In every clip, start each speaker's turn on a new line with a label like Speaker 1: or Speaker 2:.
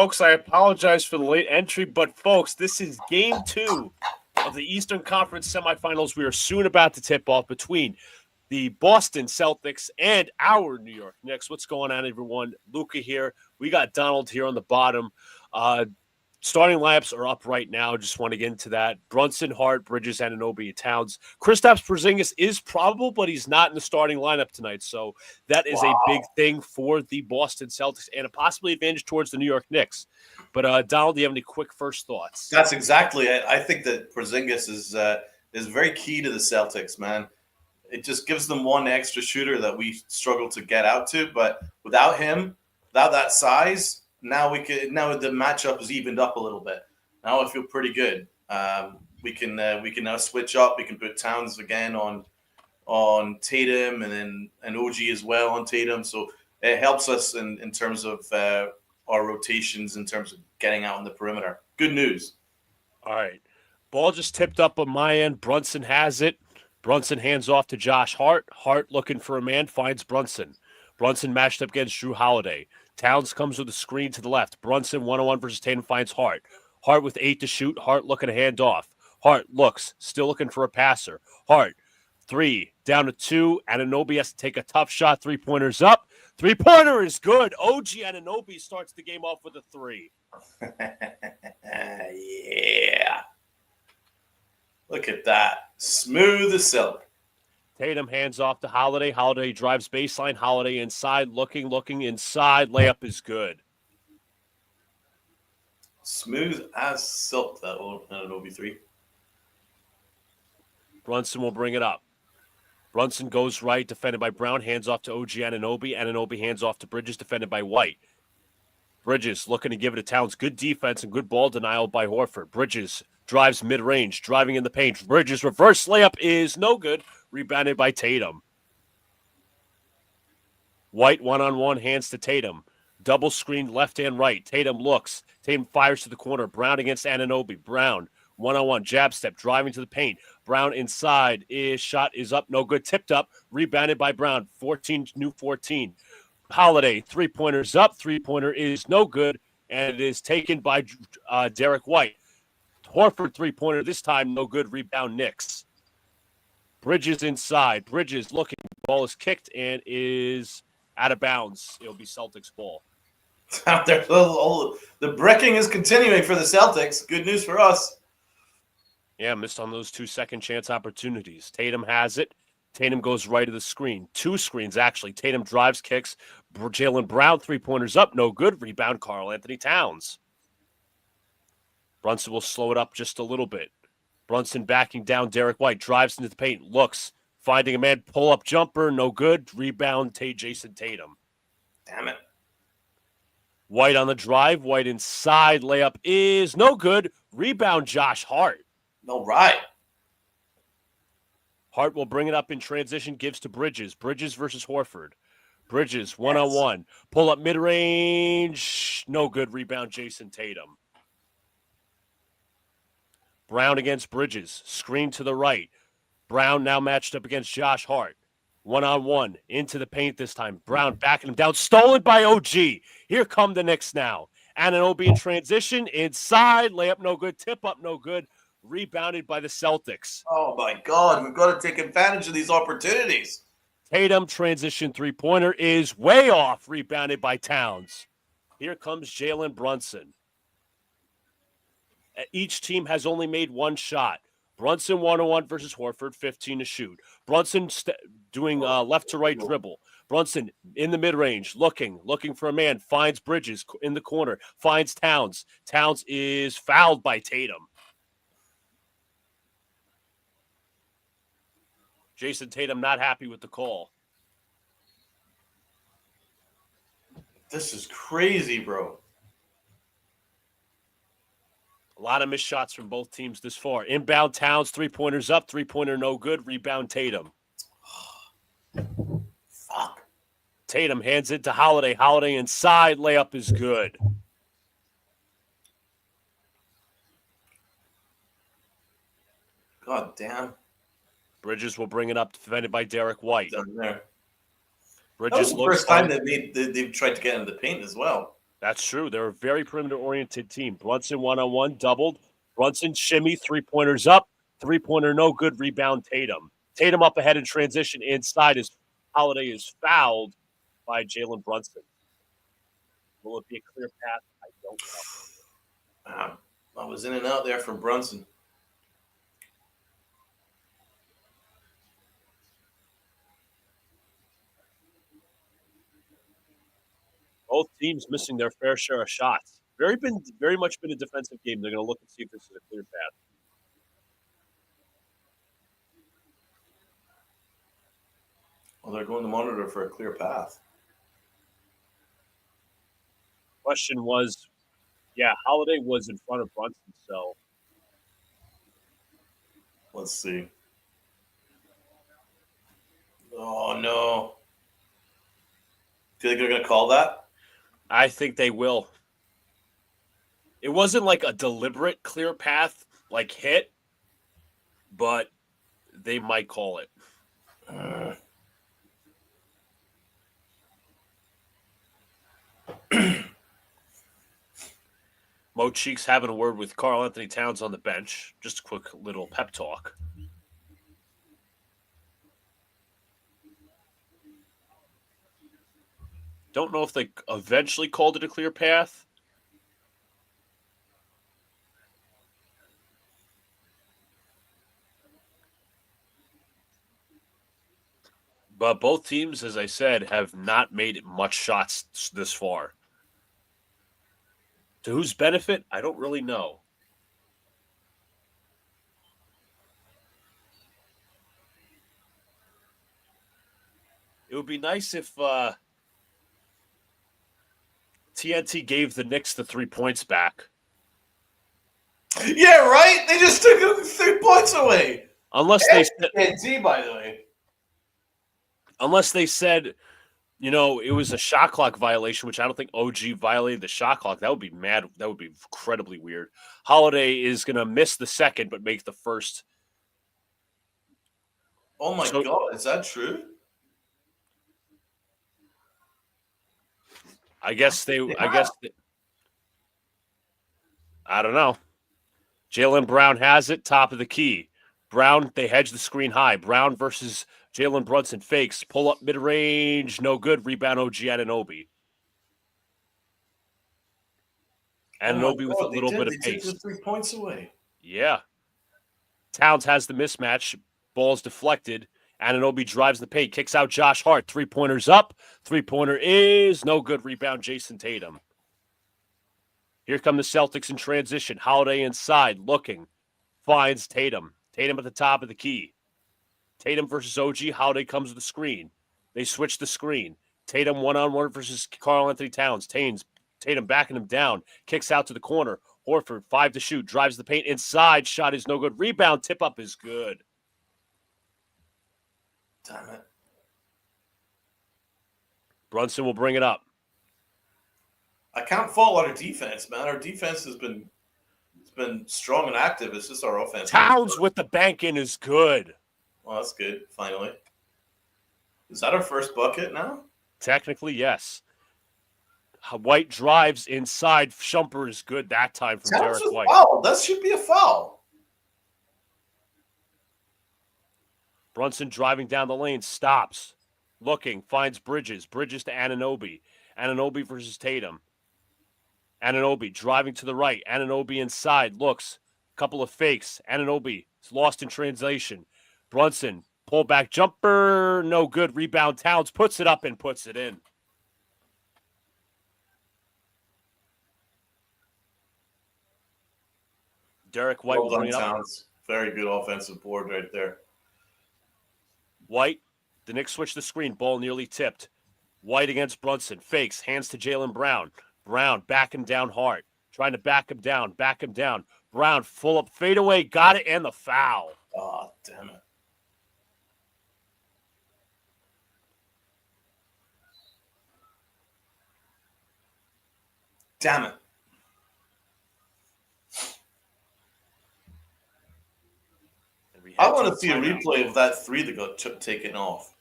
Speaker 1: folks. I apologize for the late entry, but folks, this is game 2 of the Eastern Conference Semifinals. We are soon about to tip off between the Boston Celtics and our New York Knicks. What's going on, everyone? Luca here. We got Donald here on the bottom. Starting lineups are up right now. Just want to get into that. Brunson, Hart, Bridges, Anunoby, Towns. Kristaps Porzingis is probable, but he's not in the starting lineup tonight. So that is a big thing for the Boston Celtics and a possibly advantage towards the New York Knicks. But Donald, do you have any quick first thoughts?
Speaker 2: That's exactly it. I think that Porzingis is very key to the Celtics, man. It just gives them one extra shooter that we struggle to get out to. But without him, without that size, now the matchup is evened up a little bit. Now I feel pretty good. We can now switch up. We can put Towns again on Tatum and OG as well on Tatum. So it helps us in terms of our rotations, in terms of getting out on the perimeter. Good news.
Speaker 1: All right. Ball just tipped up on my end. Brunson has it. Brunson hands off to Josh Hart. Hart looking for a man, finds Brunson. Brunson matched up against Drew Holiday. Towns comes with a screen to the left. Brunson 1-on-1 versus Tatum finds Hart. Hart with 8 to shoot. Hart looking to hand off. Hart looks, still looking for a passer. Hart, 3, down to 2. Anunoby has to take a tough shot. 3-pointer's up. 3-pointer is good. OG Anunoby starts the game off with a 3.
Speaker 2: Yeah. Look at that. Smooth as silk.
Speaker 1: Tatum hands off to Holiday. Holiday drives baseline. Holiday inside, looking inside. Layup is good.
Speaker 2: Smooth as silk, that Anunoby 3.
Speaker 1: Brunson will bring it up. Brunson goes right, defended by Brown. Hands off to OG Anunoby. Anunoby hands off to Bridges, defended by White. Bridges looking to give it to Towns. Good defense and good ball denial by Horford. Bridges drives mid-range, driving in the paint. Bridges' reverse layup is no good. Rebounded by Tatum. White 1-on-1 hands to Tatum. Double screen left and right. Tatum looks. Tatum fires to the corner. Brown against Anunoby. Brown 1-on-1 jab step driving to the paint. Brown inside. Shot is up. No good. Tipped up. Rebounded by Brown. 14. Holiday 3-pointer's up. 3-pointer is no good. And it is taken by Derek White. Horford 3-pointer this time. No good. Rebound Knicks. Bridges inside. Bridges looking. Ball is kicked and is out of bounds. It'll be Celtics ball.
Speaker 2: The bricking is continuing for the Celtics. Good news for us.
Speaker 1: Yeah, missed on those 2 second chance opportunities. Tatum has it. Tatum goes right to the screen. 2 screens, actually. Tatum drives, kicks. Jaylen Brown, 3-pointers up. No good. Rebound, Karl-Anthony Towns. Brunson will slow it up just a little bit. Brunson backing down Derek White, drives into the paint, looks, finding a man, pull-up jumper, no good. Rebound, Jason Tatum.
Speaker 2: Damn it.
Speaker 1: White on the drive, White inside, layup is no good. Rebound, Josh Hart.
Speaker 2: All right.
Speaker 1: Hart will bring it up in transition, gives to Bridges. Bridges versus Horford. Bridges, 1-on-1. Pull up mid-range, no good. Rebound, Jason Tatum. Brown against Bridges. Screen to the right. Brown now matched up against Josh Hart. 1-on-1. Into the paint this time. Brown backing him down. Stolen by OG. Here come the Knicks now. Anunoby in transition. Inside. Layup no good. Tip up no good. Rebounded by the Celtics.
Speaker 2: Oh, my God. We've got to take advantage of these opportunities.
Speaker 1: Tatum transition 3-pointer is way off. Rebounded by Towns. Here comes Jalen Brunson. Each team has only made 1 shot. Brunson 1-on-1 versus Horford, 15 to shoot. Brunson doing left to right dribble. Brunson in the mid-range, looking for a man, finds Bridges in the corner, finds Towns. Towns is fouled by Tatum. Jason Tatum not happy with the call.
Speaker 2: This is crazy, bro.
Speaker 1: A lot of missed shots from both teams this far. Inbound Towns, 3-pointers up, 3-pointer no good. Rebound Tatum.
Speaker 2: Fuck.
Speaker 1: Tatum hands it to Holiday. Holiday inside, layup is good.
Speaker 2: God damn.
Speaker 1: Bridges will bring it up, defended by Derek White.
Speaker 2: Down there.
Speaker 1: Bridges
Speaker 2: That was the first time they've tried to get into the paint as well.
Speaker 1: That's true. They're a very perimeter-oriented team. Brunson one-on-one, doubled. Brunson shimmy, three-pointers up. Three-pointer no good. Rebound Tatum. Tatum up ahead in transition inside as Holiday is fouled by Jalen Brunson. Will it be a clear path? I don't know.
Speaker 2: I was in and out there from Brunson.
Speaker 1: Both teams missing their fair share of shots. Very much been a defensive game. They're going to look and see if this is a clear path.
Speaker 2: Well, they're going to monitor for a clear path.
Speaker 1: Question was, yeah, Holiday was in front of Brunson, so
Speaker 2: Let's see. Oh, no. Do you think they're going to call that?
Speaker 1: I think they will. It wasn't like a deliberate clear path, like hit, but they might call it. Mo Cheeks having a word with Karl Anthony Towns on the bench. Just a quick little pep talk. Don't know if they eventually called it a clear path. But both teams, as I said, have not made much shots this far. To whose benefit? I don't really know. It would be nice if TNT gave the Knicks the 3 points back.
Speaker 2: Yeah, right? They just took 3 points away.
Speaker 1: Unless they said,
Speaker 2: TNT, by the way.
Speaker 1: unless they said, you know, it was a shot clock violation, which I don't think OG violated the shot clock. That would be mad. That would be incredibly weird. Holiday is going to miss the second, but make the first.
Speaker 2: Oh, my God. Is that true?
Speaker 1: I don't know. Jaylen Brown has it, top of the key. Brown, they hedge the screen high. Brown versus Jalen Brunson fakes. Pull up mid-range, no good. Rebound OG Anunoby. Anunoby with a little bit of pace.
Speaker 2: They took the 3 points away.
Speaker 1: Yeah. Towns has the mismatch. Ball's deflected. Anunoby drives the paint, kicks out Josh Hart. Three-pointer's up. Three-pointer is no good. Rebound Jason Tatum. Here come the Celtics in transition. Holiday inside, looking. Finds Tatum. Tatum at the top of the key. Tatum versus OG. Holiday comes with the screen. They switch the screen. Tatum one-on-one versus Karl Anthony Towns. Tatum backing him down. Kicks out to the corner. Horford, 5 to shoot. Drives the paint inside. Shot is no good. Rebound tip-up is good.
Speaker 2: Damn it.
Speaker 1: Brunson will bring it up.
Speaker 2: I can't fault our defense, man. Our defense has been strong and active. It's just our offense.
Speaker 1: Towns with the bank in is good.
Speaker 2: Well, that's good, finally. Is that our first bucket now?
Speaker 1: Technically, yes. White drives inside. Shumper is good that time from
Speaker 2: Towns
Speaker 1: Derek White.
Speaker 2: Foul. That should be a foul.
Speaker 1: Brunson driving down the lane, stops. Looking, finds Bridges. Bridges to Anunoby. Anunoby versus Tatum. Anunoby driving to the right. Anunoby inside, looks. Couple of fakes. Anunoby is lost in translation. Brunson, pull back jumper, no good. Rebound Towns, puts it up and puts it in. Derek White will bring it up.
Speaker 2: Towns. Very good offensive board right there.
Speaker 1: White, the Knicks switch the screen. Ball nearly tipped. White against Brunson. Fakes, hands to Jaylen Brown. Brown, back him down hard. Trying to back him down. Brown, full up fadeaway. Got it, and the foul.
Speaker 2: Oh, damn it. Damn it. I want to see a replay of that three that got taken off.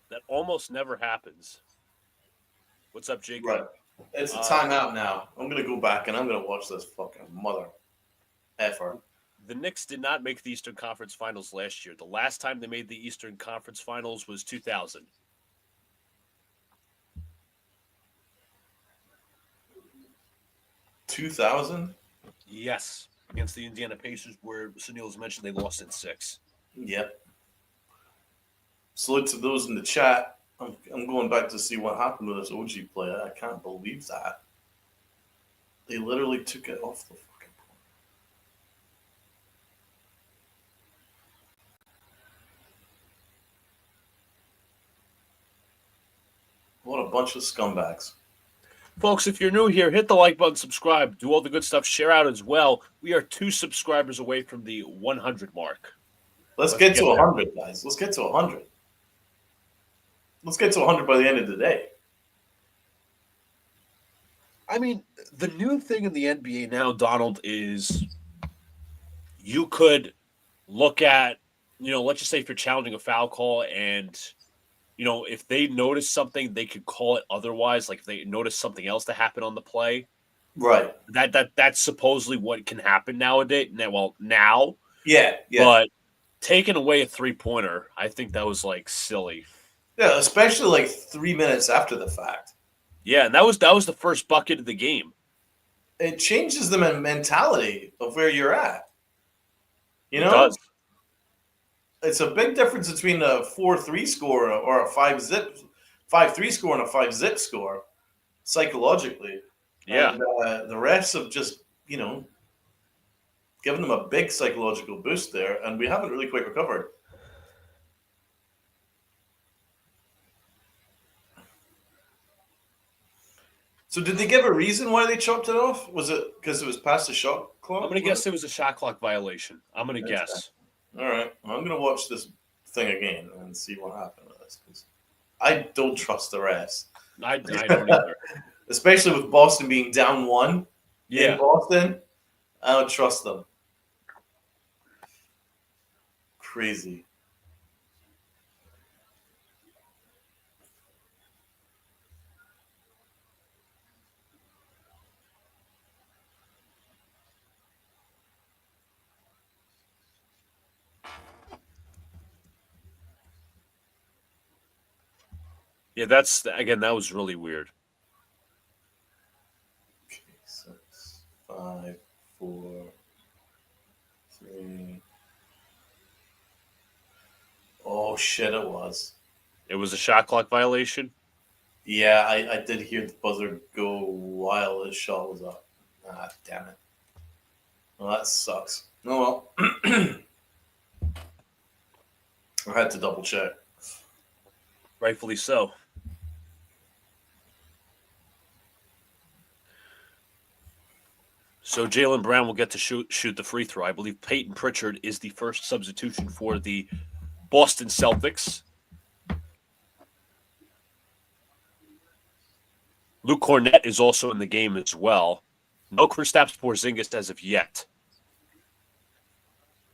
Speaker 1: That almost never happens. What's up, Jacob?
Speaker 2: Right. It's a timeout now. I'm going to go back and I'm going to watch this fucking mother effer.
Speaker 1: The Knicks did not make the Eastern Conference Finals last year. The last time they made the Eastern Conference Finals was 2000.
Speaker 2: 2000?
Speaker 1: Yes, against the Indiana Pacers, where Sunil has mentioned they lost in 6.
Speaker 2: Yep. Salute to those in the chat. I'm going back to see what happened to this OG player. I can't believe that. They literally took it off the fucking point. What a bunch of scumbags.
Speaker 1: Folks, if you're new here, hit the like button, subscribe, do all the good stuff, share out as well. We are 2 subscribers away from the 100 mark.
Speaker 2: Let's get to 100, guys. Let's get to 100. Let's get to 100 by the end of the day.
Speaker 1: I mean, the new thing in the NBA now, Donald, is you could look at, let's just say if you're challenging a foul call and, if they notice something, they could call it otherwise. Like if they notice something else to happen on the play.
Speaker 2: Right.
Speaker 1: That's supposedly what can happen nowadays. Now.
Speaker 2: Yeah.
Speaker 1: But taking away a 3-pointer, I think that was like silly.
Speaker 2: Yeah, especially like 3 minutes after the fact.
Speaker 1: Yeah, and that was the first bucket of the game.
Speaker 2: It changes the mentality of where you're at.
Speaker 1: It does.
Speaker 2: It's a big difference between a 4-3 score or a 5-3 score and a 5-zip score, psychologically.
Speaker 1: Yeah.
Speaker 2: And, the refs have just, given them a big psychological boost there, and we haven't really quite recovered. So did they give a reason why they chopped it off? Was it because it was past the shot clock?
Speaker 1: I'm going to guess it was a shot clock violation. I'm going to guess.
Speaker 2: All right. Well, I'm going to watch this thing again and see what happened with this. Because I don't trust the refs.
Speaker 1: I don't either.
Speaker 2: Especially with Boston being down 1 in Boston. I don't trust them. Crazy.
Speaker 1: Yeah, that was really weird.
Speaker 2: Okay, 6, 5, 4, 3. Oh, shit, it was.
Speaker 1: It was a shot clock violation?
Speaker 2: Yeah, I did hear the buzzer go while his shot was up. Ah, damn it. Well, that sucks. Oh, well. I had to double check.
Speaker 1: Rightfully so. So Jaylen Brown will get to shoot the free throw. I believe Peyton Pritchard is the first substitution for the Boston Celtics. Luke Cornett is also in the game as well. No Kristaps Porzingis as of yet.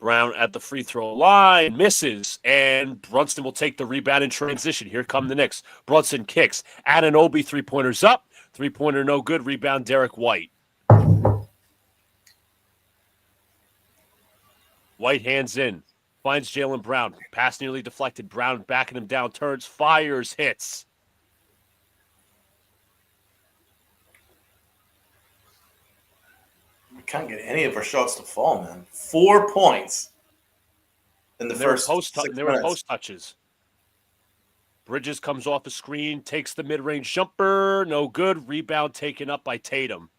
Speaker 1: Brown at the free throw line, misses, and Brunson will take the rebound in transition. Here come the Knicks. Brunson kicks. Anunoby, 3-pointers up. 3-pointer no good. Rebound, Derek White. White hands in. Finds Jaylen Brown. Pass nearly deflected. Brown backing him down. Turns, fires, hits.
Speaker 2: We can't get any of our shots to fall, man. 4 points in the first 6 minutes.
Speaker 1: There were post touches. Bridges comes off the screen, takes the mid-range jumper. No good. Rebound taken up by Tatum.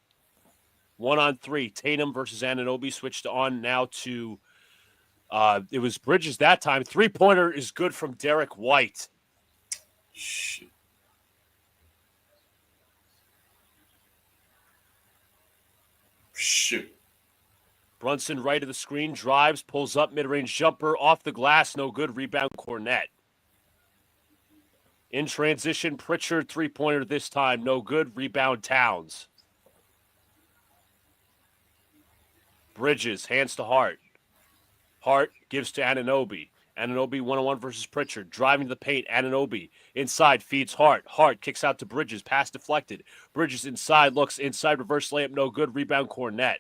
Speaker 1: 1-on-3. Tatum versus Anunoby switched on now to it was Bridges that time. 3-pointer is good from Derek White.
Speaker 2: Shoot.
Speaker 1: Brunson right of the screen, drives, pulls up, mid-range jumper, off the glass, no good. Rebound, Cornett. In transition, Pritchard, 3-pointer this time, no good. Rebound, Towns. Bridges, hands to Hart. Hart gives to Anunoby. Anunoby 1-on-1 versus Pritchard. Driving to the paint. Anunoby inside feeds Hart. Hart kicks out to Bridges. Pass deflected. Bridges inside. Looks inside. Reverse layup. No good. Rebound Cornette.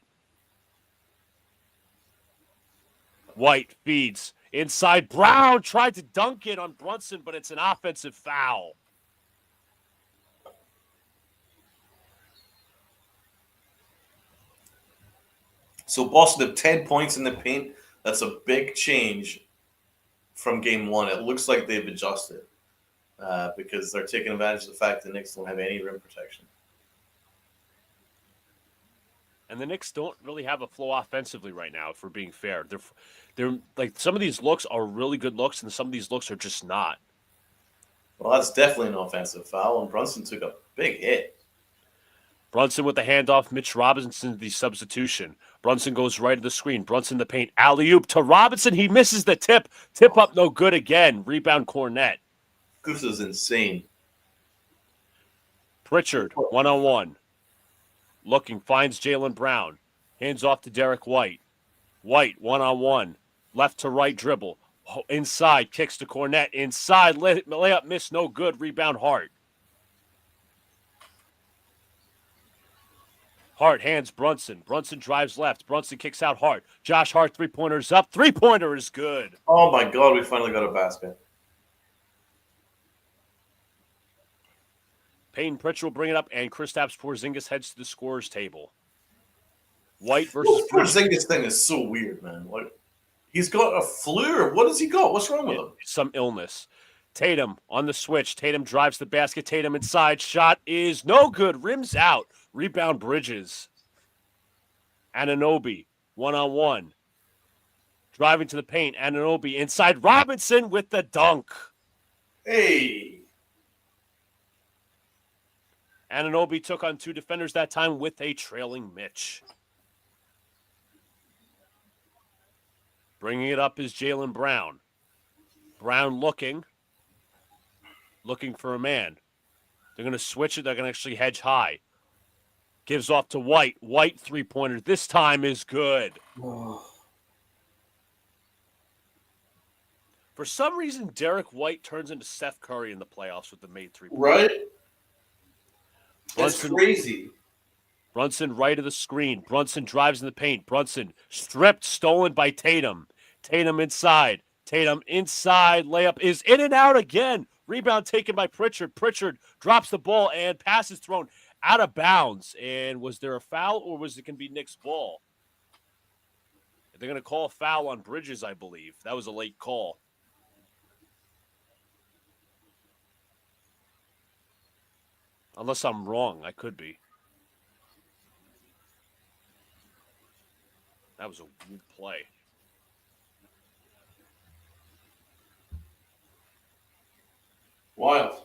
Speaker 1: White feeds. Inside. Brown tried to dunk it on Brunson, but it's an offensive foul.
Speaker 2: So Boston have 10 points in the paint. That's a big change from game one. It looks like they've adjusted because they're taking advantage of the fact the Knicks don't have any rim protection.
Speaker 1: And the Knicks don't really have a flow offensively right now, if we're being fair. They're like, some of these looks are really good looks, and some of these looks are just not.
Speaker 2: Well, that's definitely an offensive foul, and Brunson took a big hit.
Speaker 1: Brunson with the handoff. Mitch Robinson, the substitution. Brunson goes right to the screen. Brunson the paint. Alley-oop to Robinson. He misses the tip. Tip up, no good again. Rebound Cornette.
Speaker 2: This is insane.
Speaker 1: Pritchard, 1-on-1. Looking, finds Jaylen Brown. Hands off to Derek White. White, 1-on-1. Left to right dribble. Inside, kicks to Cornette. Inside, layup miss, no good. Rebound Hart. Hart hands Brunson. Brunson drives left. Brunson kicks out Hart. Josh Hart, three-pointer's up. Three-pointer is good.
Speaker 2: Oh, my God, we finally got a basket.
Speaker 1: Payton Pritchard will bring it up, and Kristaps Porzingis heads to the scorer's table. White versus
Speaker 2: Porzingis thing is so weird, man. Like, he's got a flu, or what has he got? What's wrong with him?
Speaker 1: Some illness. Tatum on the switch. Tatum drives the basket. Tatum inside. Shot is no good. Rims out. Rebound Bridges. Anunoby, 1-on-1. Driving to the paint. Anunoby inside. Robinson with the dunk.
Speaker 2: Hey.
Speaker 1: Anunoby took on two defenders that time with a trailing Mitch. Bringing it up is Jaylen Brown. Brown looking for a man. They're going to switch it. They're going to actually hedge high. Gives off to White. White three-pointer. This time is good. For some reason, Derek White turns into Steph Curry in the playoffs with the made three-pointer.
Speaker 2: Right?
Speaker 1: Brunson,
Speaker 2: that's crazy.
Speaker 1: Brunson right of the screen. Brunson drives in the paint. Brunson stripped, stolen by Tatum. Tatum inside. Tatum inside. Layup is in and out again. Rebound taken by Pritchard. Pritchard drops the ball and pass is thrown out of bounds. And was there a foul, or was it going to be Knicks' ball? They're going to call a foul on Bridges, I believe. That was a late call. Unless I'm wrong, I could be. That was a weird play.
Speaker 2: Wild.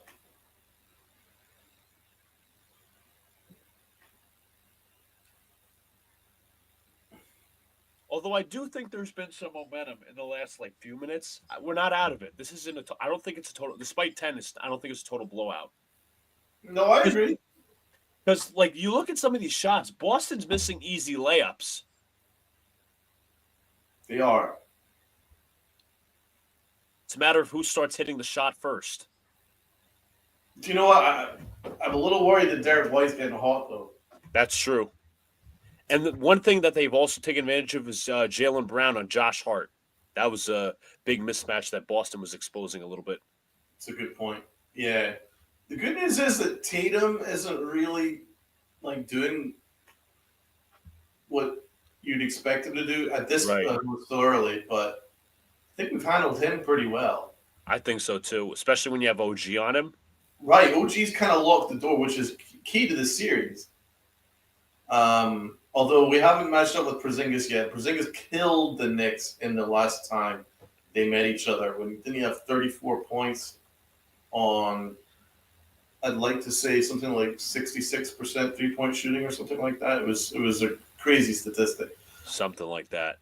Speaker 1: Although I do think there's been some momentum in the last few minutes. We're not out of it. This isn't I don't think it's a total. Despite 10, I don't think it's a total blowout.
Speaker 2: No, I agree.
Speaker 1: Because you look at some of these shots, Boston's missing easy layups.
Speaker 2: They are.
Speaker 1: It's a matter of who starts hitting the shot first.
Speaker 2: Do you know what? I'm a little worried that Derek White's getting hot, though.
Speaker 1: That's true. And the one thing that they've also taken advantage of is Jaylen Brown on Josh Hart. That was a big mismatch that Boston was exposing a little bit.
Speaker 2: That's a good point. Yeah. The good news is that Tatum isn't really doing what you'd expect him to do at this point. So early, but I think we've handled him pretty well.
Speaker 1: I think so too, especially when you have OG on him.
Speaker 2: Right, OG's kind of locked the door, which is key to this series. Although we haven't matched up with Porzingis yet. Porzingis killed the Knicks in the last time they met each other. Didn't he have 34 points on, I'd like to say something like 66% three-point shooting or something like that? It was a crazy statistic.
Speaker 1: Something like that.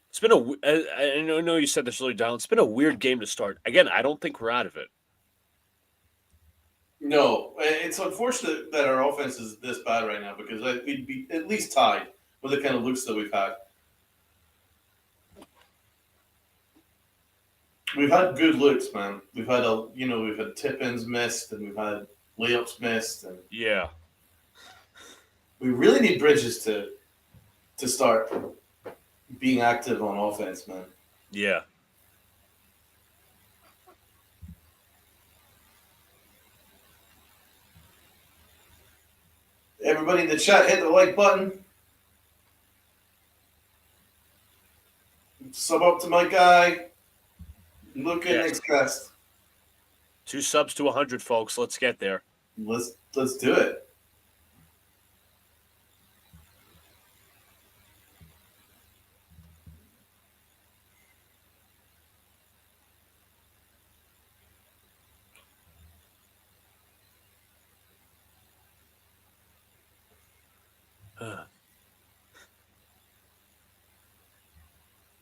Speaker 1: It's been I know you said this earlier, Donald. It's been a weird game to start. Again, I don't think we're out of it.
Speaker 2: No, it's unfortunate that our offense is this bad right now because we'd be at least tied with the kind of looks that we've had. We've had good looks, man. We've had tip-ins missed, and we've had layups missed, and
Speaker 1: Yeah.
Speaker 2: we really need Bridges to start being active on offense, man.
Speaker 1: Yeah.
Speaker 2: Everybody in the chat, hit the like button. Sub up to my guy. Luca next best.
Speaker 1: 2 subs to 100, folks. Let's get there.
Speaker 2: Let's do it.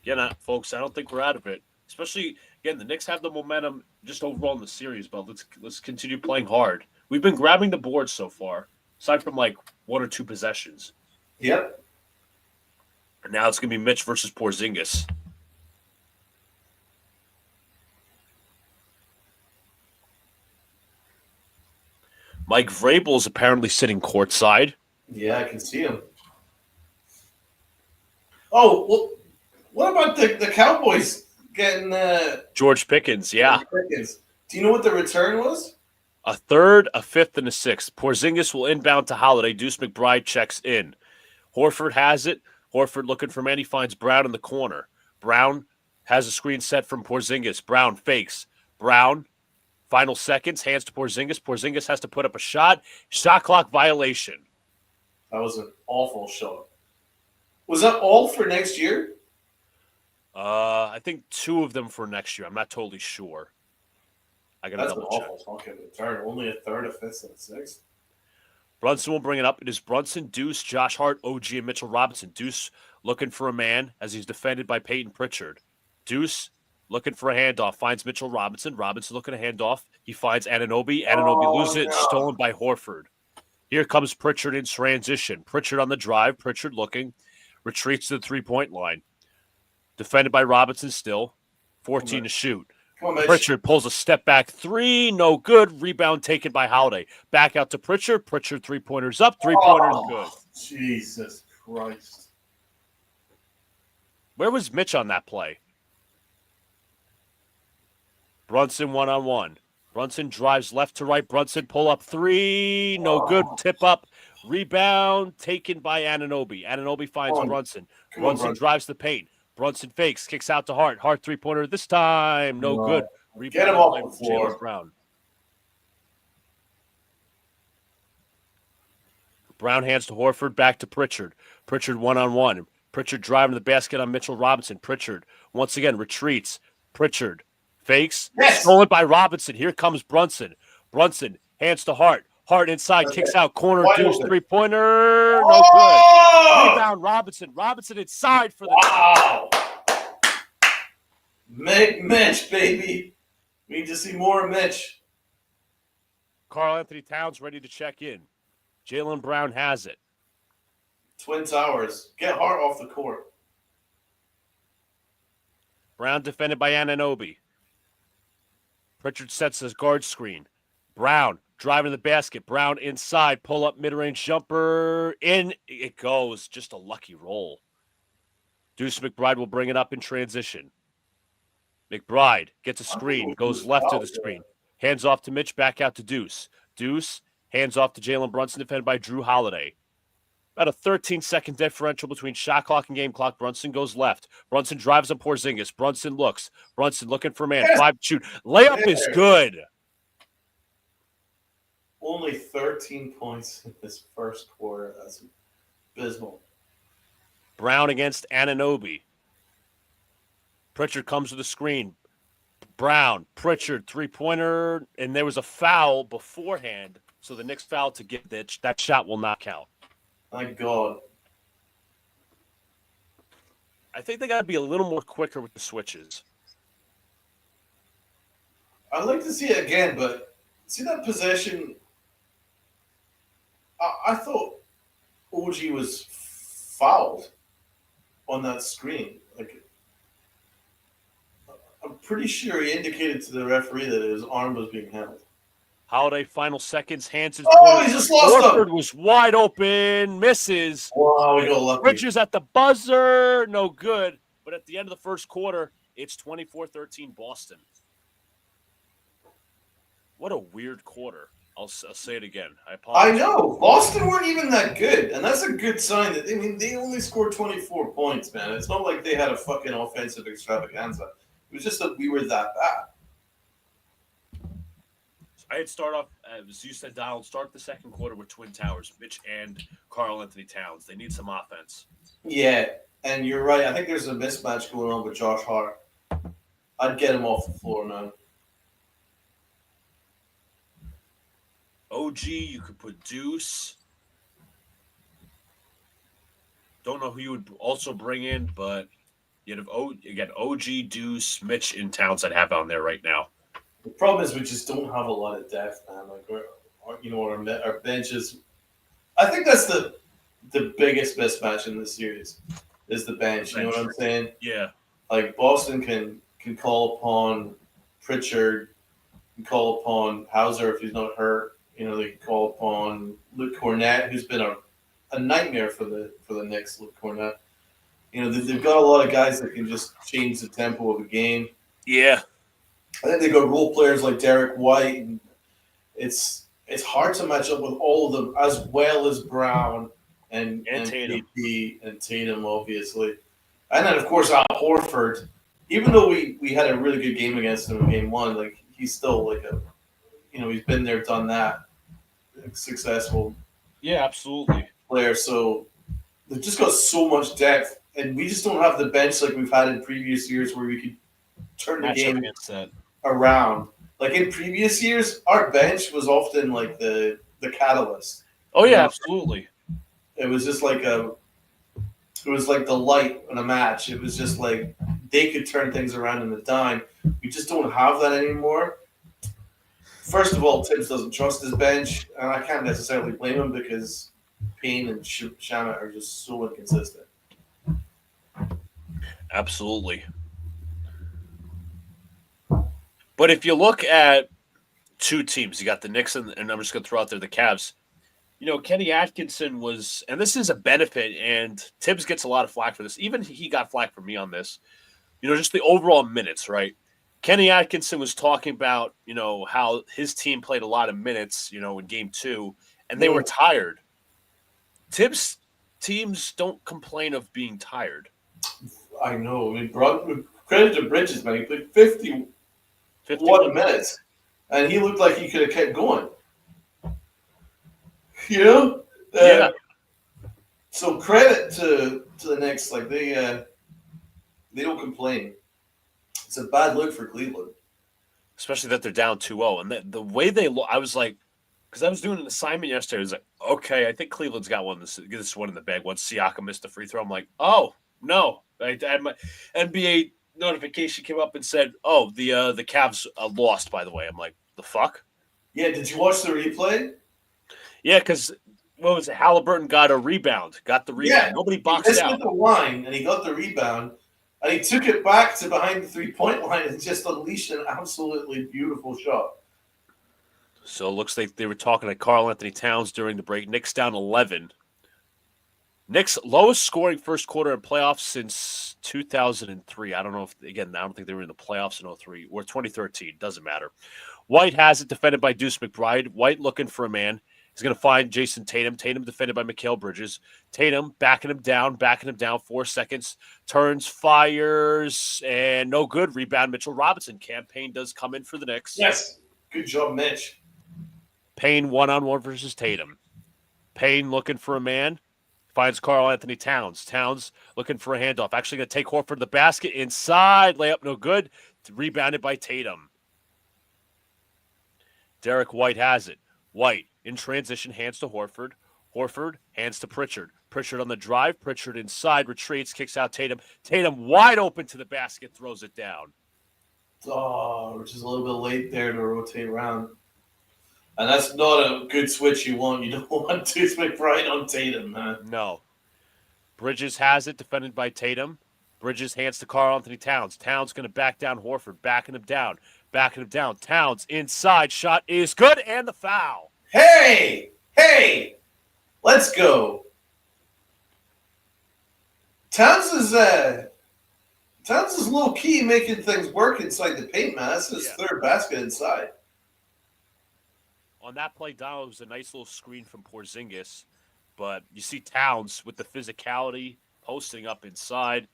Speaker 1: Again, folks, I don't think we're out of it. Especially, again, the Knicks have the momentum just overall in the series, but let's continue playing hard. We've been grabbing the board so far, aside from like 1 or 2 possessions.
Speaker 2: Yep.
Speaker 1: And now it's going to be Mitch versus Porzingis. Mike Vrabel is apparently sitting courtside.
Speaker 2: Yeah, I can see him. Oh, well, what about the Cowboys getting
Speaker 1: George Pickens, yeah.
Speaker 2: Pickens? Do you know what the return was?
Speaker 1: A third, a fifth, and a sixth. Porzingis will inbound to Holiday. Deuce McBride checks in. Horford has it. Horford looking for man. He finds Brown in the corner. Brown has a screen set from Porzingis. Brown fakes. Brown, final seconds, hands to Porzingis. Porzingis has to put up a shot. Shot clock violation.
Speaker 2: That was an awful shot. Was that all for next year?
Speaker 1: I think 2 of them for next year. I'm not totally sure. I gotta double check.
Speaker 2: That's an awful fucking return. Only a third, a fifth, and a sixth.
Speaker 1: Brunson will bring it up. It is Brunson, Deuce, Josh Hart, OG, and Mitchell Robinson. Deuce looking for a man as he's defended by Peyton Pritchard. Deuce looking for a handoff. Finds Mitchell Robinson. Robinson looking a handoff. He finds Anunoby. Anunoby loses it. Stolen by Horford. Here comes Pritchard in transition. Pritchard on the drive. Pritchard looking. Retreats to the three-point line. Defended by Robinson still. 14 to shoot. Pritchard pulls a step back 3. No good. Rebound taken by Holiday. Back out to Pritchard. Pritchard three-pointers up. Three-pointers good.
Speaker 2: Jesus Christ.
Speaker 1: Where was Mitch on that play? Brunson one-on-one. Brunson drives left to right. Brunson pull up 3. No good. Tip up. Rebound taken by Anunoby. Anunoby finds Brunson. Brunson drives the paint. Brunson fakes. Kicks out to Hart. Hart three-pointer this time. No good. Rebound
Speaker 2: Get him off the floor.
Speaker 1: Jaylen Brown. Brown hands to Horford. Back to Pritchard. Pritchard one-on-one. Pritchard driving the basket on Mitchell Robinson. Pritchard once again retreats. Pritchard fakes.
Speaker 2: Yes.
Speaker 1: Stolen by Robinson. Here comes Brunson. Brunson hands to Hart. Hart inside, kicks out, corner, Deuce, three-pointer, no good. Rebound, Robinson. Robinson inside for the
Speaker 2: wow. Make Mitch, baby. We need to see more of Mitch.
Speaker 1: Karl Anthony Towns ready to check in. Jaylen Brown has it.
Speaker 2: Twin Towers. Get Hart off the court.
Speaker 1: Brown defended by Anunoby. Pritchard sets his guard screen. Brown driving the basket. Brown inside. Pull up mid-range jumper. In it goes. Just a lucky roll. Deuce McBride will bring it up in transition. McBride gets a screen. Goes left to the screen. Hands off to Mitch. Back out to Deuce. Deuce hands off to Jalen Brunson. Defended by Drew Holiday. About a 13-second differential between shot clock and game clock. Brunson goes left. Brunson drives on Porzingis. Brunson looks. Brunson looking for a man. 5 shoot. Layup is good.
Speaker 2: Only 13 points in this first quarter. That's abysmal.
Speaker 1: Brown against Anunoby. Pritchard comes with a screen. Brown, Pritchard, three-pointer, and there was a foul beforehand, so the Knicks foul to get that shot will not count.
Speaker 2: Thank God.
Speaker 1: I think they got to be a little more quicker with the switches.
Speaker 2: I'd like to see it again, but see that possession? I thought OG was fouled on that screen. Like, I'm pretty sure he indicated to the referee that his arm was being held.
Speaker 1: Holiday final seconds. Hanson's
Speaker 2: Oh, he just lost him.
Speaker 1: Horford was wide open, misses.
Speaker 2: Wow, we got lucky.
Speaker 1: Bridges at the buzzer, no good. But at the end of the first quarter, it's 24-13 Boston. What a weird quarter. I'll say it again. I apologize.
Speaker 2: I know. Boston weren't even that good. And that's a good sign. That they only scored 24 points, man. It's not like they had a fucking offensive extravaganza. It was just that we were that bad.
Speaker 1: I'd start off, as you said, Donald, start the second quarter with Twin Towers, Mitch and Karl-Anthony Towns. They need some offense.
Speaker 2: Yeah, and you're right. I think there's a mismatch going on with Josh Hart. I'd get him off the floor now.
Speaker 1: OG, you could put Deuce. Don't know who you would also bring in, but you'd have OG, Deuce, Mitch, and Towns I'd have on there right now.
Speaker 2: The problem is we just don't have a lot of depth, man. Like our benches. I think that's the biggest mismatch in this series is the bench. You know what I'm saying?
Speaker 1: Yeah.
Speaker 2: Like Boston can call upon Pritchard, can call upon Hauser if he's not hurt. They can call upon Luke Cornett, who's been a nightmare for the Knicks. Luke Cornett. They've got a lot of guys that can just change the tempo of a game.
Speaker 1: Yeah.
Speaker 2: I think they got role players like Derek White. And it's hard to match up with all of them, as well as Brown and
Speaker 1: Tatum.
Speaker 2: And Tatum, obviously. And then, of course, Al Horford. Even though we had a really good game against him in game one, like he's still like he's been there, done that, successful.
Speaker 1: Yeah, absolutely.
Speaker 2: Player. So they've just got so much depth, and we just don't have the bench like we've had in previous years where we could turn the game around. Like in previous years, our bench was often like the catalyst.
Speaker 1: Oh yeah, absolutely.
Speaker 2: It was just like the light in a match. It was just like they could turn things around in a dime. We just don't have that anymore. First of all, Tibbs doesn't trust his bench, and I can't necessarily blame him because Payne and Shamet are just so inconsistent.
Speaker 1: Absolutely. But if you look at two teams, you got the Knicks and I'm just going to throw out there the Cavs. Kenny Atkinson was, and this is a benefit, and Tibbs gets a lot of flack for this. Even he got flack from me on this. Just the overall minutes, right? Kenny Atkinson was talking about, how his team played a lot of minutes, in game two, and they were tired. Tibbs teams don't complain of being tired.
Speaker 2: I know. Credit to Bridges, man. He played 51 minutes, and he looked like he could have kept going. Yeah. So credit to the Knicks. Like they don't complain. It's a bad look for Cleveland,
Speaker 1: especially that they're down 2-0. And the way they look, I was like, because I was doing an assignment yesterday. I was like, okay, I think Cleveland's got this one in the bag. Once Siakam missed the free throw, I'm like, oh no! I had my NBA notification came up and said, oh, the Cavs lost. By the way, I'm like, the fuck?
Speaker 2: Yeah. Did you watch the replay?
Speaker 1: Yeah, because what was it? Halliburton got the rebound. Yeah. Nobody boxed out.
Speaker 2: He missed the line, and he got the rebound, and he took it back to behind the 3-point line and just unleashed an absolutely beautiful shot.
Speaker 1: So it looks like they were talking to Karl-Anthony Towns during the break. Knicks down 11. Knicks lowest scoring first quarter in playoffs since 2003. I don't think they were in the playoffs in 03 or 2013. Doesn't matter. White has it defended by Deuce McBride. White looking for a man. He's going to find Jason Tatum. Tatum defended by Mikal Bridges. Tatum backing him down. 4 seconds. Turns, fires, and no good. Rebound, Mitchell Robinson. Campaign does come in for the Knicks.
Speaker 2: Yes. Good job, Mitch.
Speaker 1: Payne one-on-one versus Tatum. Payne looking for a man. Finds Karl-Anthony Towns. Towns looking for a handoff. Actually going to take Horford to the basket. Inside. Layup no good. Rebounded by Tatum. Derek White has it. White in transition, hands to Horford. Horford hands to Pritchard. Pritchard on the drive. Pritchard inside, retreats, kicks out Tatum. Tatum wide open to the basket, throws it down.
Speaker 2: Oh, which is a little bit late there to rotate around. And that's not a good switch you want. You don't want Deuce McBride on Tatum, man.
Speaker 1: No. Bridges has it, defended by Tatum. Bridges hands to Karl Anthony Towns. Towns going to back down Horford, backing him down. Towns inside, shot is good, and the foul.
Speaker 2: Hey, let's go. Towns is low key making things work inside the paint, man. That's his third basket inside.
Speaker 1: On that play, Donald, was a nice little screen from Porzingis, but you see Towns with the physicality posting up inside.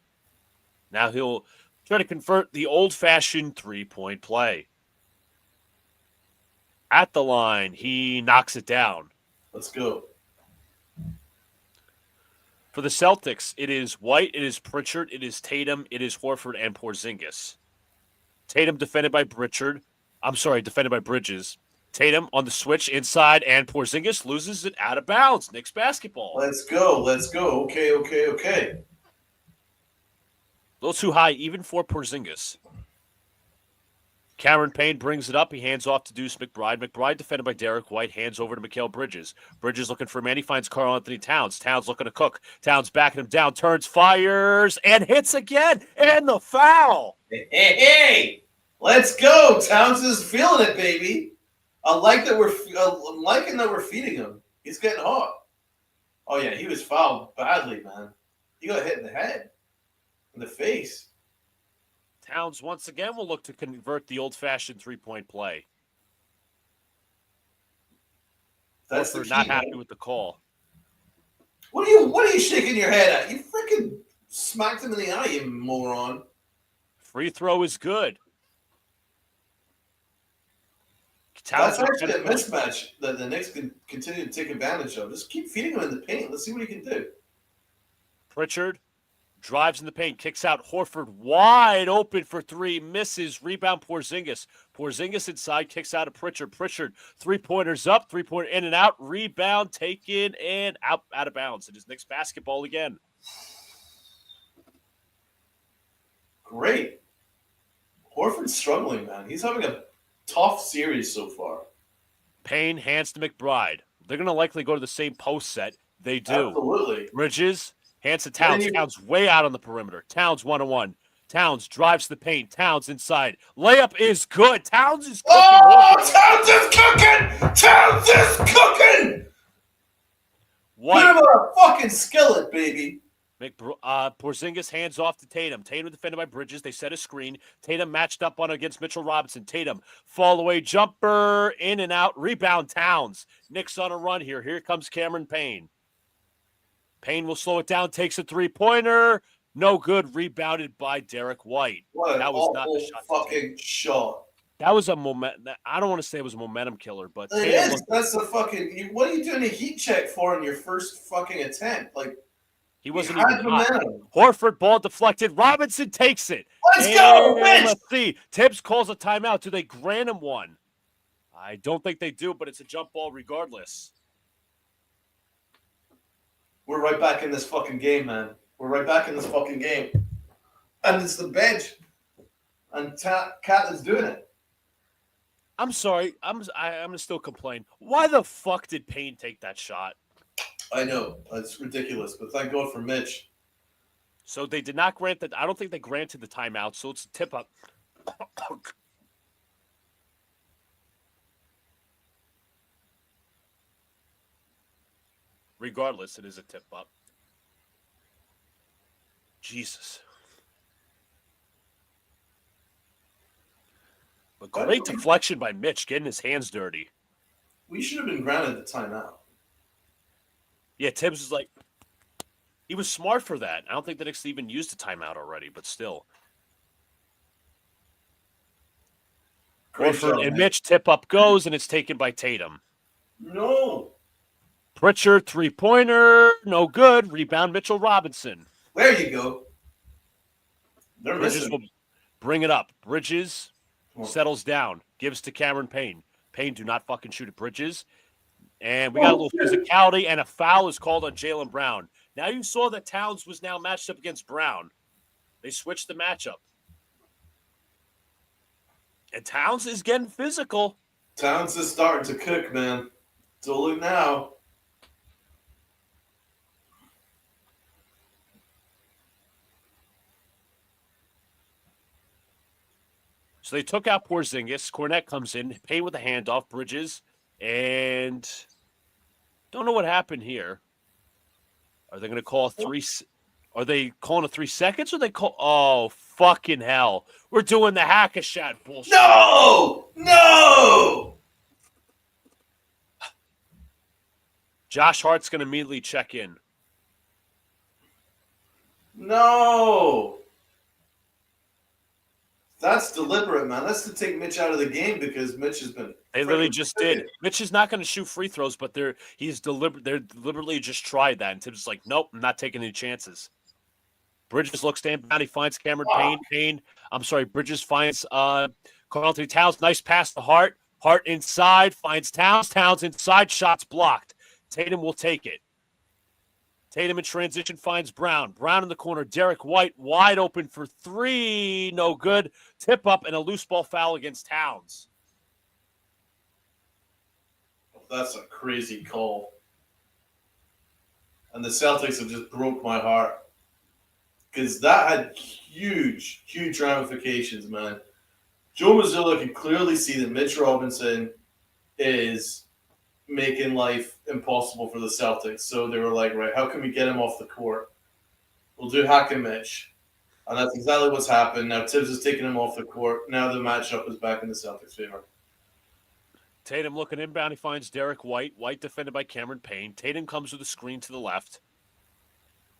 Speaker 1: Now he'll try to convert the old-fashioned three-point play. At the line, he knocks it down.
Speaker 2: Let's go.
Speaker 1: For the Celtics, it is White, it is Pritchard, it is Tatum, it is Horford, and Porzingis. Tatum defended by Bridges. Tatum on the switch inside, and Porzingis loses it out of bounds. Knicks basketball.
Speaker 2: Let's go. Okay.
Speaker 1: A little too high, even for Porzingis. Cameron Payne brings it up. He hands off to Deuce McBride. McBride defended by Derek White. Hands over to Mikal Bridges. Bridges looking for a man. He finds Karl Anthony Towns. Towns looking to cook. Towns backing him down. Turns, fires, and hits again. And the foul.
Speaker 2: Hey. Let's go. Towns is feeling it, baby. I'm liking that we're feeding him. He's getting hot. Oh, yeah. He was fouled badly, man. He got hit in the head. In the face.
Speaker 1: Towns once again will look to convert the old-fashioned three-point play.
Speaker 2: That's
Speaker 1: not happy with the call.
Speaker 2: What are you shaking your head at? You freaking smacked him in the eye, you moron.
Speaker 1: Free throw is good.
Speaker 2: That's actually a mismatch that the Knicks can continue to take advantage of. Just keep feeding him in the paint. Let's see what he can do.
Speaker 1: Pritchard drives in the paint, kicks out Horford wide open for three, misses, rebound Porzingis. Porzingis inside, kicks out of Pritchard. Pritchard, three-pointers up, three-pointer in and out, rebound taken and out of bounds. It is Knicks basketball again.
Speaker 2: Great. Horford's struggling, man. He's having a tough series so far.
Speaker 1: Payne hands to McBride. They're going to likely go to the same post set. They do.
Speaker 2: Absolutely.
Speaker 1: Bridges hands to Towns. Towns way out on the perimeter. Towns 1-on-1. Towns drives to the paint. Towns inside. Layup is good. Towns is cooking.
Speaker 2: Oh, Towns is cooking! Towns is cooking!
Speaker 1: White.
Speaker 2: Put him on a fucking skillet, baby.
Speaker 1: Porzingis hands off to Tatum. Tatum defended by Bridges. They set a screen. Tatum matched up on against Mitchell Robinson. Tatum, fall away jumper, in and out. Rebound Towns. Knicks on a run here. Here comes Cameron Payne. Payne will slow it down, takes a three-pointer. No good, rebounded by Derek White.
Speaker 2: That was not the shot. Fucking shot.
Speaker 1: That was a moment. I don't want to say it was a momentum killer, but
Speaker 2: it is. That's a fucking. What are you doing a heat check for in your first fucking attempt? Like
Speaker 1: he wasn't even hot. Horford ball deflected. Robinson takes it.
Speaker 2: Let's go, bitch.
Speaker 1: Let's see. Tibbs calls a timeout. Do they grant him one? I don't think they do, but it's a jump ball regardless.
Speaker 2: We're right back in this fucking game, man. We're right back in this fucking game. And it's the bench. And Cat is doing it.
Speaker 1: I'm sorry. I'm gonna still complain. Why the fuck did Payne take that shot?
Speaker 2: I know. It's ridiculous, but thank God for Mitch.
Speaker 1: So they did not grant that. I don't think they granted the timeout, so it's a tip up. Regardless, it is a tip up. Jesus. But great deflection by Mitch, getting his hands dirty.
Speaker 2: We should have been granted the timeout.
Speaker 1: Yeah, Tibbs was like, he was smart for that. I don't think the Knicks even used a timeout already, but still. Horford and Mitch, tip up goes, and it's taken by Tatum.
Speaker 2: No.
Speaker 1: Pritchard, three-pointer, no good. Rebound, Mitchell Robinson.
Speaker 2: There you go. They're
Speaker 1: Bridges will bring it up. Bridges settles down, gives to Cameron Payne. Payne, do not fucking shoot at Bridges. And we got a little physicality, and a foul is called on Jaylen Brown. Now you saw that Towns was now matched up against Brown. They switched the matchup. And Towns is getting physical.
Speaker 2: Towns is starting to cook, man. Totally now.
Speaker 1: So they took out Porzingis. Cornette comes in, Payne with a handoff, Bridges, and don't know what happened here. Are they going to call Are they calling a 3 seconds or they call? Oh, fucking hell. We're doing the hack-a-shot bullshit.
Speaker 2: No!
Speaker 1: Josh Hart's going to immediately check in.
Speaker 2: No! That's deliberate, man. That's to take Mitch out of the game because Mitch has been.
Speaker 1: They literally just did. Mitch is not going to shoot free throws, but they're deliberately just tried that. And Tibbs is like, nope, I'm not taking any chances. Bridges looks down, he finds Cameron Payne. Bridges finds Karl-Anthony Towns. Nice pass to Hart. Hart inside, finds Towns. Towns inside, shots blocked. Tatum will take it. Tatum in transition finds Brown. Brown in the corner. Derek White wide open for three. No good. Tip up and a loose ball foul against Towns.
Speaker 2: That's a crazy call. And the Celtics have just broke my heart. Because that had huge, huge ramifications, man. Joe Mazzulla can clearly see that Mitch Robinson is making life impossible for the Celtics. So they were like, right, how can we get him off the court? We'll do Hack and Mitch. And that's exactly what's happened. Now Tibbs is taking him off the court. Now the matchup is back in the Celtics' favor.
Speaker 1: Tatum looking inbound. He finds Derek White. White defended by Cameron Payne. Tatum comes with a screen to the left.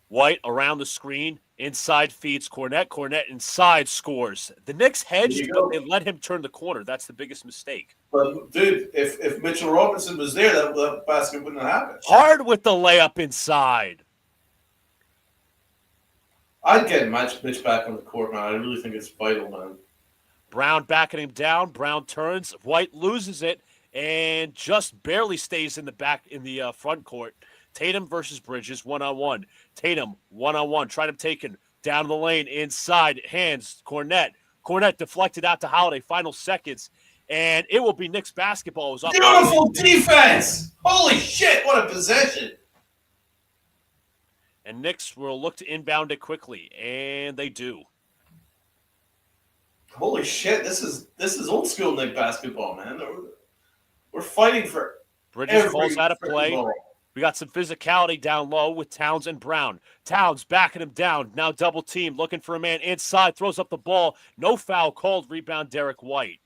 Speaker 1: White around the screen. Inside feeds Cornette. Cornette inside scores. The Knicks hedged, but they let him turn the corner. That's the biggest mistake.
Speaker 2: But, dude, if Mitchell Robinson was there, that basket wouldn't have happened.
Speaker 1: Hard with the layup inside.
Speaker 2: I'd get Mitch back on the court, man. I really think it's vital, man.
Speaker 1: Brown backing him down. Brown turns. White loses it and just barely stays in the front court. Tatum versus Bridges, one-on-one. Tatum, one-on-one. Tried him taken down the lane, inside, hands, Cornette. Cornette deflected out to Holiday, final seconds, and it will be Knicks basketball. It was up.
Speaker 2: Beautiful defense! Holy shit, what a possession!
Speaker 1: And Knicks will look to inbound it quickly, and they do.
Speaker 2: Holy shit, this is old school Knick basketball, man. We're fighting for
Speaker 1: Bridges falls out of play.
Speaker 2: Ball.
Speaker 1: We got some physicality down low with Towns and Brown. Towns backing him down. Now double team, looking for a man inside, throws up the ball. No foul called. Rebound Derek White.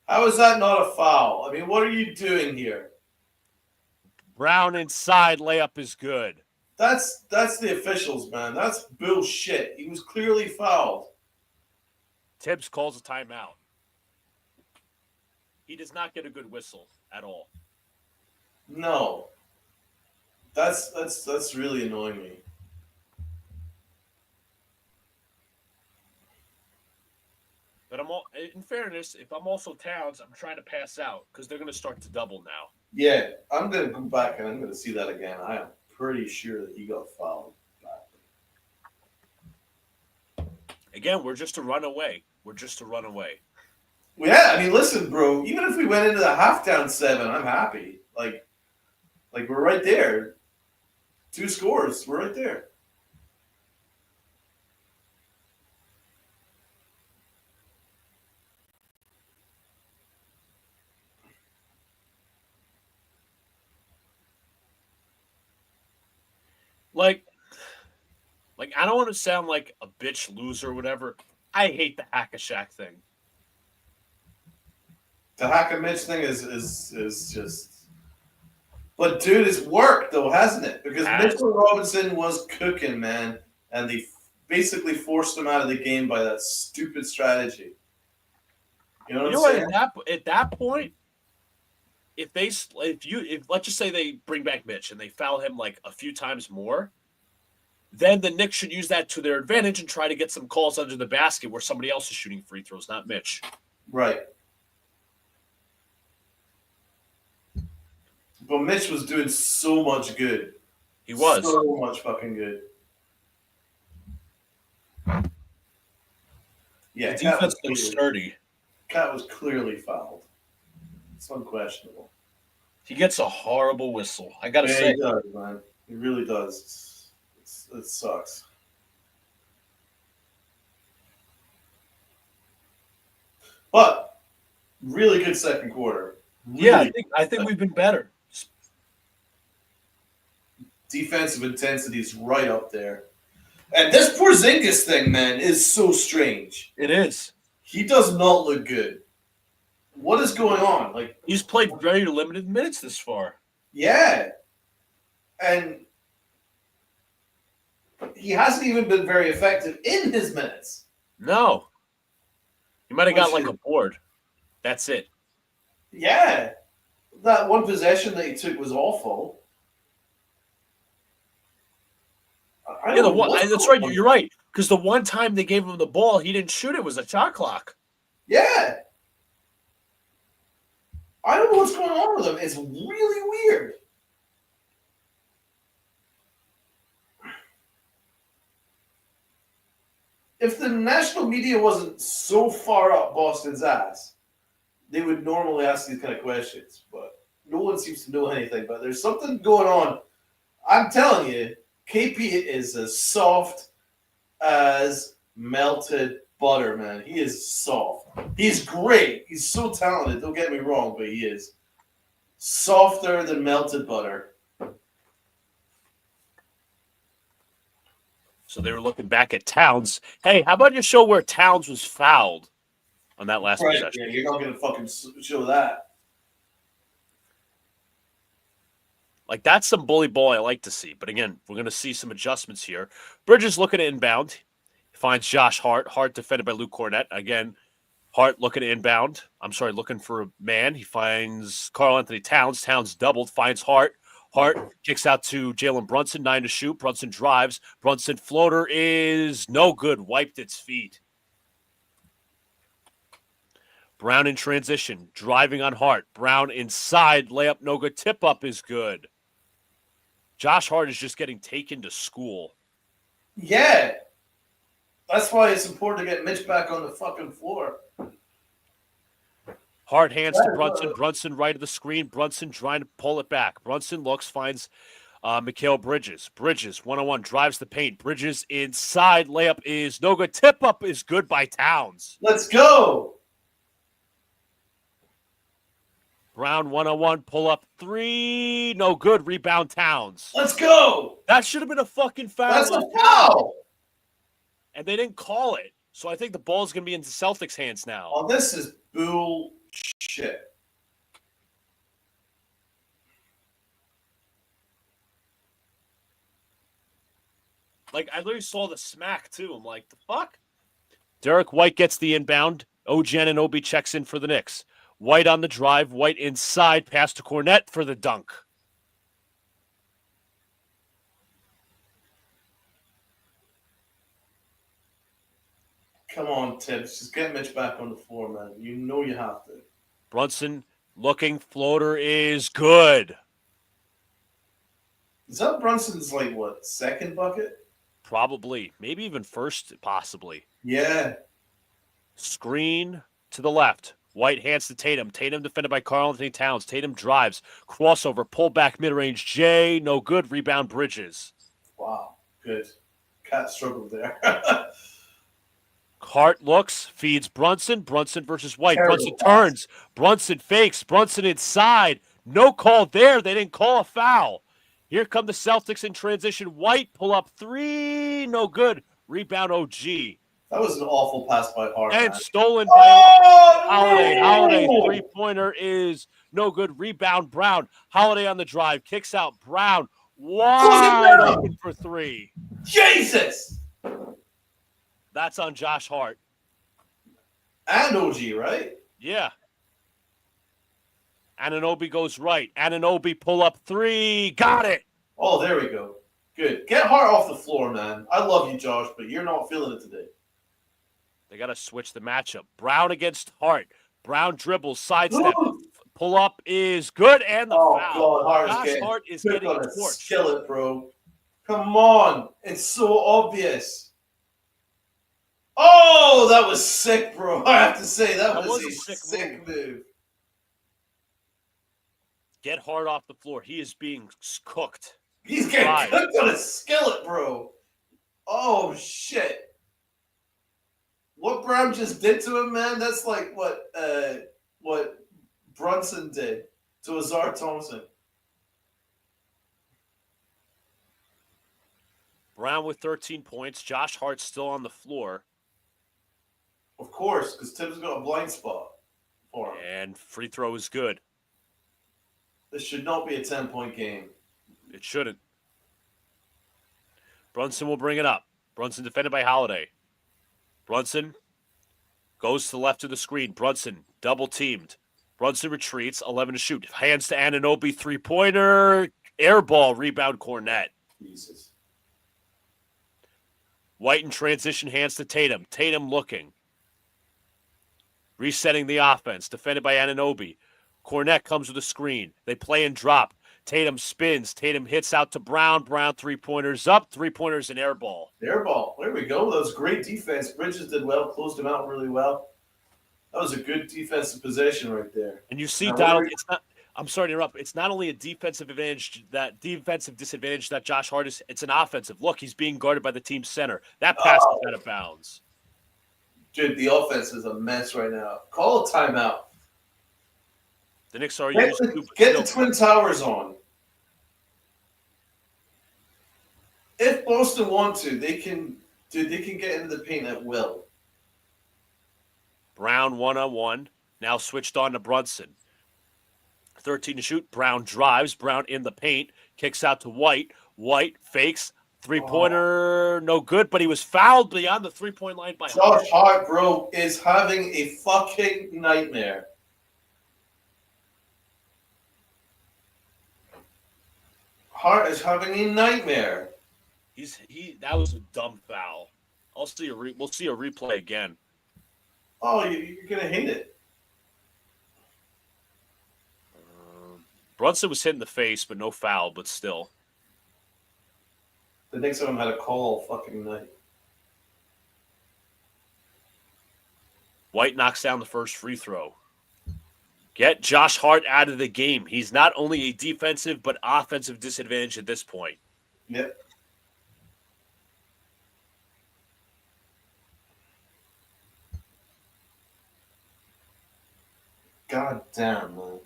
Speaker 2: How is that not a foul? I mean, what are you doing here?
Speaker 1: Brown inside, layup is good.
Speaker 2: That's the officials, man. That's bullshit. He was clearly fouled.
Speaker 1: Tibbs calls a timeout. He does not get a good whistle at all.
Speaker 2: No. That's really annoying me.
Speaker 1: But in fairness, if I'm also Towns, I'm trying to pass out because they're going to start to double now.
Speaker 2: Yeah, I'm going to go back and I'm going to see that again. I am pretty sure that he got fouled.
Speaker 1: Again, we're just a runaway.
Speaker 2: Yeah, I mean, listen, bro. Even if we went into the half down 7, I'm happy. Like we're right there. 2 scores. We're right there.
Speaker 1: Like I don't want to sound like a bitch loser or whatever. I hate the hack-a-shack thing.
Speaker 2: The Hack-a-Mitch thing is just... But, dude, it's worked, though, hasn't it? Because Mitchell Robinson was cooking, man, and they basically forced him out of the game by that stupid strategy. You know what I'm saying?
Speaker 1: At that point, if let's just say they bring back Mitch and they foul him like a few times more, then the Knicks should use that to their advantage and try to get some calls under the basket where somebody else is shooting free throws, not Mitch.
Speaker 2: Right. But Mitch was doing so much good.
Speaker 1: He was.
Speaker 2: So much fucking good. Yeah,
Speaker 1: the defense looks sturdy.
Speaker 2: Cat was clearly fouled. It's unquestionable.
Speaker 1: He gets a horrible whistle. I gotta say,
Speaker 2: he does, man. He really does. It sucks. But really good second quarter. Really
Speaker 1: Yeah, I think we've been better.
Speaker 2: defensive intensity is right up there. And this Porzingis thing, man, is so strange.
Speaker 1: It is.
Speaker 2: He does not look good. What is going on? Like,
Speaker 1: He's played very limited minutes this far.
Speaker 2: yeah. And he hasn't even been very effective in his minutes.
Speaker 1: No. He might have got like a board. That's it.
Speaker 2: Yeah. That one possession that he took was awful.
Speaker 1: Yeah, that's right. You're right. Because the one time they gave him the ball, he didn't shoot it. It was a shot clock.
Speaker 2: Yeah. I don't know what's going on with him. It's really weird. If the national media wasn't so far up Boston's ass, they would normally ask these kind of questions. But no one seems to know anything. But there's something going on. I'm telling you, KP is as soft as melted butter, man. He is soft. He's great. He's so talented. Don't get me wrong, but he is softer than melted butter.
Speaker 1: So they were looking back at Towns. Hey, how about you show where Towns was fouled on that last possession?
Speaker 2: Yeah, you're not going to fucking show that.
Speaker 1: Like, that's some bully ball I like to see. But again, we're going to see some adjustments here. Bridges looking to inbound. He finds Josh Hart. Hart defended by Luke Cornett. Again, Hart looking to inbound. Looking for a man. He finds Karl Anthony Towns. Towns doubled. Finds Hart. Hart kicks out to Jalen Brunson. 9 to shoot. Brunson drives. Brunson floater is no good. Wiped its feet. Brown in transition. Driving on Hart. Brown inside. Layup no good. Tip up is good. Josh Hart is just getting taken to school.
Speaker 2: Yeah. That's why it's important to get Mitch back on the fucking floor.
Speaker 1: Hart hands to Brunson. Brunson right of the screen. Brunson trying to pull it back. Brunson looks, finds Mikal Bridges. Bridges, one-on-one, drives the paint. Bridges inside. Layup is no good. Tip up is good by Towns.
Speaker 2: Let's go.
Speaker 1: Brown, one-on-one, pull up 3. No good. Rebound Towns.
Speaker 2: Let's go.
Speaker 1: That should have been a fucking foul.
Speaker 2: That's a foul.
Speaker 1: And they didn't call it. So I think the ball's going to be in the Celtics' hands now.
Speaker 2: Oh, this is bullshit.
Speaker 1: Like, I literally saw the smack, too. I'm like, the fuck? Derek White gets the inbound. OG Anunoby checks in for the Knicks. White on the drive. White inside. Pass to Cornett for the dunk.
Speaker 2: Come on, Tibbs. Just get Mitch back on the floor, man. You know you have to.
Speaker 1: Brunson looking. Floater is good.
Speaker 2: Is that Brunson's, like, what, second bucket?
Speaker 1: Probably. Maybe even first, possibly.
Speaker 2: Yeah.
Speaker 1: Screen to the left. White hands to Tatum. Tatum defended by Karl Anthony Towns. Tatum drives. Crossover. Pull back mid-range. J. No good. Rebound Bridges.
Speaker 2: Wow. Good. Cat struggled there.
Speaker 1: Hart looks. Feeds Brunson. Brunson versus White.
Speaker 2: Terrible
Speaker 1: Brunson
Speaker 2: pass.
Speaker 1: turns. Brunson fakes. Brunson inside. No call there. They didn't call a foul. Here come the Celtics in transition. White pull up 3. No good. Rebound OG.
Speaker 2: That was an awful pass by Hart.
Speaker 1: And
Speaker 2: man.
Speaker 1: stolen by Holiday.
Speaker 2: No!
Speaker 1: Holiday three-pointer is no good. Rebound Brown. Holiday on the drive. Kicks out Brown. Wide open for 3.
Speaker 2: Jesus!
Speaker 1: That's on Josh Hart.
Speaker 2: And OG, right?
Speaker 1: Yeah. Anunoby goes right. Anunoby pull up 3. Got it.
Speaker 2: Oh, there we go. Good. Get Hart off the floor, man. I love you, Josh, but you're not feeling it today.
Speaker 1: They got to switch the matchup. Brown against Hart. Brown dribbles, sidestep. Pull up is good, and the foul.
Speaker 2: God,
Speaker 1: Josh Hart is getting
Speaker 2: a
Speaker 1: torched.
Speaker 2: skillet, bro. Come on. It's so obvious. Oh, that was sick, bro. I have to say, that was a sick move.
Speaker 1: Get Hart off the floor. He is being cooked.
Speaker 2: He's getting cooked on a skillet, bro. Oh, shit. What Brown just did to him, man, that's like what Brunson did to Azar Thompson.
Speaker 1: Brown with 13 points. Josh Hart still on the floor.
Speaker 2: Of course, because Tim's got a blind spot for him.
Speaker 1: And free throw is good.
Speaker 2: This should not be a 10-point game.
Speaker 1: It shouldn't. Brunson will bring it up. Brunson defended by Holiday. Brunson goes to the left of the screen. Brunson double teamed. Brunson retreats. 11 to shoot. Hands to Anunoby. 3-pointer. Air ball. Rebound Cornette.
Speaker 2: Jesus.
Speaker 1: White in transition. Hands to Tatum. Tatum looking. Resetting the offense. Defended by Anunoby. Cornette comes with a screen. They play and drop. Tatum spins. Tatum hits out to Brown. Brown 3-pointers up. 3-pointers and air ball.
Speaker 2: Air ball. There we go. That was great defense. Bridges did well. Closed him out really well. That was a good defensive possession right there.
Speaker 1: And you see, Donald, it's not. I'm sorry to interrupt. It's not only a defensive disadvantage that Josh Hart is. It's an offensive. Look, he's being guarded by the team's center. That pass is out of bounds.
Speaker 2: Dude, the offense is a mess right now. Call a timeout.
Speaker 1: The Knicks are
Speaker 2: Get the Twin Towers on. If Boston want to, they can get into the paint at will.
Speaker 1: Brown 1-on-1. Now switched on to Brunson. 13 to shoot. Brown drives. Brown in the paint. Kicks out to White. White fakes. 3-pointer, no good, but he was fouled beyond the 3-point line by
Speaker 2: Josh Hart, bro, is having a fucking nightmare. Hart is having a nightmare.
Speaker 1: That was a dumb foul. We'll see a replay again.
Speaker 2: Oh, you're gonna hate it.
Speaker 1: Brunson was hit in the face, but no foul, but still.
Speaker 2: The Knicks haven't had a call all fucking night.
Speaker 1: White knocks down the first free throw. Get Josh Hart out of the game. He's not only a defensive, but offensive disadvantage at this point.
Speaker 2: Yep. God damn, man.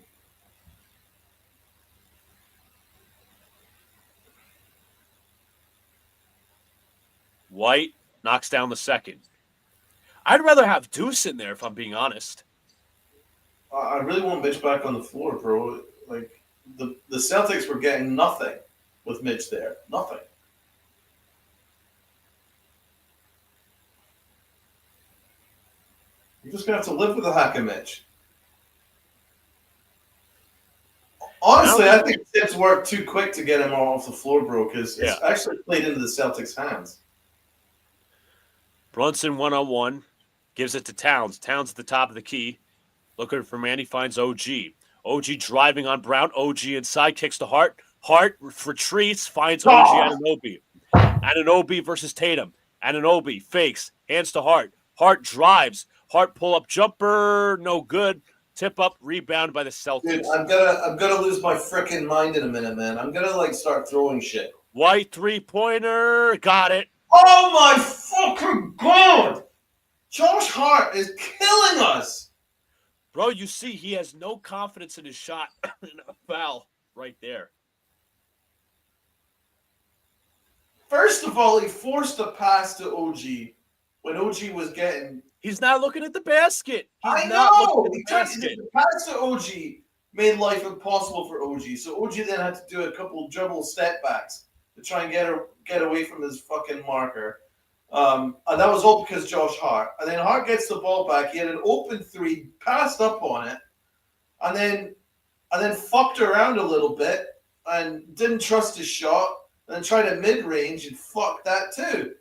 Speaker 1: White knocks down the second. I'd rather have Deuce in there, if I'm being honest.
Speaker 2: I really want Mitch back on the floor, bro. Like, the Celtics were getting nothing with Mitch there. Nothing. You're just going to have to live with the hack of Mitch. Honestly, I think Tips worked too quick to get him off the floor, bro, because it's actually played into the Celtics' hands.
Speaker 1: Brunson 1-on-1. Gives it to Towns. Towns at the top of the key. Looking for man. He finds OG. OG driving on Brown. OG inside. Kicks to Hart. Hart retreats. Finds OG Anunoby. Anunoby versus Tatum. Anunoby fakes. Hands to Hart. Hart drives. Hart pull-up jumper. No good. Tip up. Rebound by the Celtics.
Speaker 2: Dude, I'm gonna lose my freaking mind in a minute, man. I'm gonna start throwing shit.
Speaker 1: White 3-pointer. Got it.
Speaker 2: Oh my fucking god! Josh Hart is killing us.
Speaker 1: Bro, you see, he has no confidence in his shot. A foul right there.
Speaker 2: First of all, he forced a pass to OG when OG was getting.
Speaker 1: He's not looking at the basket.
Speaker 2: I know. The pass to OG made life impossible for OG. So OG then had to do a couple dribble step backs to try and get away from his fucking marker. And that was all because Josh Hart. And then Hart gets the ball back. He had an open three, passed up on it, and then fucked around a little bit and didn't trust his shot, and then tried a mid-range and fucked that too.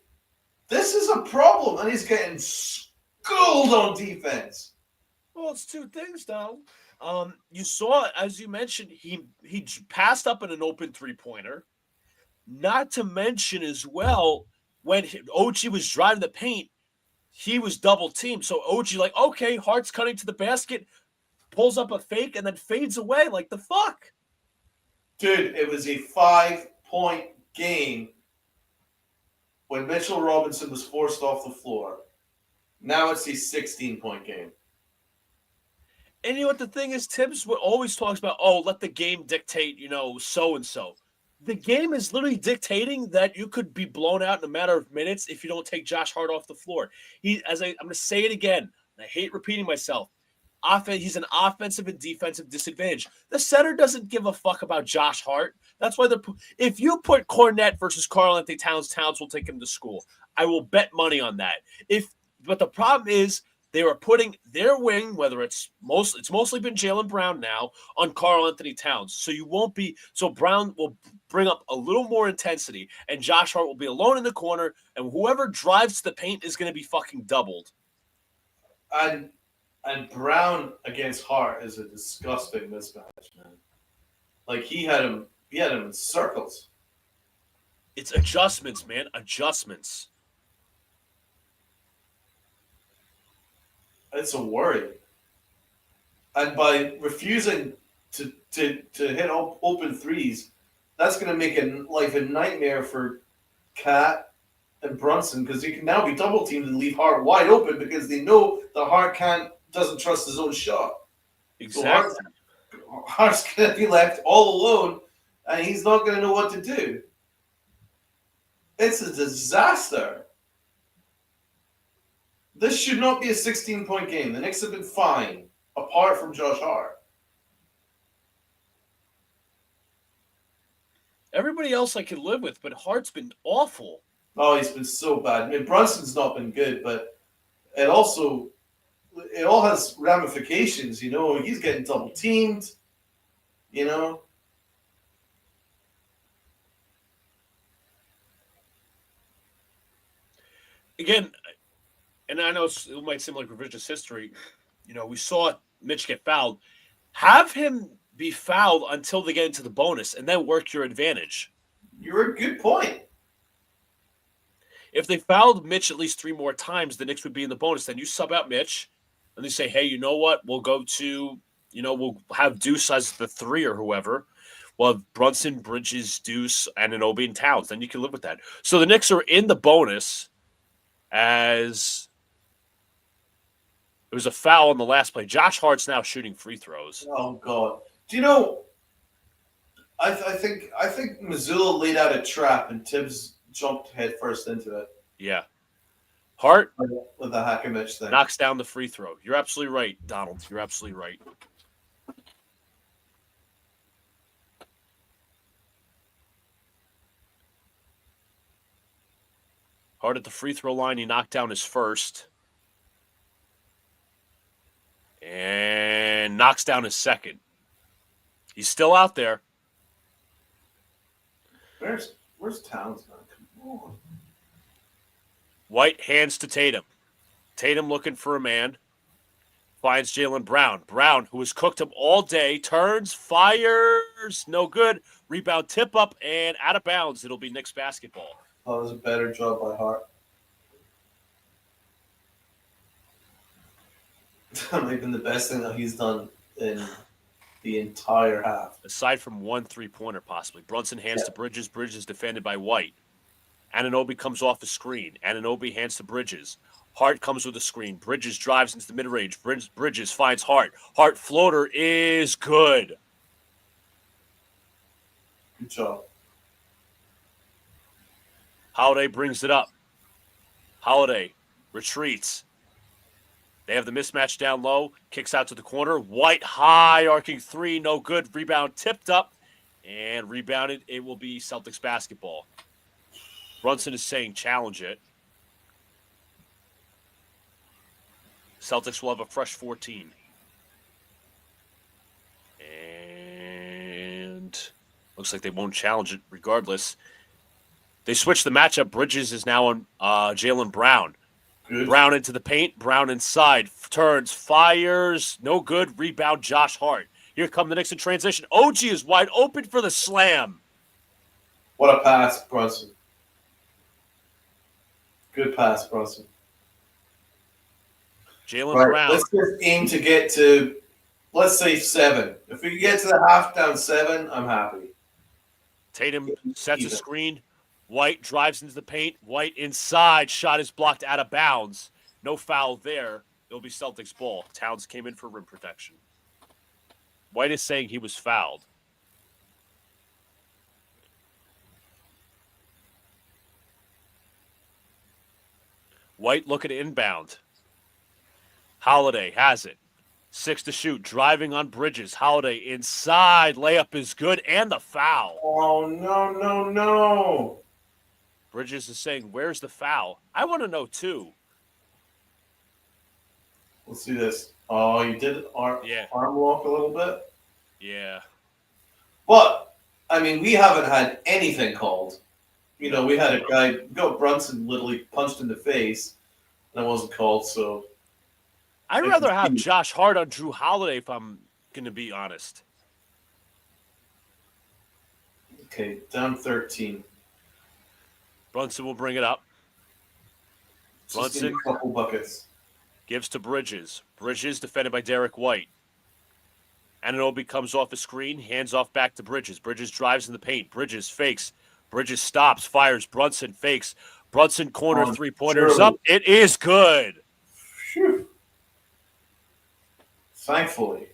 Speaker 2: This is a problem, and he's getting schooled on defense.
Speaker 1: Well, it's two things, Donald. You saw, as you mentioned, he passed up in an open 3-pointer. Not to mention as well, when OG was driving the paint, he was double teamed. So OG okay, Hart's cutting to the basket, pulls up a fake, and then fades away. Like, the fuck?
Speaker 2: Dude, it was a 5-point game when Mitchell Robinson was forced off the floor. Now it's a 16-point game.
Speaker 1: And you know what the thing is? Tibbs always talks about, let the game dictate, so-and-so. The game is literally dictating that you could be blown out in a matter of minutes if you don't take Josh Hart off the floor. I'm going to say it again, and I hate repeating myself. He's an offensive and defensive disadvantage. The center doesn't give a fuck about Josh Hart. That's why if you put Cornette versus Karl-Anthony Towns, Towns will take him to school. I will bet money on that. But the problem is they were putting their wing, whether it's mostly been Jaylen Brown now, on Karl-Anthony Towns. So Brown will bring up a little more intensity, and Josh Hart will be alone in the corner, and whoever drives to the paint is going to be fucking doubled.
Speaker 2: And Brown against Hart is a disgusting mismatch, man. Like he had him in circles.
Speaker 1: It's adjustments, man. Adjustments.
Speaker 2: It's a worry. And by refusing to hit open threes, that's going to make life a nightmare for Cat and Brunson, because you can now be double teamed and leave Hart wide open because they know that Hart doesn't trust his own shot.
Speaker 1: Exactly.
Speaker 2: So Hart's going to be left all alone, and he's not going to know what to do. It's a disaster. This should not be a 16-point game. The Knicks have been fine, apart from Josh Hart.
Speaker 1: Everybody else I can live with, but Hart's been awful.
Speaker 2: Oh, he's been so bad. I mean, Brunson's not been good, but it all has ramifications, He's getting double teamed,
Speaker 1: Again, and I know it might seem like revisionist history. We saw Mitch get fouled. Have him be fouled until they get into the bonus, and then work your advantage.
Speaker 2: You're a good point.
Speaker 1: If they fouled Mitch at least 3 more times, the Knicks would be in the bonus. Then you sub out Mitch, and they say, hey, you know what? We'll go to, we'll have Deuce as the 3 or whoever. We'll have Brunson, Bridges, Deuce, Anunoby, and Towns. Then you can live with that. So the Knicks are in the bonus as it was a foul on the last play. Josh Hart's now shooting free throws.
Speaker 2: Oh, God. Do you know, I think Missoula laid out a trap and Tibbs jumped headfirst into it.
Speaker 1: Yeah. Hart
Speaker 2: with the Hackimich thing
Speaker 1: knocks down the free throw. You're absolutely right, Donald. You're absolutely right. Hart at the free throw line. He knocked down his first. And knocks down his second. He's still out there.
Speaker 2: Where's Towns, man? Come on.
Speaker 1: White hands to Tatum. Tatum looking for a man. Finds Jaylen Brown. Brown, who has cooked him all day, turns, fires, no good. Rebound, tip up, and out of bounds. It'll be Knicks basketball.
Speaker 2: Oh, that was a better job by Hart. That might have been the best thing that he's done in the entire half.
Speaker 1: Aside from 1 3-pointer, possibly. Brunson hands to Bridges. Bridges defended by White. Anunoby comes off the screen. Anunoby hands to Bridges. Hart comes with a screen. Bridges drives into the mid-range. Bridges finds Hart. Hart floater is good.
Speaker 2: Good job.
Speaker 1: Holiday brings it up. Holiday retreats. They have the mismatch down low. Kicks out to the corner. White high, arcing 3, no good. Rebound tipped up and rebounded. It will be Celtics basketball. Brunson is saying challenge it. Celtics will have a fresh 14. And looks like they won't challenge it regardless. They switch the matchup. Bridges is now on Jaylen Brown.
Speaker 2: Good.
Speaker 1: Brown into the paint. Brown inside. Turns. Fires. No good. Rebound. Josh Hart. Here come the Knicks in transition. OG is wide open for the slam.
Speaker 2: What a pass, Brunson. Good pass, Brunson.
Speaker 1: Jaylen
Speaker 2: Right,
Speaker 1: Brown.
Speaker 2: let's just aim to get to, let's say, 7. If we can get to the half down 7, I'm happy.
Speaker 1: Tatum sets a screen. White drives into the paint. White inside. Shot is blocked out of bounds. No foul there. It'll be Celtics ball. Towns came in for rim protection. White is saying he was fouled. White looking inbound. Holiday has it. 6 to shoot. Driving on Bridges. Holiday inside. Layup is good. And the foul.
Speaker 2: Oh, no.
Speaker 1: Bridges is saying, where's the foul? I want to know, too.
Speaker 2: Let's do this. Oh, you did arm walk a little bit?
Speaker 1: Yeah.
Speaker 2: But, I mean, we haven't had anything called. You know, we had a guy, Brunson literally punched in the face, and it wasn't called, so.
Speaker 1: I'd rather have Josh Hart on Drew Holiday, if I'm going to be honest.
Speaker 2: Okay, down 13.
Speaker 1: Brunson will bring it up. Brunson
Speaker 2: a couple buckets.
Speaker 1: Gives to Bridges. Bridges defended by Derek White. Anunoby comes off a screen, hands off back to Bridges. Bridges drives in the paint. Bridges fakes. Bridges stops, fires. Brunson fakes. Brunson corner three-pointers up. It is good.
Speaker 2: Phew. Thankfully.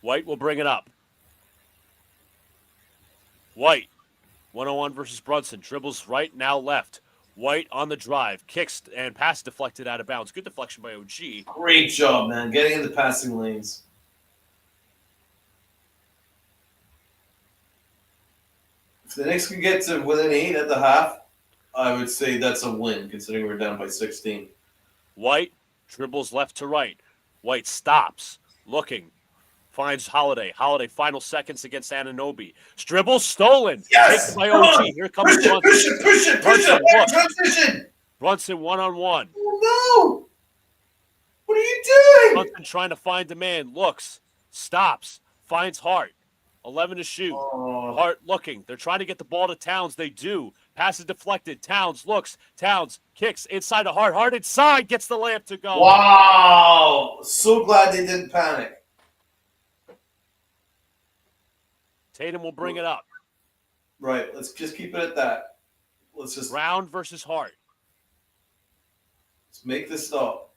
Speaker 1: White will bring it up. White, 1-on-1 versus Brunson. Dribbles right, now left. White on the drive. Kicks and pass deflected out of bounds. Good deflection by OG.
Speaker 2: Great job, man. Getting in the passing lanes. If the Knicks can get to within 8 at the half, I would say that's a win, considering we're down by 16.
Speaker 1: White dribbles left to right. White stops, looking, finds Holiday. Holiday, final seconds against Anunoby. Dribble stolen.
Speaker 2: Yes!
Speaker 1: Taken by OG. Here comes Brunson.
Speaker 2: Push it. Transition.
Speaker 1: Brunson 1-on-1.
Speaker 2: Oh, no. What are you doing?
Speaker 1: Brunson trying to find a man. Looks, stops, finds Hart. 11 to shoot.
Speaker 2: Oh.
Speaker 1: Hart looking. They're trying to get the ball to Towns. They do. Pass is deflected. Towns looks. Towns kicks inside to Hart. Hart inside. Gets the layup to go.
Speaker 2: Wow. So glad they didn't panic.
Speaker 1: Tatum will bring it up.
Speaker 2: Right. Let's just keep it at that. Let's just.
Speaker 1: Brown versus Hart.
Speaker 2: Let's make this stop.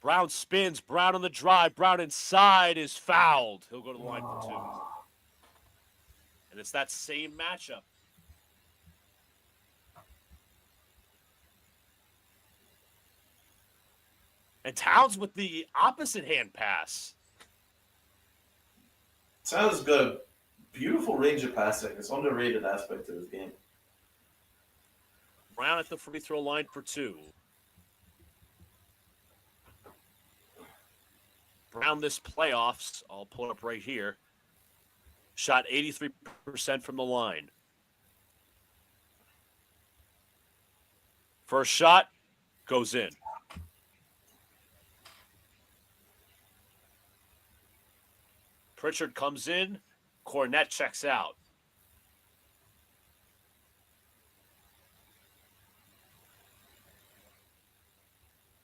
Speaker 1: Brown spins. Brown on the drive. Brown inside is fouled. He'll go to the line for 2. And it's that same matchup. And Towns with the opposite hand pass.
Speaker 2: Towns got a beautiful range of passing. It's an underrated aspect of his game.
Speaker 1: Brown at the free throw line for 2. Brown this playoffs, I'll pull it up right here, shot 83% from the line. First shot goes in. Pritchard comes in. Cornette checks out.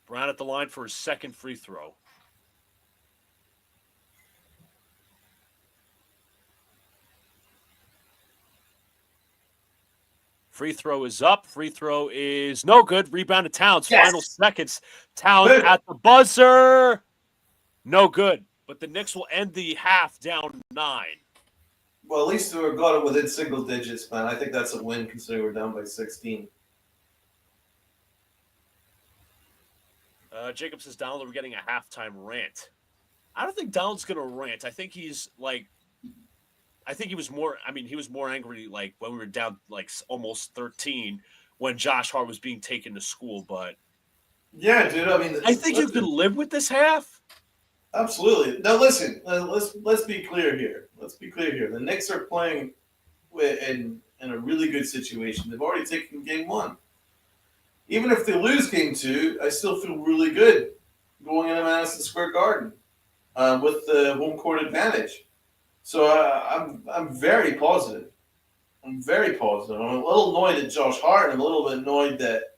Speaker 1: Brown at the line for his second free throw. Free throw is up. Free throw is no good. Rebound to Towns.
Speaker 2: Yes.
Speaker 1: Final seconds. Towns at the buzzer. No good. But the Knicks will end the half down 9.
Speaker 2: Well, at least we got it within single digits, man. I think that's a win considering we're down by 16.
Speaker 1: Jacob says, Donald, we're getting a halftime rant. I don't think Donald's going to rant. I think he's like, he was more angry like when we were down like almost 13 when Josh Hart was being taken to school. But
Speaker 2: yeah, dude, I mean,
Speaker 1: I think you can live with this half.
Speaker 2: Absolutely. Now, listen, let's be clear here. The Knicks are playing in a really good situation. They've already taken game 1. Even if they lose game 2, I still feel really good going into Madison Square Garden with the home court advantage. So I'm very positive. I'm a little annoyed at Josh Hart. I'm a little bit annoyed that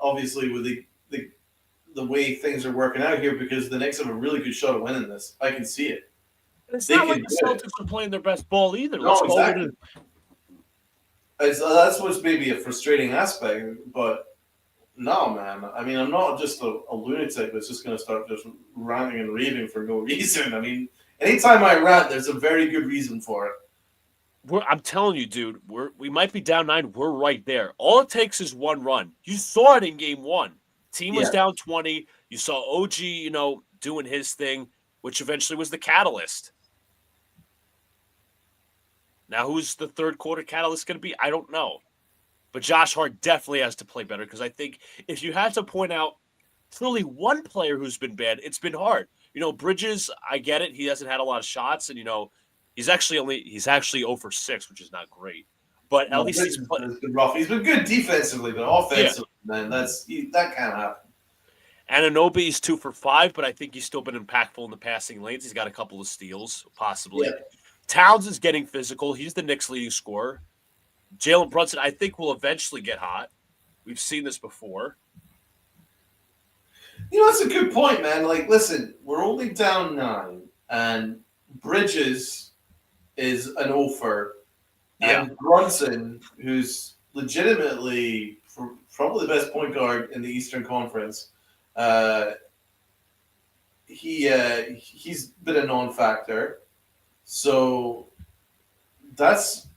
Speaker 2: obviously with the way things are working out here because the Knicks have a really good shot of winning this. I can see it.
Speaker 1: It's not like the Celtics are playing their best ball either.
Speaker 2: No, exactly. That's what's maybe a frustrating aspect, but No, man. I mean, I'm not just a lunatic that's just going to start just ranting and raving for no reason. I mean, anytime I rant, there's a very good reason for it.
Speaker 1: I'm telling you, dude, we might be down 9. We're right there. All it takes is one run. You saw it in game 1. Team was
Speaker 2: Yeah.
Speaker 1: down 20. You saw OG, doing his thing, which eventually was the catalyst. Now, who's the third quarter catalyst going to be? I don't know. But Josh Hart definitely has to play better because I think if you had to point out truly one player who's been bad, it's been Hart. Bridges, I get it. He hasn't had a lot of shots, and he's actually 0 for 6, which is not great. But at
Speaker 2: No,
Speaker 1: least he's
Speaker 2: has been rough. He's been good defensively, but
Speaker 1: yeah.
Speaker 2: offensively, man, that can't happen.
Speaker 1: Anunoby's 2 for 5, but I think he's still been impactful in the passing lanes. He's got a couple of steals, possibly.
Speaker 2: Yeah.
Speaker 1: Towns is getting physical. He's the Knicks' leading scorer. Jalen Brunson, I think, will eventually get hot. We've seen this before.
Speaker 2: That's a good point, man. Like, listen, we're only down 9, and Bridges is an offer, and Brunson, who's legitimately probably the best point guard in the Eastern Conference, he's been a non-factor. So that's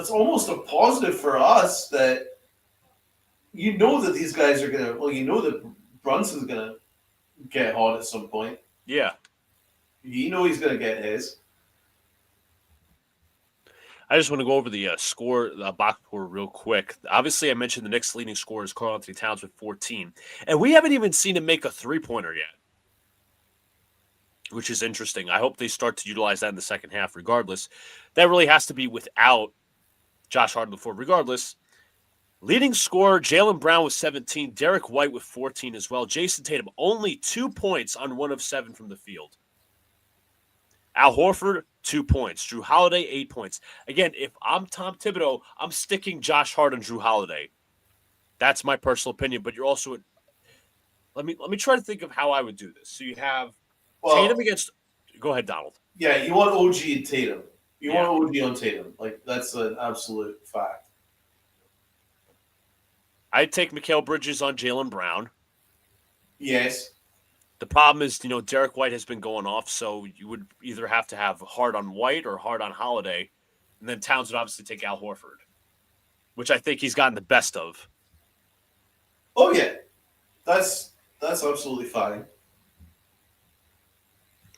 Speaker 2: almost a positive for us that that these guys are gonna. Well, that Brunson's gonna get hot at some point.
Speaker 1: Yeah.
Speaker 2: He's gonna get his.
Speaker 1: I just want to go over the box score real quick. Obviously, I mentioned the Knicks' leading scorer is Karl-Anthony Towns with 14. And we haven't even seen him make a three-pointer yet, which is interesting. I hope they start to utilize that in the second half regardless. That really has to be without Josh Hart on the floor regardless. Leading scorer, Jaylen Brown with 17. Derek White with 14 as well. Jason Tatum, only 2 points on 1 of 7 from the field. Al Horford, 2 points. Drew Holiday, 8 points. Again, if I'm Tom Thibodeau, I'm sticking Josh Hart and Drew Holiday. That's my personal opinion, but you're also let me try to think of how I would do this. So you have Tatum against go ahead, Donald.
Speaker 2: Yeah, you want OG and Tatum. You want OG on Tatum. Like, that's an absolute fact.
Speaker 1: I'd take Mikal Bridges on Jaylen Brown.
Speaker 2: Yes.
Speaker 1: The problem is, Derek White has been going off, so you would either have to have Hart on White or Hart on Holiday, and then Towns would obviously take Al Horford, which I think he's gotten the best of.
Speaker 2: Oh yeah, that's absolutely fine.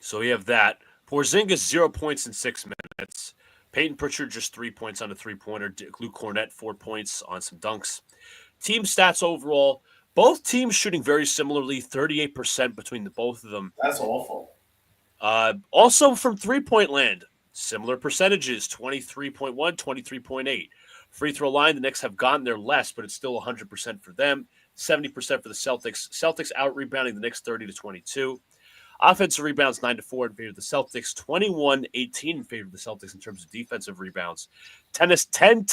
Speaker 1: So we have that. Porzingis 0 points in 6 minutes. Peyton Pritchard just 3 points on a three-pointer. Luke Cornett 4 points on some dunks. Team stats overall. Both teams shooting very similarly, 38% between the both of them.
Speaker 2: That's awful.
Speaker 1: Also from three-point land, similar percentages, 23.1, 23.8. Free throw line, the Knicks have gotten there less, but it's still 100% for them, 70% for the Celtics. Celtics out-rebounding the Knicks 30-22. Offensive rebounds 9-4 in favor of the Celtics, 21-18 in favor of the Celtics in terms of defensive rebounds. 10 assists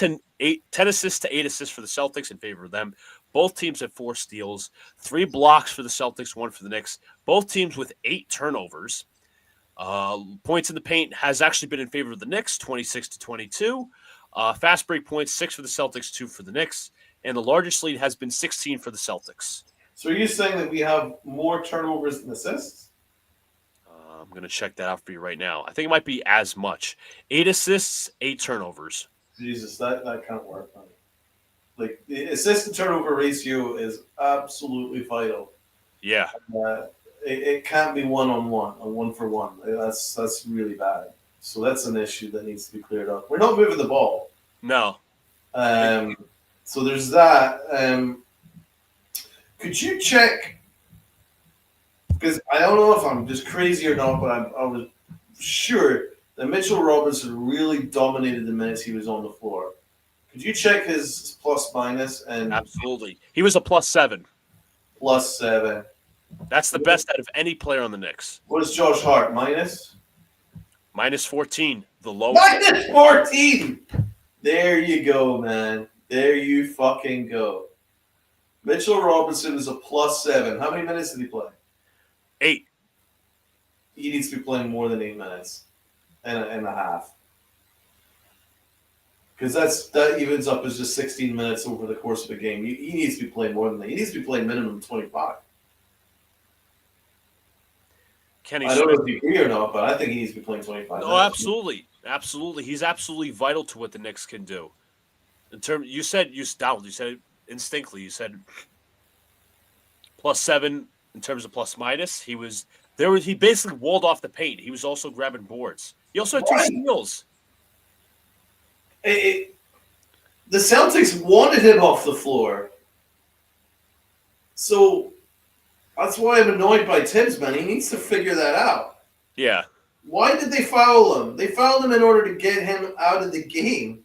Speaker 1: to 8 assists for the Celtics in favor of them. Both teams have 4 steals, 3 blocks for the Celtics, 1 for the Knicks. Both teams with 8 turnovers. Points in the paint has actually been in favor of the Knicks, 26-22. Fast break points, 6 for the Celtics, 2 for the Knicks. And the largest lead has been 16 for the Celtics.
Speaker 2: So are you saying that we have more turnovers than assists?
Speaker 1: I'm going to check that out for you right now. I think it might be as much. 8 assists, 8 turnovers.
Speaker 2: Jesus, that can't work, man. Like, the assist to turnover ratio is absolutely vital.
Speaker 1: Yeah.
Speaker 2: It can't be one-on-one, a one-for-one. That's really bad. So that's an issue that needs to be cleared up. We're not moving the ball.
Speaker 1: No.
Speaker 2: So there's that. Could you check? Because I don't know if I'm just crazy or not, but I was sure that Mitchell Robinson really dominated the minutes he was on the floor. Could you check his plus minus? And
Speaker 1: absolutely. He was a +7.
Speaker 2: +7.
Speaker 1: That's the best out of any player on the Knicks.
Speaker 2: What is Josh Hart? Minus?
Speaker 1: -14. The lowest.
Speaker 2: -14! There you go, man. There you fucking go. Mitchell Robinson is a +7. How many minutes did he play?
Speaker 1: 8.
Speaker 2: He needs to be playing more than 8 minutes and a half. Because that evens up as just 16 minutes over the course of a game. He needs to be playing more than that. He needs to be playing minimum 25.
Speaker 1: Kenny
Speaker 2: I don't
Speaker 1: Smith.
Speaker 2: know if you agree or not, but I think he needs to be playing 25
Speaker 1: No,
Speaker 2: minutes.
Speaker 1: absolutely. Absolutely. He's absolutely vital to what the Knicks can do. In terms, Donald, you said it instinctively. You said +7 in terms of plus minus. He basically walled off the paint. He was also grabbing boards. He also had 2 steals.
Speaker 2: The Celtics wanted him off the floor. So that's why I'm annoyed by Tibbs, man. He needs to figure that out.
Speaker 1: Yeah.
Speaker 2: Why did they foul him? They fouled him in order to get him out of the game.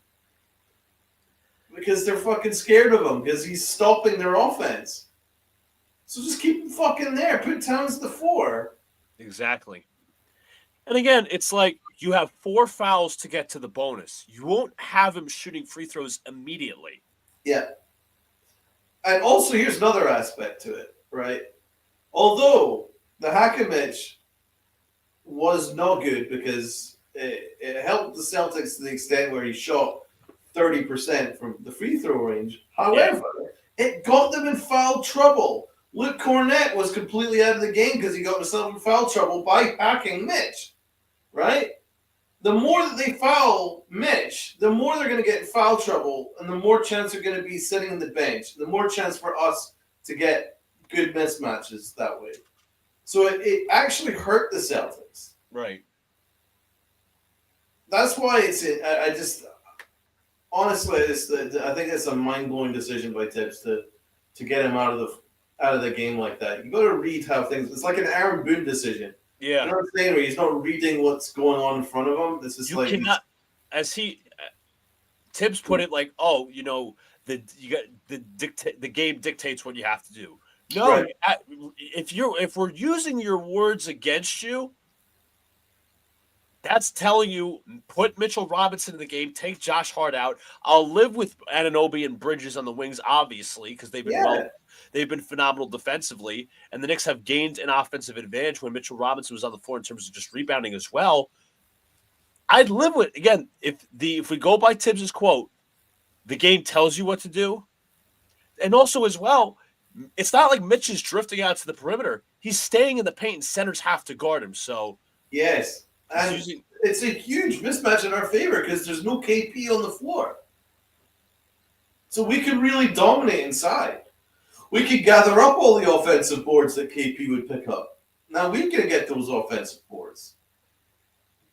Speaker 2: Because they're fucking scared of him, because he's stopping their offense. So just keep him fucking there. Put Towns to 4.
Speaker 1: Exactly. And again, it's like you have 4 fouls to get to the bonus. You won't have him shooting free throws immediately.
Speaker 2: Yeah. And also, here's another aspect to it, right? Although the Hakamich was not good because it helped the Celtics to the extent where he shot 30% from the free throw range. However, it got them in foul trouble. Luke Cornett was completely out of the game because he got himself in foul trouble by hacking Mitch, right? The more that they foul Mitch, the more they're going to get in foul trouble, and the more chance they're going to be sitting on the bench, the more chance for us to get good mismatches that way. So it actually hurt the Celtics.
Speaker 1: Right.
Speaker 2: That's why I just honestly, I think it's a mind-blowing decision by Tibbs to get him out of the game like that. You got to read how things. It's like an Aaron Boone decision.
Speaker 1: Yeah.
Speaker 2: You know what I'm saying? Where he's not reading what's going on in front of him. This is
Speaker 1: You
Speaker 2: like
Speaker 1: cannot, Tibbs put it like, oh, the game dictates what you have to do. No,
Speaker 2: right.
Speaker 1: if we're using your words against you, that's telling you put Mitchell Robinson in the game, take Josh Hart out. I'll live with Anunoby and Bridges on the wings, obviously, because they've been phenomenal defensively, and the Knicks have gained an offensive advantage when Mitchell Robinson was on the floor in terms of just rebounding as well. I'd live with, again, if we go by Tibbs' quote, the game tells you what to do, and also as well, it's not like Mitch is drifting out to the perimeter. He's staying in the paint, and centers have to guard him. So
Speaker 2: yes. And it's a huge mismatch in our favor because there's no KP on the floor. So we can really dominate inside. We could gather up all the offensive boards that KP would pick up. Now we can get those offensive boards.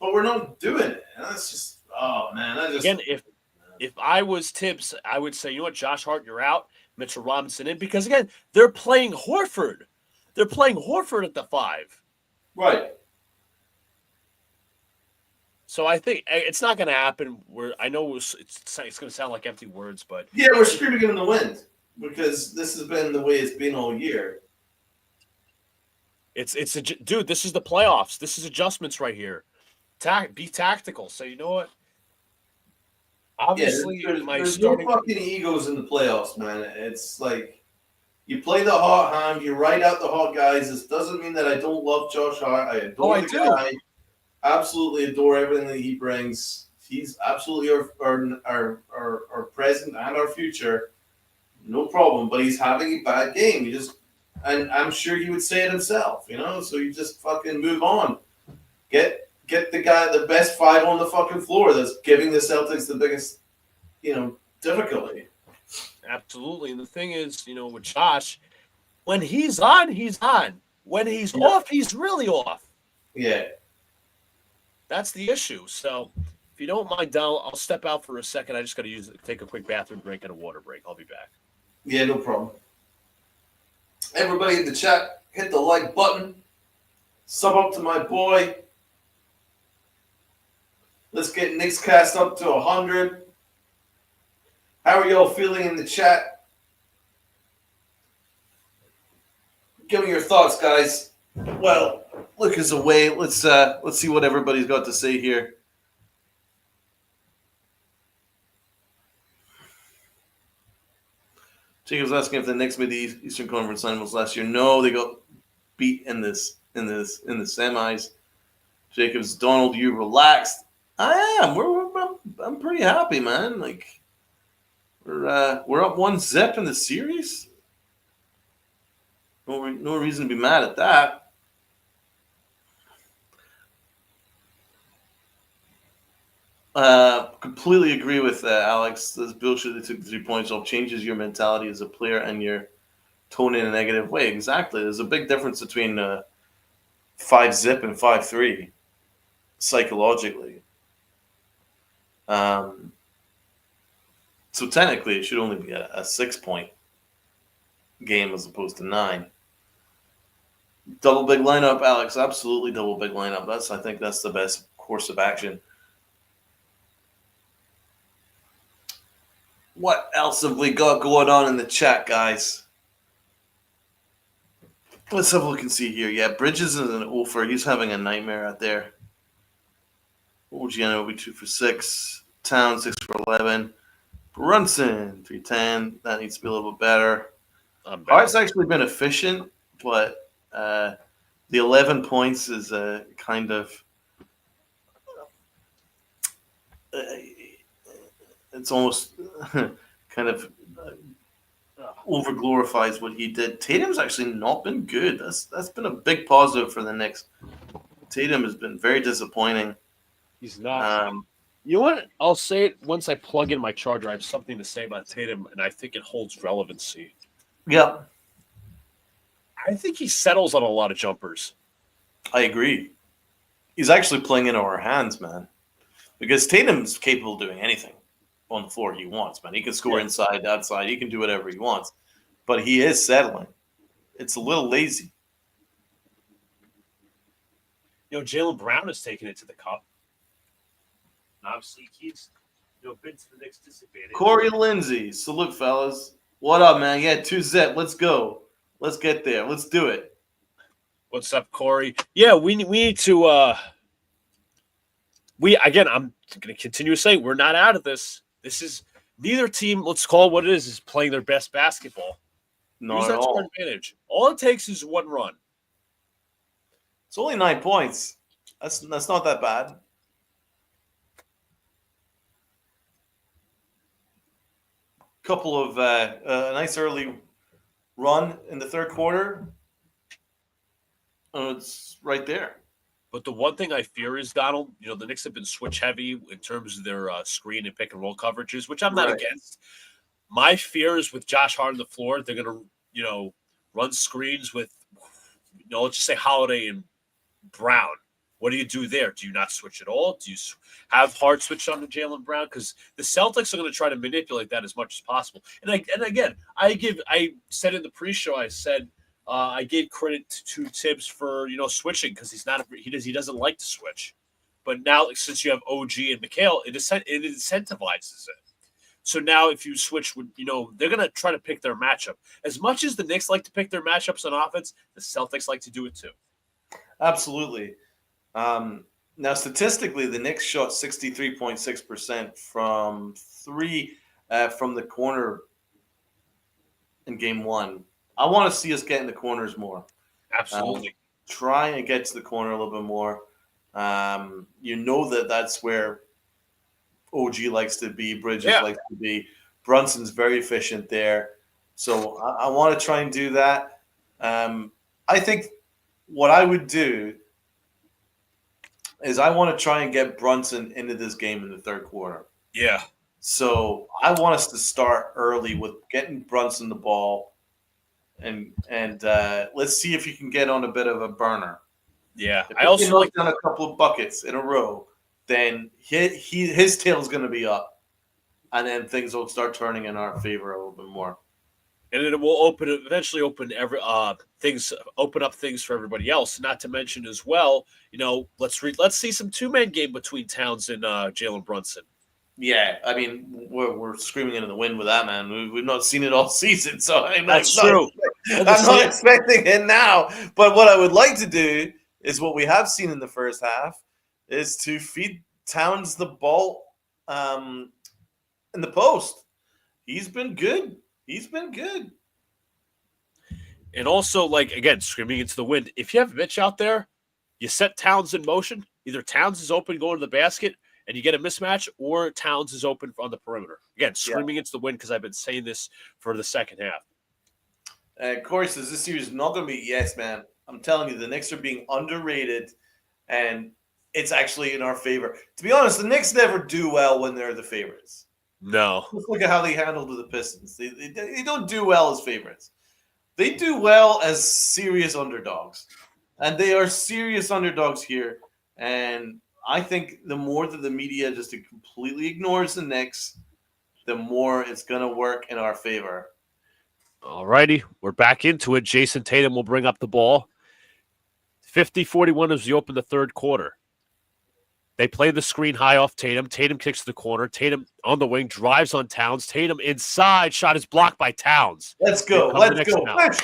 Speaker 2: But we're not doing it. And that's just, oh, man.
Speaker 1: Again, if I was Tibbs, I would say, you know what, Josh Hart, you're out. Mitchell Robinson in. Because, again, they're playing Horford. They're playing Horford at the 5.
Speaker 2: Right.
Speaker 1: So I think it's not going to happen. I know it's going to sound like empty words, but
Speaker 2: yeah, we're screaming it in the wind because this has been the way it's been all year.
Speaker 1: Dude. This is the playoffs. This is adjustments right here. Be tactical. So you know what? Obviously,
Speaker 2: there's no fucking egos in the playoffs, man. It's like you play the hot hand, you ride out the hot guys. This doesn't mean that I don't love Josh Hart. I adore the guy. Absolutely adore everything that he brings. He's absolutely our present and our future. No problem. But he's having a bad game. And I'm sure he would say it himself, So you just fucking move on. Get the guy, the best 5 on the fucking floor that's giving the Celtics the biggest, difficulty.
Speaker 1: Absolutely. And the thing is, with Josh, when he's on, he's on. When he's off, he's really off.
Speaker 2: Yeah.
Speaker 1: That's the issue. So if you don't mind, Donald, I'll step out for a second. I just got to take a quick bathroom break and a water break. I'll be back.
Speaker 2: Yeah, no problem. Everybody in the chat, hit the like button. Sub up to my boy. Let's get Knicks Cast up to 100. How are y'all feeling in the chat? Give me your thoughts, guys. Well, Luca's away. Let's see what everybody's got to say here. Jacob's asking if the Knicks made the Eastern Conference Finals last year. No, they got beat in the semis. Jacob's, Donald, you relaxed. I am. I'm pretty pretty happy, man. Like we're up 1-0 in the series. No reason to be mad at that. Completely agree with Alex. This bullshit that took the 3 points off changes your mentality as a player and your tone in a negative way. Exactly. There's a big difference between 5-0 and 5-3 psychologically. So technically, it should only be a 6-point game as opposed to 9. Double big lineup, Alex. Absolutely double big lineup. I think that's the best course of action. What else have we got going on in the chat, guys? Let's have a look and see here. Yeah, Bridges is an offer. He's having a nightmare out there. Ogiano will be 2 for 6. Town 6 for 11. Brunson 3-10. That needs to be a little bit better. Hart's actually been efficient, but the 11 points is a kind of it's almost kind of over glorifies what he did. Tatum's actually not been good. That's been a big positive for the Knicks. Tatum has been very disappointing.
Speaker 1: He's not. You know what? I'll say it once I plug in my charger. I have something to say about Tatum, and I think it holds relevancy.
Speaker 2: Yeah.
Speaker 1: I think he settles on a lot of jumpers.
Speaker 2: I agree. He's actually playing into our hands, man. Because Tatum's capable of doing anything on the floor he wants, man. He can score inside, outside. He can do whatever he wants. But he is settling. It's a little lazy.
Speaker 1: You know, Jaylen Brown has taken it to the cup. Obviously, he's been to the Knicks' disadvantage.
Speaker 2: Corey Lindsay. Salute, fellas. What up, man? Yeah, 2-0. Let's go. Let's get there. Let's do it.
Speaker 1: What's up, Corey? Yeah, we need to I'm going to continue to say we're not out of this. This is neither team, let's call it what it is playing their best basketball.
Speaker 2: Not at all.
Speaker 1: Advantage. All it takes is one run.
Speaker 2: It's only 9 points. That's not that bad. Couple of a nice early run in the third quarter. It's right there.
Speaker 1: But the one thing I fear is, Donald, the Knicks have been switch heavy in terms of their screen and pick and roll coverages, which I'm not against. My fear is with Josh Hart on the floor, they're going to, run screens with, let's just say Holiday and Brown. What do you do there? Do you not switch at all? Do you have Hart switch on to Jaylen Brown? Because the Celtics are going to try to manipulate that as much as possible. And again, I said in the pre-show, I said I gave credit to Tibbs for switching because he doesn't like to switch. But now since you have OG and McHale, it incentivizes it. So now if you switch, they're going to try to pick their matchup. As much as the Knicks like to pick their matchups on offense, the Celtics like to do it too.
Speaker 2: Absolutely. Now, statistically, the Knicks shot 63.6% from three from the corner in game one. I want to see us get in the corners more.
Speaker 1: Absolutely.
Speaker 2: Try and get to the corner a little bit more. That's where OG likes to be, Bridges likes to be. Brunson's very efficient there. So I want to try and do that. I think what I would do is I want to try and get Brunson into this game in the third quarter.
Speaker 1: Yeah.
Speaker 2: So I want us to start early with getting Brunson the ball, and let's see if he can get on a bit of a burner.
Speaker 1: Yeah,
Speaker 2: if
Speaker 1: I also like
Speaker 2: done a couple of buckets in a row, then his tail's going to be up, and then things will start turning in our favor a little bit more.
Speaker 1: And it will eventually open up things for everybody else. Not to mention as well, let's see some two-man game between Towns and Jalen Brunson.
Speaker 2: Yeah, I mean we're screaming into the wind with that, man. We've not seen it all season, so
Speaker 1: That's true.
Speaker 2: I'm not expecting it now. But what I would like to do is what we have seen in the first half is to feed Towns the ball in the post. He's been good.
Speaker 1: And also, again, screaming into the wind. If you have Mitch out there, you set Towns in motion. Either Towns is open going to the basket, and you get a mismatch, or Towns is open on the perimeter. Again, screaming into the wind because I've been saying this for the second half.
Speaker 2: Corey says this series is not going to be yes, man. I'm telling you, the Knicks are being underrated, and it's actually in our favor. To be honest, the Knicks never do well when they're the favorites.
Speaker 1: No.
Speaker 2: Just look at how they handled the Pistons. They don't do well as favorites. They do well as serious underdogs. And they are serious underdogs here. And I think the more that the media just completely ignores the Knicks, the more it's going to work in our favor.
Speaker 1: All righty, we're back into it. Jason Tatum will bring up the ball. 50-41 as we open the third quarter. They play the screen high off Tatum. Tatum kicks to the corner. Tatum on the wing, drives on Towns. Tatum inside, shot is blocked by Towns.
Speaker 2: Let's go. Let's go. Push.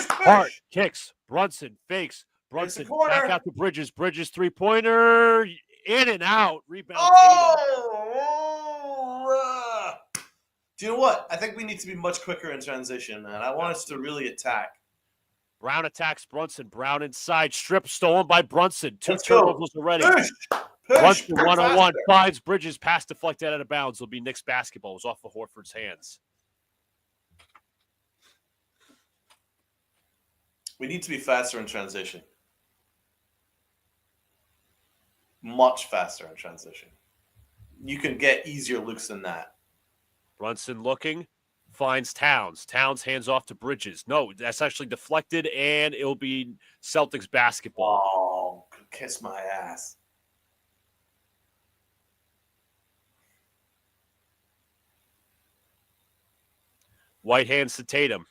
Speaker 1: Hart kicks. Brunson fakes. Brunson back out to Bridges. Bridges three-pointer. In and out. Rebound.
Speaker 2: Do you know what? I think we need to be much quicker in transition, man. I want us to really attack.
Speaker 1: Brown attacks Brunson. Brown inside. Strip stolen by Brunson. Two
Speaker 2: Let's
Speaker 1: turnovers already.
Speaker 2: Push.
Speaker 1: Brunson one-on-one. Finds Bridges. Pass deflected out of bounds. It'll be Knicks basketball. It was off of Horford's hands.
Speaker 2: We need to be faster in transition. Much faster in transition. You can get easier looks than that.
Speaker 1: Brunson looking. Finds Towns. Towns hands off to Bridges. No, that's actually deflected, and it'll be Celtics basketball.
Speaker 2: Oh, kiss my ass.
Speaker 1: White hands to Tatum.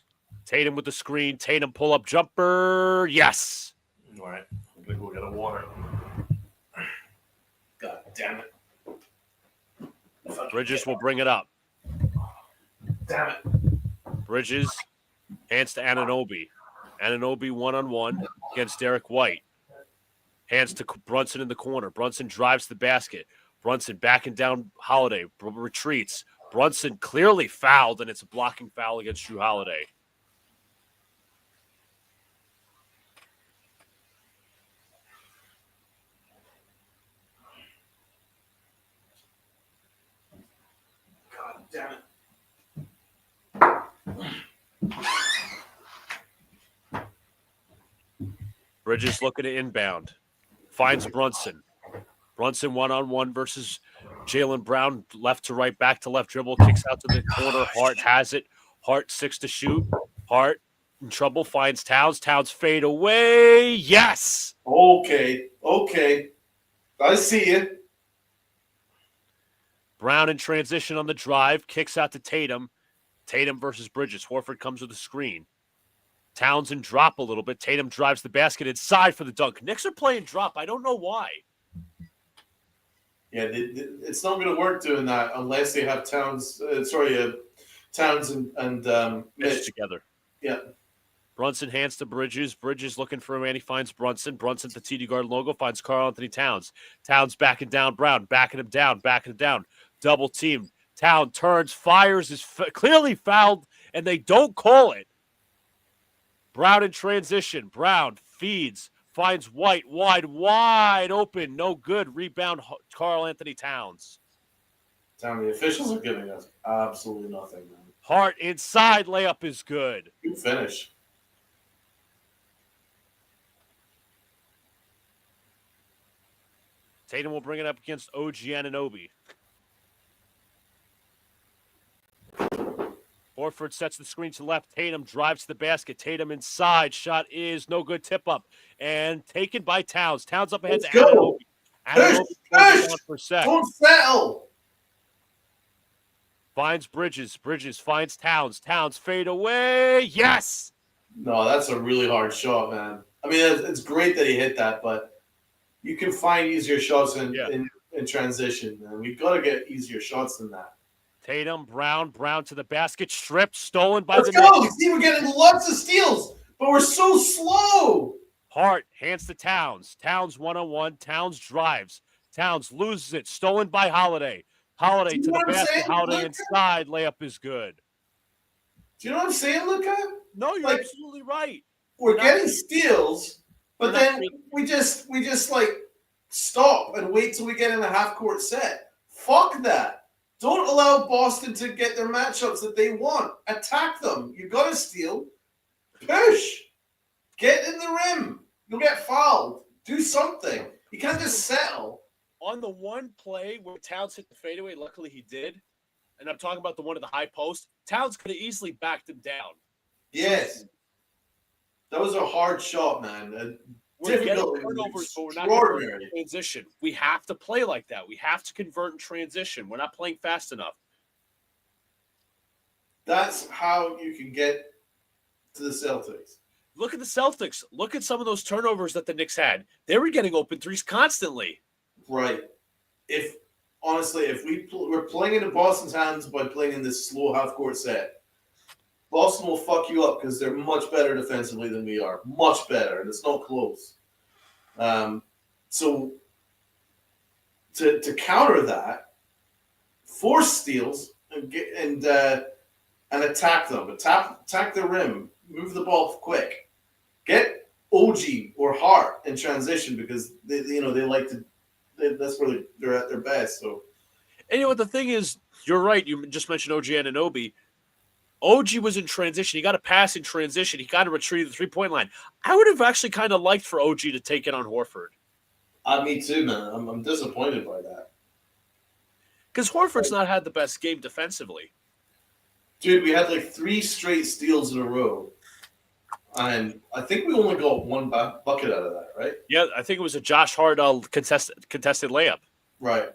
Speaker 1: Tatum with the screen. Tatum pull-up jumper. Yes.
Speaker 2: All right. I'm going to go get a water. God damn it.
Speaker 1: Bridges will bring it up.
Speaker 2: Damn it.
Speaker 1: Bridges hands to Anunoby. Anunoby one-on-one against Derek White. Hands to Brunson in the corner. Brunson drives the basket. Brunson backing down Holiday. Retreats. Brunson clearly fouled, and it's a blocking foul against Jrue Holiday.
Speaker 2: God damn it.
Speaker 1: Bridges looking to inbound. Finds Brunson. Brunson one-on-one versus Jaylen Brown. Left to right, back to left dribble. Kicks out to the corner. Hart has it. Hart 6 to shoot. Hart in trouble. Finds Towns. Towns fade away. Yes!
Speaker 2: Okay. I see you.
Speaker 1: Brown in transition on the drive. Kicks out to Tatum. Tatum versus Bridges. Horford comes with a screen. Townsend drop a little bit. Tatum drives the basket inside for the dunk. Knicks are playing drop. I don't know why.
Speaker 2: Yeah, it's not going to work doing that unless they have Towns and
Speaker 1: Mitch together.
Speaker 2: Yeah.
Speaker 1: Brunson hands to Bridges. Bridges looking for a man. He finds Brunson. Brunson, the TD Garden logo, finds Karl Anthony Towns. Towns backing down Brown. Backing him down. Double team. Town turns, fires, is clearly fouled, and they don't call it. Brown in transition. Brown feeds. Finds White wide open. No good. Rebound, Karl Anthony Towns.
Speaker 2: Tom, the officials are giving us absolutely nothing, man.
Speaker 1: Hart inside. Layup is good.
Speaker 2: Good finish.
Speaker 1: Tatum will bring it up against OG Anunoby. Horford sets the screen to left. Tatum drives to the basket. Tatum inside. Shot is no good. Tip up. And taken by Towns. Towns up ahead to Anunoby. Anunoby down for sec.
Speaker 2: Don't settle.
Speaker 1: Finds Bridges. Bridges finds Towns. Towns fade away. Yes!
Speaker 2: No, that's a really hard shot, man. I mean, it's great that he hit that, but you can find easier shots in transition. And we've got to get easier shots than that.
Speaker 1: Tatum, Brown to the basket, stripped, stolen by the
Speaker 2: Knicks. See, we're getting lots of steals, but we're so slow.
Speaker 1: Hart hands to Towns. Towns one-on-one. Towns drives. Towns loses it, stolen by Holiday. Holiday to the basket. Holiday inside. Layup is good.
Speaker 2: Do you know what I'm saying, Luca?
Speaker 1: No, you're absolutely right.
Speaker 2: We're getting steals, but then we just like stop and wait till we get in a half-court set. Fuck that. Don't allow Boston to get their matchups that they want. Attack them. You got to steal. Push. Get in the rim. You'll get fouled. Do something. You can't just settle.
Speaker 1: On the one play where Towns hit the fadeaway, luckily he did, and I'm talking about the one at the high post, Towns could have easily backed him down.
Speaker 2: Yes. That was a hard shot, man.
Speaker 1: We're getting turnovers, but we're not converting in transition. We have to play like that. We have to convert in transition. We're not playing fast enough.
Speaker 2: That's how you can get to the Celtics.
Speaker 1: Look at the Celtics. Look at some of those turnovers that the Knicks had. They were getting open threes constantly.
Speaker 2: Right. Honestly, if we're playing into Boston's hands by playing in this slow half-court set, Boston will fuck you up because they're much better defensively than we are. Much better, and it's not close. So to counter that, force steals and attack them. Attack the rim. Move the ball quick. Get OG or Hart in transition because they like to. That's where they're at their best. So,
Speaker 1: and you know what the thing is, you're right. You just mentioned OG Anunoby. OG was in transition. He got a pass in transition. He kind of retrieved the three-point line. I would have actually kind of liked for OG to take it on Horford.
Speaker 2: Me too, man. I'm disappointed by that.
Speaker 1: Because Horford's not had the best game defensively.
Speaker 2: Dude, we had like 3 straight steals in a row. And I think we only got one bucket out of that, right?
Speaker 1: Yeah, I think it was a Josh Hart contested layup.
Speaker 2: Right.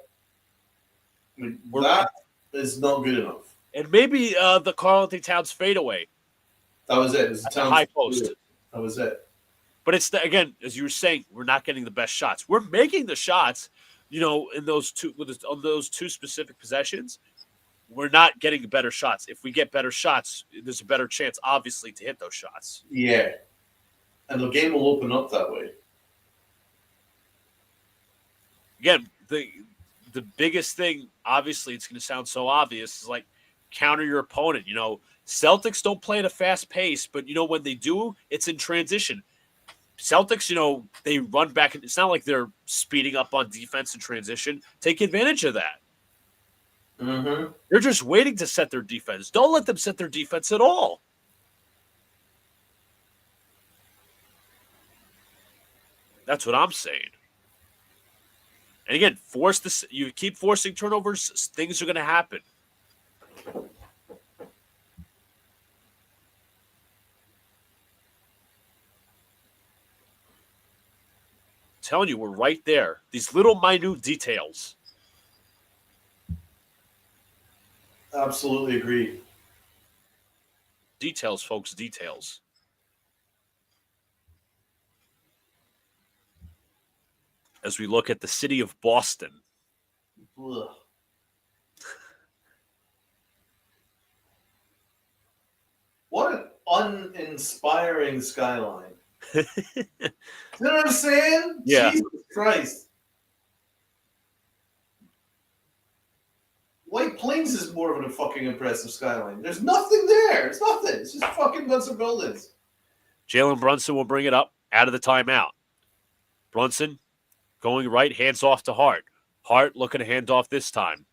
Speaker 2: That is not good enough.
Speaker 1: And maybe the Karl-Anthony Towns fadeaway.
Speaker 2: That was it. It was
Speaker 1: the high post.
Speaker 2: That was it.
Speaker 1: But it's again, as you were saying, we're not getting the best shots. We're making the shots, in those two specific possessions. We're not getting better shots. If we get better shots, there's a better chance, obviously, to hit those shots.
Speaker 2: Yeah. And the game will open up that way.
Speaker 1: Again, the biggest thing, obviously, it's going to sound so obvious, is like counter your opponent. Celtics don't play at a fast pace, but, when they do, it's in transition. Celtics, they run back. It's not like they're speeding up on defense in transition. Take advantage of that.
Speaker 2: Mm-hmm.
Speaker 1: They're just waiting to set their defense. Don't let them set their defense at all. That's what I'm saying. And again, you keep forcing turnovers, things are going to happen. I'm telling you, we're right there. These little minute details.
Speaker 2: Absolutely agree.
Speaker 1: Details, folks, details. As we look at the city of Boston.
Speaker 2: Ugh. What an uninspiring skyline. You know what I'm saying?
Speaker 1: Yeah.
Speaker 2: Jesus Christ. White Plains is more of a fucking impressive skyline. There's nothing there. It's nothing. It's just fucking bunch of buildings.
Speaker 1: Jalen Brunson will bring it up out of the timeout. Brunson going right, hands off to Hart. Hart looking to hand off this time.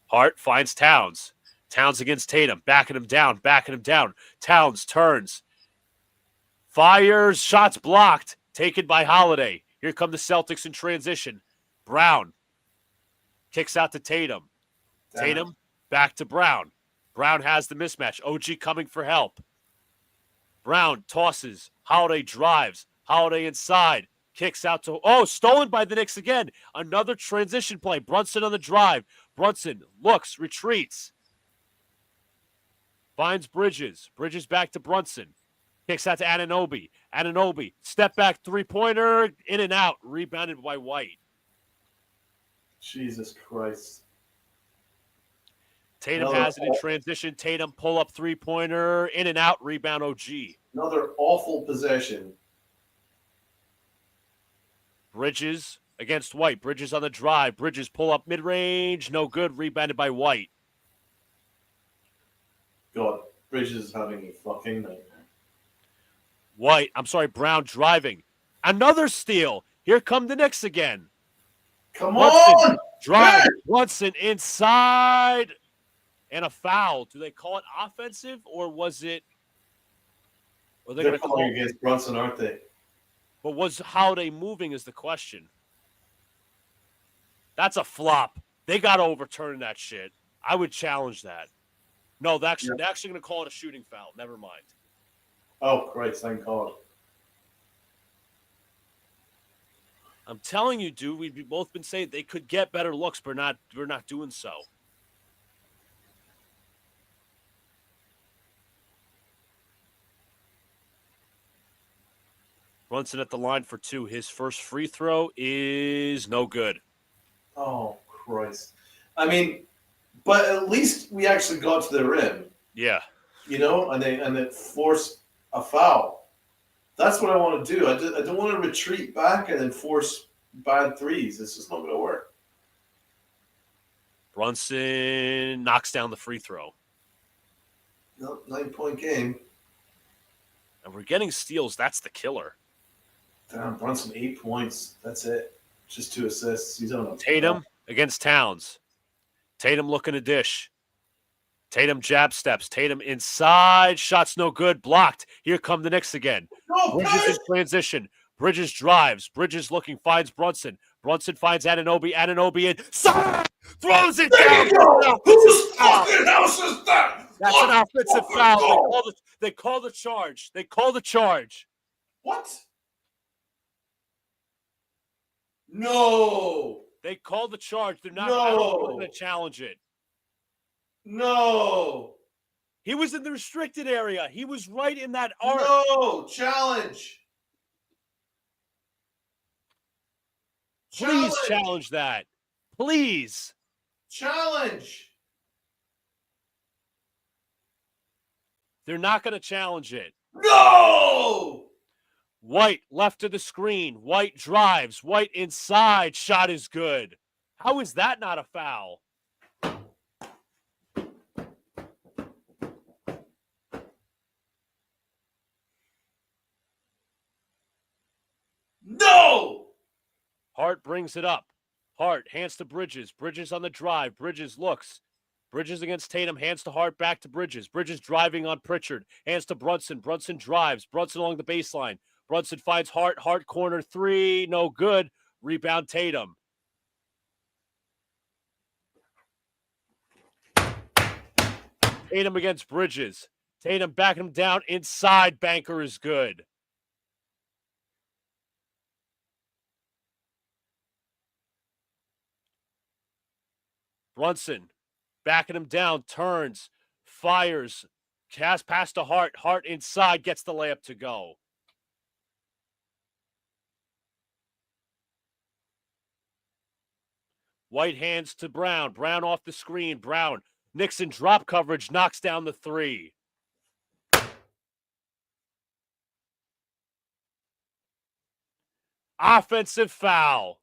Speaker 1: Hart finds Towns. Towns against Tatum, backing him down. Towns turns. Fires, shots blocked, taken by Holiday. Here come the Celtics in transition. Brown kicks out to Tatum. Tatum back to Brown. Brown has the mismatch. OG coming for help. Brown tosses. Holiday drives. Holiday inside. Kicks out to... stolen by the Knicks again. Another transition play. Brunson on the drive. Brunson looks, retreats. Finds Bridges. Bridges back to Brunson. Kicks out to Anunoby. Anunoby. Step back three-pointer. In and out. Rebounded by White.
Speaker 2: Jesus Christ.
Speaker 1: Tatum has it in transition. Tatum pull-up three-pointer. In and out. Rebound OG.
Speaker 2: Another awful possession.
Speaker 1: Bridges against White. Bridges on the drive. Bridges pull-up mid-range. No good. Rebounded by White.
Speaker 2: God, Bridges is having a fucking nightmare.
Speaker 1: Brown driving. Another steal. Here come the Knicks again.
Speaker 2: Come
Speaker 1: Brunson
Speaker 2: on!
Speaker 1: drive.
Speaker 2: Hey!
Speaker 1: Brunson inside. And a foul. Do they call it offensive or was it? Or they're
Speaker 2: They're
Speaker 1: going to
Speaker 2: calling
Speaker 1: call?
Speaker 2: against Brunson, aren't they?
Speaker 1: But was Holiday moving is the question. That's a flop. They got to overturn that shit. I would challenge that. No, they're actually going to call it a shooting foul. Never mind.
Speaker 2: Oh, Christ, thank God.
Speaker 1: I'm telling you, dude, we've both been saying they could get better looks, but we're not doing so. Brunson at the line for 2. His first free throw is no good.
Speaker 2: Oh, Christ. I mean, but at least we actually got to the rim.
Speaker 1: Yeah.
Speaker 2: You know, and they forced a foul. That's what I want to do. I don't want to retreat back and then force bad threes. It's just not going to work.
Speaker 1: Brunson knocks down the free throw.
Speaker 2: No, 9-point game.
Speaker 1: And we're getting steals. That's the killer.
Speaker 2: Damn, Brunson, 8 points. That's it. Just 2 assists. He's on a
Speaker 1: Tatum against Towns. Tatum looking to dish. Tatum jab steps. Tatum inside. Shot's no good. Blocked. Here come the Knicks again. Bridges in transition. Bridges drives. Bridges looking, finds Brunson. Brunson finds Anunoby. Anunoby inside. Throws it down.
Speaker 2: Whose fucking house is that?
Speaker 1: That's an offensive foul. They call the charge. They call the charge.
Speaker 2: What? No.
Speaker 1: They call the charge. They're not going to challenge it.
Speaker 2: No.
Speaker 1: He was in the restricted area. He was right in that arc.
Speaker 2: No. Challenge.
Speaker 1: Please challenge that. Please.
Speaker 2: Challenge.
Speaker 1: They're not going to challenge it.
Speaker 2: No.
Speaker 1: White left of the screen. White drives. White inside. Shot is good. How is that not a foul?
Speaker 2: No.
Speaker 1: Hart brings it up. Hart hands to Bridges. Bridges on the drive. Bridges looks. Bridges against Tatum. Hands to Hart. Back to Bridges. Bridges driving on Pritchard. Hands to Brunson. Brunson drives. Brunson along the baseline. Brunson finds Hart. Hart corner 3. No good. Rebound Tatum. Tatum against Bridges. Tatum backing him down inside. Banker is good. Brunson backing him down, turns, fires, cast pass to Hart. Hart inside, gets the layup to go. White hands to Brown. Brown off the screen. Brown. Nixon drop coverage, knocks down the 3. Offensive foul.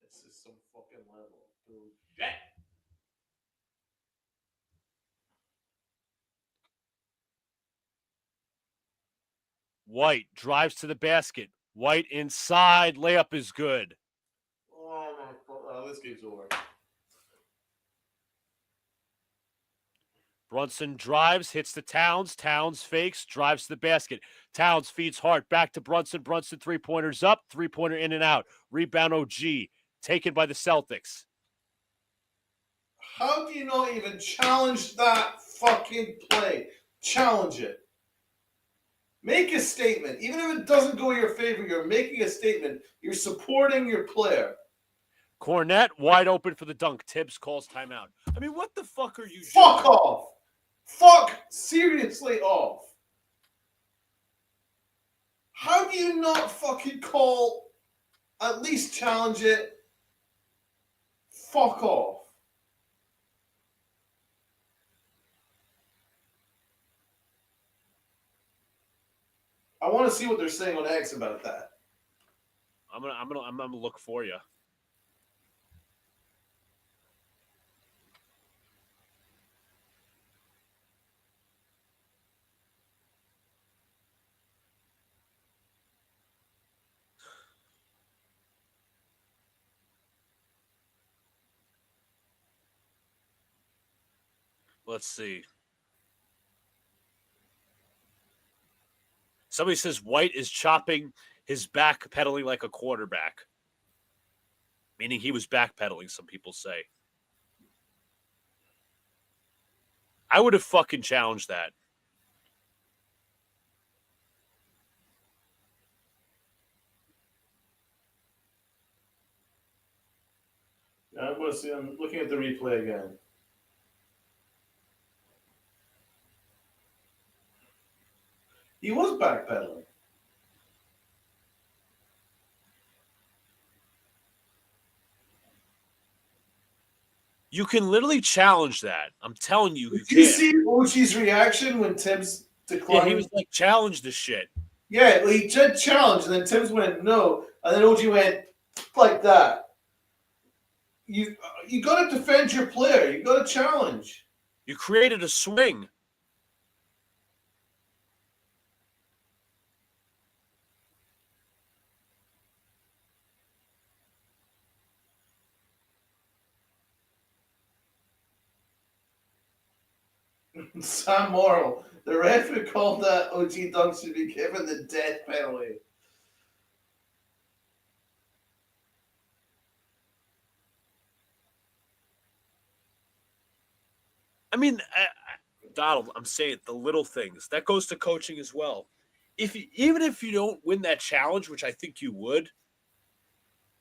Speaker 2: This is some fucking level.
Speaker 1: White drives to the basket. White inside, layup is good.
Speaker 2: Oh my God. Oh, this game's over.
Speaker 1: Brunson drives, hits the Towns. Towns fakes, drives to the basket. Towns feeds Hart, back to Brunson. Brunson 3-pointers up, 3-pointer in and out. Rebound OG, taken by the Celtics.
Speaker 2: How do you not even challenge that fucking play? Challenge it. Make a statement. Even if it doesn't go in your favor, you're making a statement. You're supporting your player.
Speaker 1: Cornette wide open for the dunk. Tibbs calls timeout. I mean, what the fuck are you doing?
Speaker 2: Fuck off. Fuck seriously off. How do you not fucking call, at least challenge it? Fuck off. I want want to see what they're saying on X about that.
Speaker 1: I'm gonna look for you. Let's see. Somebody says White is chopping his back pedaling like a quarterback. Meaning he was backpedaling, some people say. I would have fucking challenged that.
Speaker 2: I'm going to see. I'm looking at the replay again. He was backpedaling.
Speaker 1: You can literally challenge that. I'm telling you,
Speaker 2: Did you see Ochi's reaction when Tibbs declined?
Speaker 1: Yeah, he was like, challenge the shit.
Speaker 2: Yeah, he said challenge, and then Tibbs went no, and then Ochi went like that. You got to defend your player. You got to challenge.
Speaker 1: You created a swing.
Speaker 2: Sam Morrill, the ref who called that OG dunk should be given the death penalty.
Speaker 1: I mean, Donald, I'm saying the little things. That goes to coaching as well. Even if you don't win that challenge, which I think you would,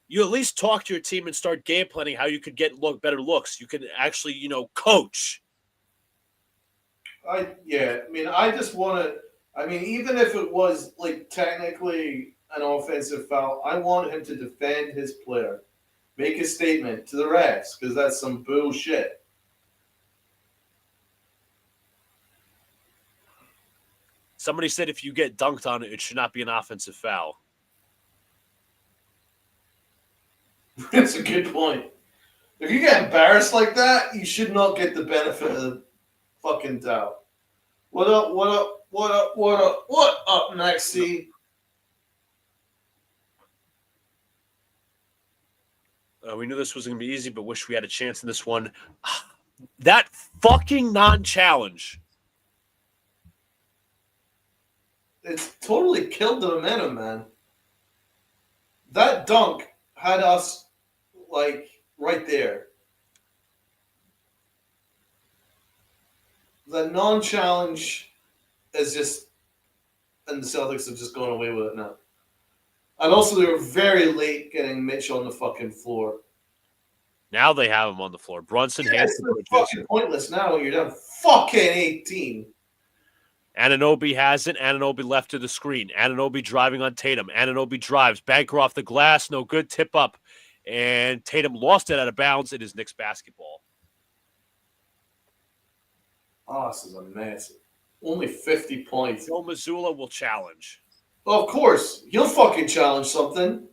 Speaker 1: you at least talk to your team and start game planning how you could get better looks. You can actually, coach.
Speaker 2: I just want to. I mean, even if it was like technically an offensive foul, I want him to defend his player, make a statement to the refs because that's some bullshit.
Speaker 1: Somebody said if you get dunked on, it should not be an offensive foul.
Speaker 2: That's a good point. If you get embarrassed like that, you should not get the benefit of the fucking doubt. What up, what up, what up, what up, what up, Maxie?
Speaker 1: We knew this was going to be easy, but wish we had a chance in this one. That fucking non-challenge.
Speaker 2: It's totally killed the momentum, man. That dunk had us, like, right there. The non-challenge is just, and the Celtics have just gone away with it now. And also, they were very late getting Mitch on the fucking floor.
Speaker 1: Now they have him on the floor. Brunson hands
Speaker 2: to fucking pointless now. You're down fucking 18.
Speaker 1: Anunoby has it. Anunoby left to the screen. Anunoby driving on Tatum. Anunoby drives. Banker off the glass. No good. Tip up. And Tatum lost it out of bounds. It is Knicks basketball.
Speaker 2: Oh, this is a mess. Only 50 points.
Speaker 1: Joe Mazzulla will challenge.
Speaker 2: Well, of course. He'll fucking challenge something.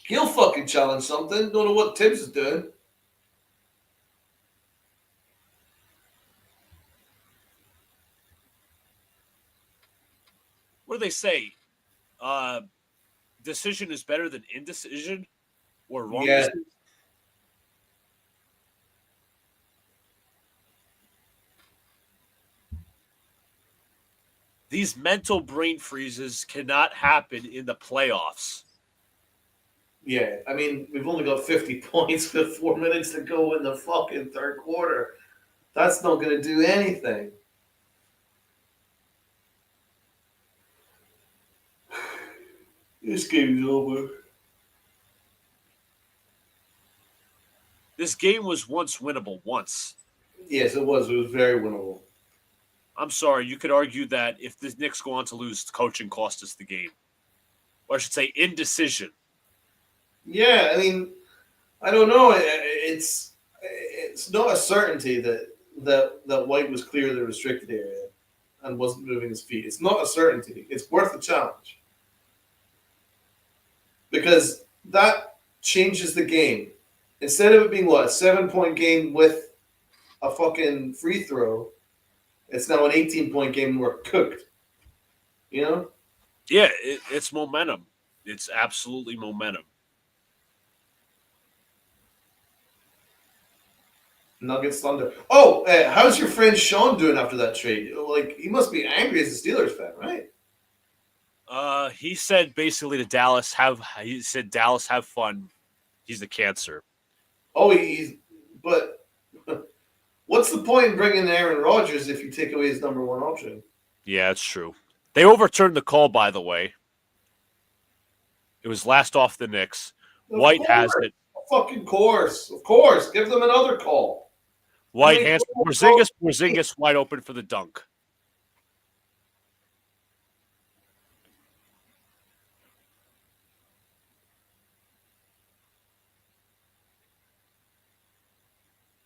Speaker 2: He'll fucking challenge something. Don't know what Tibbs is doing.
Speaker 1: What do they say? Decision is better than indecision or wrong decision? These mental brain freezes cannot happen in the playoffs.
Speaker 2: Yeah, I mean, we've only got 50 points with 4 minutes to go in the fucking third quarter. That's not going to do anything. This game is over.
Speaker 1: This game was once winnable, once.
Speaker 2: Yes, it was. It was very winnable.
Speaker 1: I'm sorry. You could argue that if the Knicks go on to lose, coaching cost us the game. Or I should say indecision.
Speaker 2: Yeah, I mean, I don't know. It's not a certainty that White was clear of the restricted area.
Speaker 3: and wasn't moving his feet. It's not a certainty. It's worth a challenge. Because that changes the game. Instead of it being, what, a 7-point game with a fucking free throw, it's now an 18-point game and we're cooked. You know?
Speaker 1: Yeah, it's momentum. It's absolutely momentum.
Speaker 3: Nuggets Thunder. Oh, how's your friend Sean doing after that trade? Like, he must be angry as a Steelers fan, right?
Speaker 1: He said basically to Dallas, he said Dallas have fun. He's the cancer.
Speaker 3: Oh, but what's the point in bringing in Aaron Rodgers if you take away his number one option?
Speaker 1: Yeah, it's true. They overturned the call, by the way. It was last off the Knicks. White has it.
Speaker 3: Fucking course. Of course. Give them another call.
Speaker 1: White hands to Porzingis. Porzingis wide open for the dunk.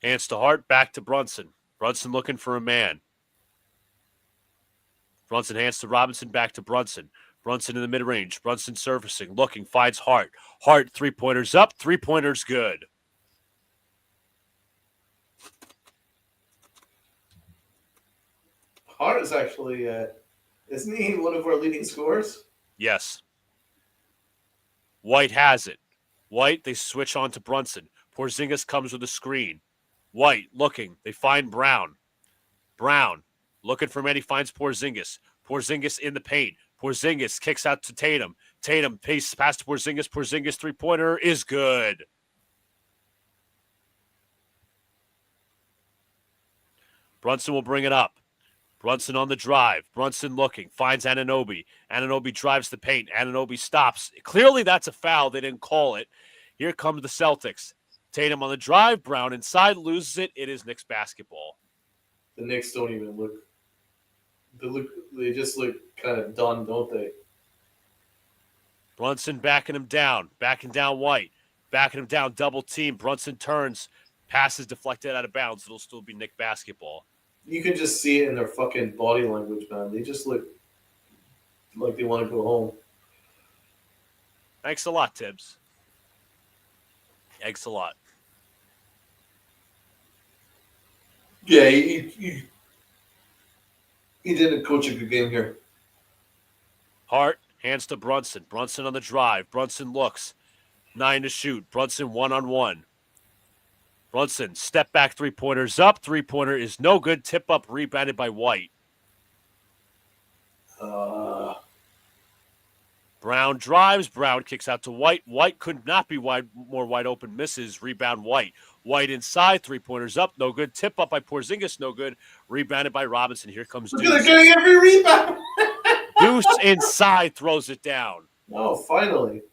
Speaker 1: Hands to Hart, back to Brunson. Brunson looking for a man. Brunson hands to Robinson, back to Brunson. Brunson in the mid-range. Brunson surfacing, looking, finds Hart. Hart, three-pointers up, three-pointers good.
Speaker 3: Hart is actually, isn't he one of our leading scorers?
Speaker 1: Yes. White has it. White, they switch on to Brunson. Porzingis comes with a screen. White looking. They find Brown. Brown looking for man. He finds Porzingis. Porzingis in the paint. Porzingis kicks out to Tatum. Tatum pass to Porzingis. Porzingis three-pointer is good. Brunson will bring it up. Brunson on the drive. Brunson looking. Finds Anunoby. Anunoby drives the paint. Anunoby stops. Clearly that's a foul. They didn't call it. Here comes the Celtics. Tatum on the drive. Brown inside. Loses it. It is Knicks basketball.
Speaker 3: The Knicks don't even look. They just look kind of done, don't they?
Speaker 1: Brunson backing him down. Backing down White. Backing him down. Double team. Brunson turns. Passes deflected out of bounds. It'll still be Knicks basketball.
Speaker 3: You can just see it in their fucking body language, man. They just look like they want to go home.
Speaker 1: Thanks a lot, Tibbs. Thanks a lot.
Speaker 3: Yeah, he didn't coach a good game here.
Speaker 1: Hart hands to Brunson. Brunson on the drive. Brunson looks. 9 to shoot. Brunson one-on-one. Brunson, step back, three-pointers up. Three-pointer is no good. Tip up, rebounded by White. Brown drives. Brown kicks out to White. White could not be more wide open. Misses. Rebound White. White inside. Three-pointers up. No good. Tip up by Porzingis. No good. Rebounded by Robinson. Here comes Deuce.
Speaker 3: They're getting every rebound.
Speaker 1: Deuce inside throws it down.
Speaker 3: Oh, finally.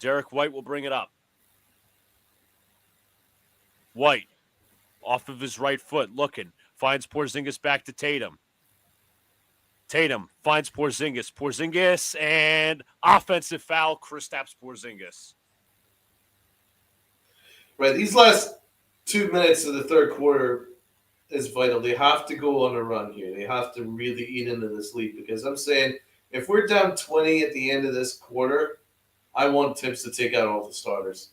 Speaker 1: Derek White will bring it up. White, off of his right foot, looking. Finds Porzingis back to Tatum. Tatum finds Porzingis. Porzingis and offensive foul. Kristaps Porzingis.
Speaker 3: Right, these last 2 minutes of the third quarter is vital. They have to go on a run here. They have to really eat into this lead because I'm saying if we're down 20 at the end of this quarter, I want Tibbs to take out all the starters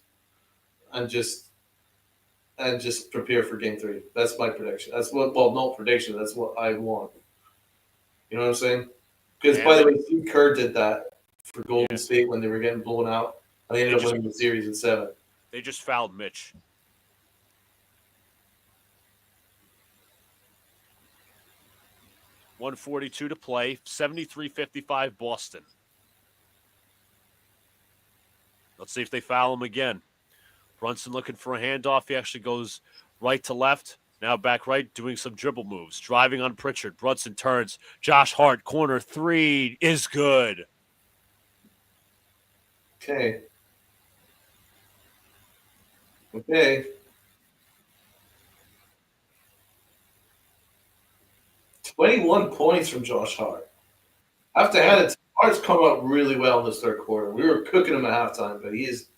Speaker 3: and just prepare for game 3. That's my prediction. That's what, well, no prediction. That's what I want. You know what I'm saying? Because, by the way, Steve Kerr did that for Golden State when they were getting blown out. And they ended up winning the series in 7.
Speaker 1: They just fouled Mitch. .142 to play. 73-55 Boston. Let's see if they foul him again. Brunson looking for a handoff. He actually goes right to left. Now back right, doing some dribble moves. Driving on Pritchard. Brunson turns. Josh Hart, corner 3 is good.
Speaker 3: Okay. 21 points from Josh Hart. I have to hand it to Hart's come up really well in this third quarter. We were cooking him at halftime, but he's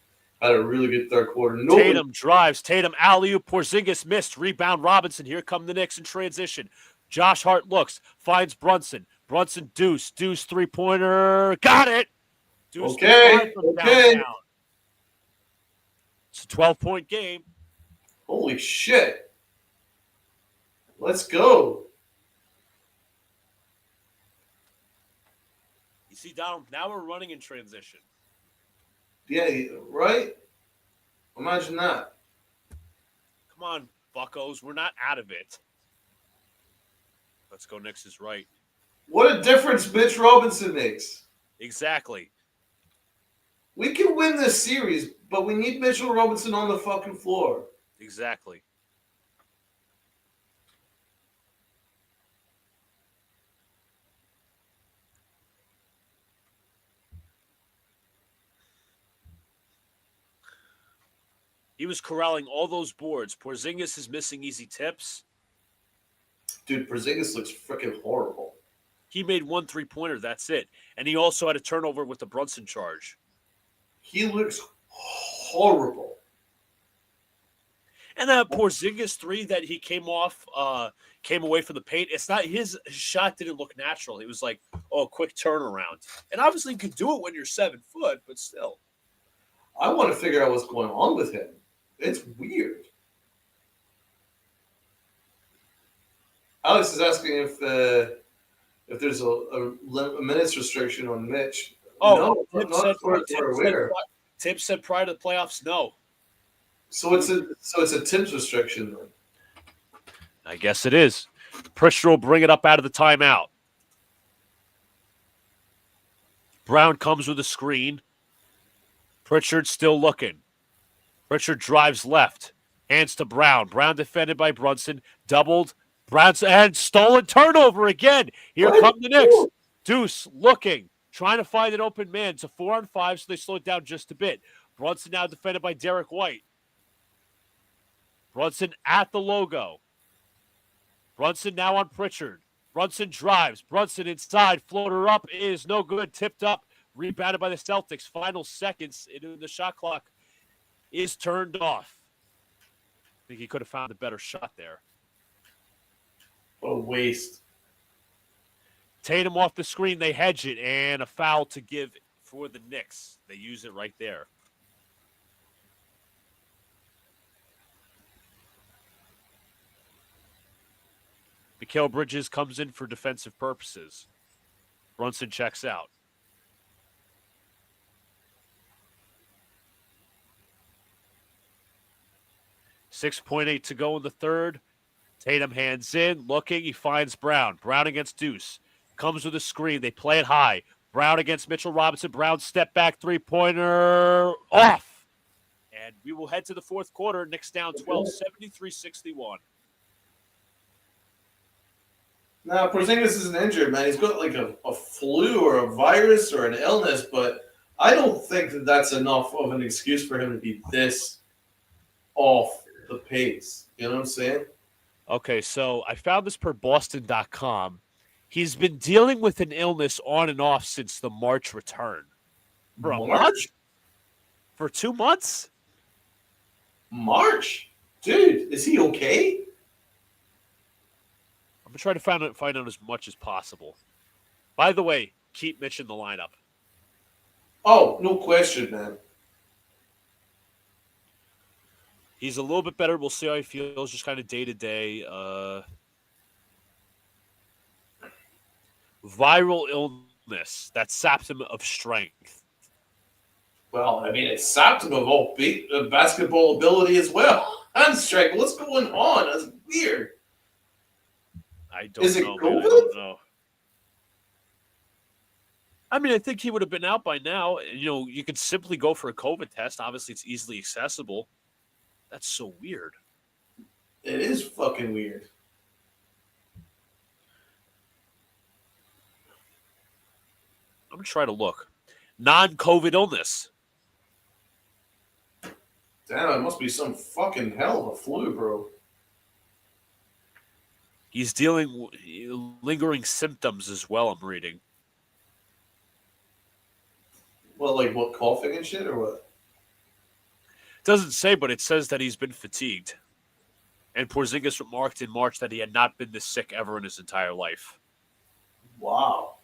Speaker 3: Had a really good third quarter.
Speaker 1: Tatum drives. Tatum alley-oop. Porzingis missed. Rebound Robinson. Here come the Knicks in transition. Josh Hart looks. Finds Brunson. Brunson deuce. Deuce three-pointer. Got it. Deuce
Speaker 3: Okay.
Speaker 1: from downtown. It's a 12-point game.
Speaker 3: Holy shit. Let's go.
Speaker 1: You see, Donald, now we're running in transition.
Speaker 3: Yeah, right? Imagine that.
Speaker 1: Come on, buccos. We're not out of it. Let's go. Knicks is right.
Speaker 3: What a difference Mitch Robinson makes.
Speaker 1: Exactly.
Speaker 3: We can win this series, but we need Mitchell Robinson on the fucking floor.
Speaker 1: Exactly. He was corralling all those boards. Porzingis is missing easy tips.
Speaker 3: Dude, Porzingis looks freaking horrible.
Speaker 1: He made one three-pointer. That's it. And he also had a turnover with the Brunson charge.
Speaker 3: He looks horrible.
Speaker 1: And that Porzingis three that he came away from the paint, it's not his shot didn't look natural. It was like, oh, quick turnaround. And obviously you can do it when you're 7 foot, but still.
Speaker 3: I want to figure out what's going on with him. It's weird. Alex is asking if there's a minutes restriction on Mitch.
Speaker 1: Oh,
Speaker 3: no, not for aware.
Speaker 1: Tibbs said prior to the playoffs, no.
Speaker 3: So it's a Tibbs restriction then.
Speaker 1: I guess it is. Pritchard will bring it up out of the timeout. Brown comes with a screen. Pritchard still looking. Pritchard drives left. Hands to Brown. Brown defended by Brunson. Doubled. Brown's and stolen turnover again. Here come the Knicks. Deuce looking. Trying to find an open man. It's a 4-on-5, so they slow it down just a bit. Brunson now defended by Derek White. Brunson at the logo. Brunson now on Pritchard. Brunson drives. Brunson inside. Floater up is no good. Tipped up. Rebounded by the Celtics. Final seconds into the shot clock is turned off. I think he could have found a better shot there.
Speaker 3: What a waste.
Speaker 1: Tatum off the screen. They hedge it. And a foul to give for the Knicks. They use it right there. Mikal Bridges comes in for defensive purposes. Brunson checks out. .8 to go in the third. Tatum hands in, looking. He finds Brown. Brown against Deuce. Comes with a screen. They play it high. Brown against Mitchell Robinson. Brown step back three-pointer off. And we will head to the fourth quarter. Knicks down 12, 73-61.
Speaker 3: Now, Porzingis isn't injured, man. He's got like a flu or a virus or an illness, but I don't think that that's enough of an excuse for him to be this off the pace. You know what I'm saying?
Speaker 1: Okay, so I found this per Boston.com. He's been dealing with an illness on and off since the March return. For a month? For 2 months?
Speaker 3: March? Dude, is he okay?
Speaker 1: I'm going to try to find out as much as possible. By the way, keep Mitch in the lineup.
Speaker 3: Oh, no question, man.
Speaker 1: He's a little bit better. We'll see how he feels just kind of day to day. Viral illness that sapped him of strength.
Speaker 3: Well, I mean, it sapped him of all basketball ability as well. And strength. What's going on? That's weird.
Speaker 1: I don't
Speaker 3: Is it
Speaker 1: know.
Speaker 3: COVID?
Speaker 1: Man. I don't know. I mean, I think he would have been out by now. You know, you could simply go for a COVID test. Obviously, it's easily accessible. That's so weird.
Speaker 3: It is fucking weird.
Speaker 1: I'm going to try to look. Non-COVID illness.
Speaker 3: Damn, it must be some fucking hell of a flu, bro.
Speaker 1: He's dealing with lingering symptoms as well, I'm reading.
Speaker 3: What, like what, coughing and shit or what?
Speaker 1: doesn't say, but it says that he's been fatigued. And Porzingis remarked in March that he had not been this sick ever in his entire life.
Speaker 3: Wow.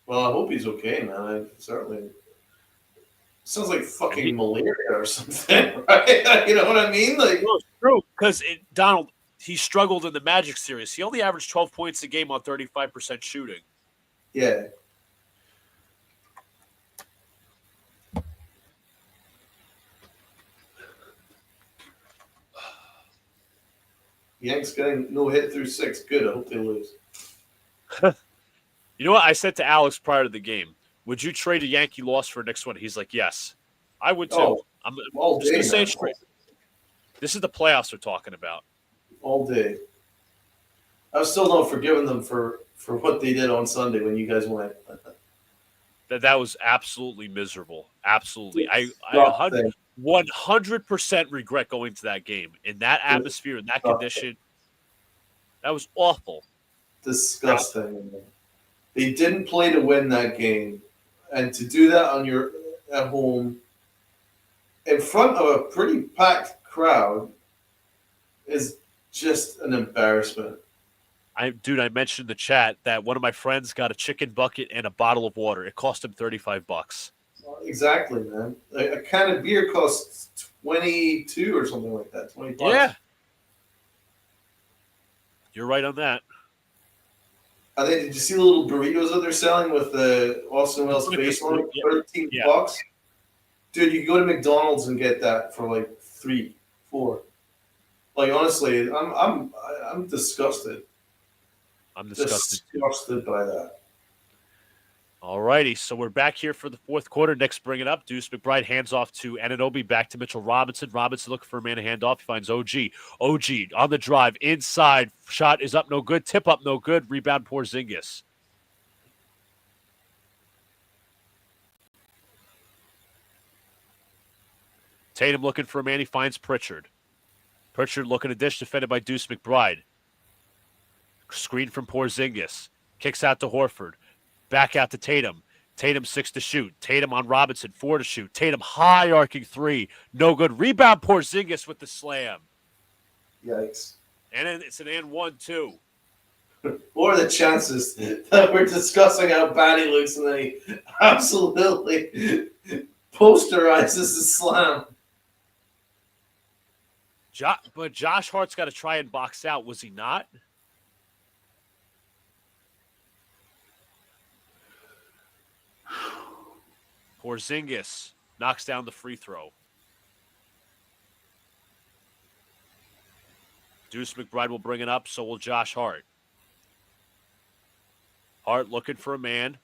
Speaker 3: Well, I hope he's okay, man. I certainly sounds like fucking malaria or something, right? You know what I mean? Like,
Speaker 1: well, it's true, because Donald, he struggled in the Magic series. He only averaged 12 points a game on 35% shooting.
Speaker 3: yeah. Yanks getting no hit through 6. Good. I hope they lose.
Speaker 1: You know what? I said to Alex prior to the game, would you trade a Yankee loss for a Knicks win? He's like, yes. I would too.
Speaker 3: Oh,
Speaker 1: I'm
Speaker 3: all
Speaker 1: just
Speaker 3: day,
Speaker 1: going to say
Speaker 3: man.
Speaker 1: it straight. This is the playoffs we're talking about.
Speaker 3: All day. I'm still not forgiving them for what they did on Sunday when you guys went.
Speaker 1: That was absolutely miserable. Absolutely. I
Speaker 3: Disgusting.
Speaker 1: 100% regret going to that game. In that atmosphere, in that condition, that was awful.
Speaker 3: Disgusting. They didn't play to win that game. And to do that at home in front of a pretty packed crowd is just an embarrassment.
Speaker 1: I mentioned in the chat that one of my friends got a chicken bucket and a bottle of water. It cost him $35.
Speaker 3: Exactly, man. A can of beer costs 22 or something like that. $20.
Speaker 1: Yeah. You're right on that.
Speaker 3: Did you see the little burritos that they're selling with the Austin Wells face on it? $13. Dude, you can go to McDonald's and get that for like $3, $4. Like honestly, I'm disgusted.
Speaker 1: I'm disgusted.
Speaker 3: Disgusted by that.
Speaker 1: All righty, so we're back here for the fourth quarter. Knicks bring it up. Deuce McBride hands off to Anunoby, back to Mitchell Robinson. Robinson looking for a man to hand off. He finds OG. OG on the drive, inside. Shot is up, no good. Tip up, no good. Rebound, Porzingis. Tatum looking for a man. He finds Pritchard. Pritchard looking to dish, defended by Deuce McBride. Screen from Porzingis. Kicks out to Horford. Back out to Tatum. Tatum 6 to shoot. Tatum on Robinson 4 to shoot. Tatum high arcing 3. No good. Rebound Porzingis with the slam.
Speaker 3: Yikes.
Speaker 1: And then it's an and 1-2.
Speaker 3: What are the chances that we're discussing how bad he looks and then he absolutely posterizes the slam?
Speaker 1: But Josh Hart's got to try and box out. Was he not? Porzingis knocks down the free throw. Deuce McBride will bring it up, so will Josh Hart. Hart looking for a man.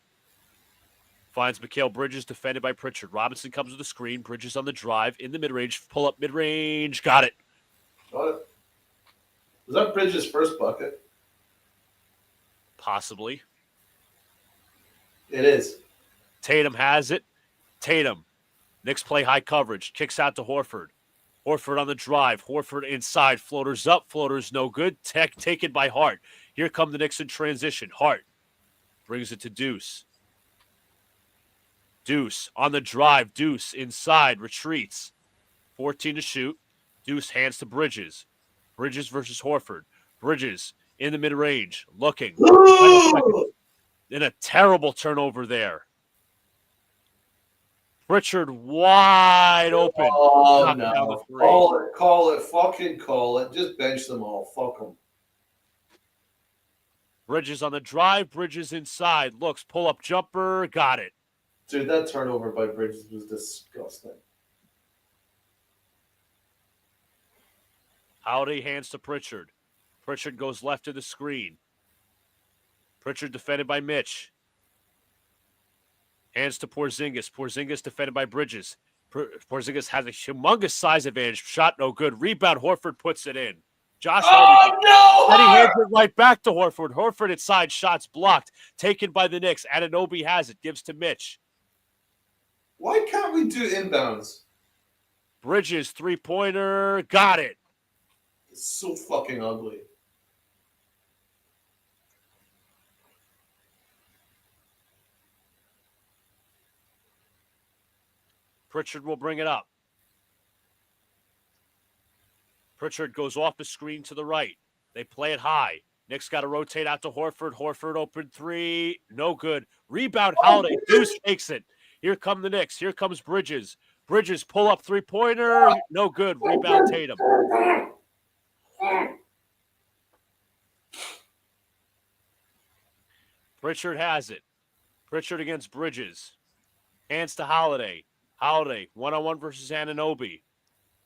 Speaker 1: Finds Mikal Bridges, defended by Pritchard. Robinson comes with the screen. Bridges on the drive, in the mid-range. Pull up mid-range. Got it.
Speaker 3: Was that Bridges' first bucket?
Speaker 1: Possibly.
Speaker 3: It is.
Speaker 1: Tatum has it. Tatum. Knicks play high coverage. Kicks out to Horford. Horford on the drive. Horford inside. Floaters up. Floaters no good. Taken by Hart. Here come the Knicks in transition. Hart brings it to Deuce. Deuce on the drive. Deuce inside. Retreats. 14 to shoot. Deuce hands to Bridges. Bridges versus Horford. Bridges in the mid-range. Looking. In a terrible turnover there. Pritchard wide open.
Speaker 3: Oh, no. Call it. Fucking call it. Just bench them all. Fuck them.
Speaker 1: Bridges on the drive. Bridges inside. Looks. Pull-up jumper. Got it.
Speaker 3: Dude, that turnover by Bridges was disgusting.
Speaker 1: Holiday hands to Pritchard. Pritchard goes left to the screen. Pritchard defended by Mitch. Hands to Porzingis. Porzingis defended by Bridges. Porzingis has a humongous size advantage. Shot no good. Rebound. Horford puts it in. Josh Hardy.
Speaker 3: No!
Speaker 1: Then he hands it right back to Horford. Horford inside. Shots blocked. Taken by the Knicks. Anunoby has it. Gives to Mitch.
Speaker 3: Why can't we do inbounds?
Speaker 1: Bridges, three-pointer. Got it.
Speaker 3: It's so fucking ugly.
Speaker 1: Pritchard will bring it up. Pritchard goes off the screen to the right. They play it high. Knicks got to rotate out to Horford. Horford open three. No good. Rebound Holiday. Deuce takes it. Here come the Knicks. Here comes Bridges. Bridges pull up three-pointer. No good. Rebound Tatum. Pritchard has it. Pritchard against Bridges. Hands to Holiday. Holiday, one-on-one versus Anunoby.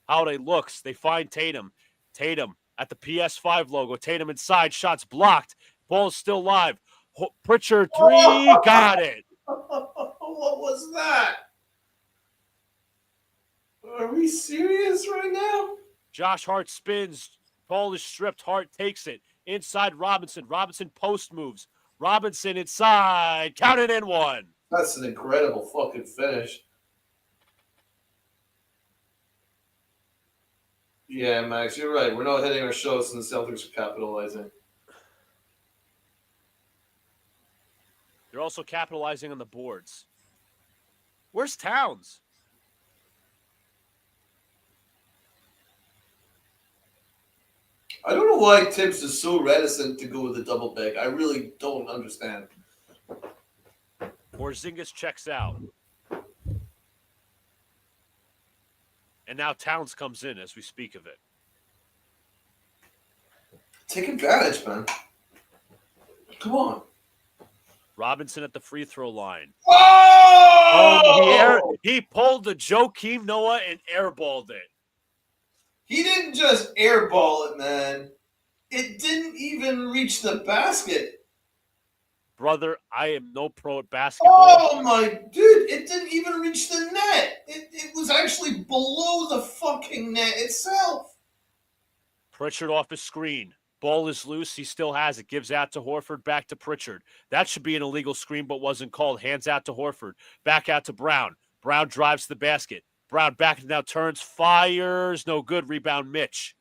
Speaker 1: Holiday looks. They find Tatum. Tatum at the PS5 logo. Tatum inside. Shots blocked. Ball is still live. Pritchard, three. Got it.
Speaker 3: What was that? Are we serious right now?
Speaker 1: Josh Hart spins. Ball is stripped. Hart takes it. Inside Robinson. Robinson post moves. Robinson inside. Count it in one.
Speaker 3: That's an incredible fucking finish. Yeah, Max, you're right. We're not hitting our shots and the Celtics are capitalizing.
Speaker 1: They're also capitalizing on the boards. Where's Towns?
Speaker 3: I don't know why Tibbs is so reticent to go with the double big. I really don't understand.
Speaker 1: Porzingis checks out. And now Towns comes in as we speak of it.
Speaker 3: Take advantage, man. Come on.
Speaker 1: Robinson at the free throw line.
Speaker 3: Oh!
Speaker 1: He pulled the Joakim Noah and airballed it.
Speaker 3: He didn't just airball it, man. It didn't even reach the basket.
Speaker 1: Brother, I am no pro at basketball.
Speaker 3: Oh, my dude. It didn't even reach the net. It was actually below the fucking net itself.
Speaker 1: Pritchard off his screen. Ball is loose. He still has it. Gives out to Horford. Back to Pritchard. That should be an illegal screen, but wasn't called. Hands out to Horford. Back out to Brown. Brown drives to the basket. Brown back now turns. Fires. No good. Rebound Mitch.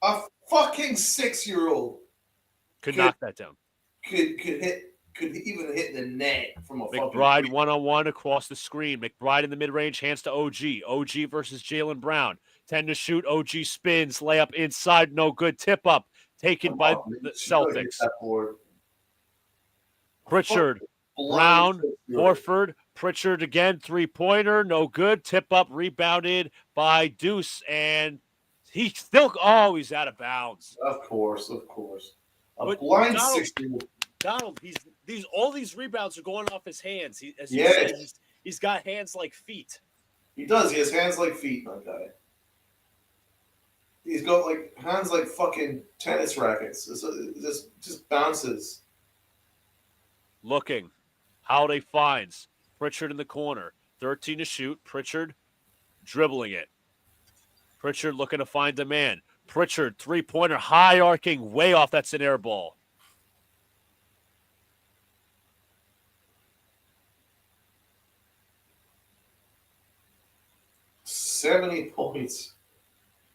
Speaker 3: A fucking 6-year-old
Speaker 1: Could knock that down.
Speaker 3: could even hit the net from a
Speaker 1: McBride
Speaker 3: fucking...
Speaker 1: one-on-one across the screen. McBride in the mid-range. Hands to OG. OG versus Jaylen Brown. 10 to shoot. OG spins. Layup inside. No good. Tip up. Taken by the Celtics. Pritchard, Brown, Horford, Pritchard again, three-pointer, no good. Tip up, rebounded by Deuce, and he's out of bounds.
Speaker 3: Of course.
Speaker 1: But
Speaker 3: Blind
Speaker 1: Donald,
Speaker 3: 60.
Speaker 1: Donald, all these rebounds are going off his hands. As you
Speaker 3: Yes.
Speaker 1: said, he's got hands like feet.
Speaker 3: He does. He has hands like feet, my guy. He's got like hands like fucking tennis rackets. Just bounces.
Speaker 1: Looking. Holiday finds Pritchard in the corner. 13 to shoot. Pritchard dribbling it. Pritchard looking to find the man. Pritchard, three-pointer, high arcing, way off. That's an air ball.
Speaker 3: $70 points.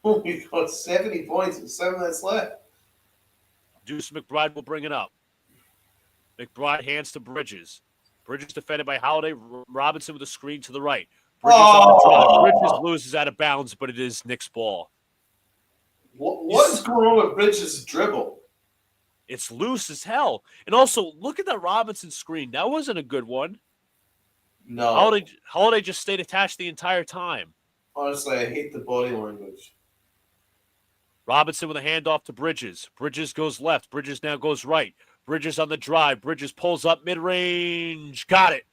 Speaker 3: Oh, we got 70 points with 7 minutes left.
Speaker 1: Deuce McBride will bring it up. McBride hands to Bridges. Bridges defended by Holiday. Robinson with a screen to the right. Bridges on the drive. Bridges loses out of bounds, but it is Knicks' ball.
Speaker 3: What is going on with Bridges' dribble?
Speaker 1: It's loose as hell. And also, look at that Robinson screen. That wasn't a good one.
Speaker 3: No.
Speaker 1: Holiday just stayed attached the entire time.
Speaker 3: Honestly, I hate the body language.
Speaker 1: Robinson with a handoff to Bridges. Bridges goes left. Bridges now goes right. Bridges on the drive. Bridges pulls up mid-range. Got it.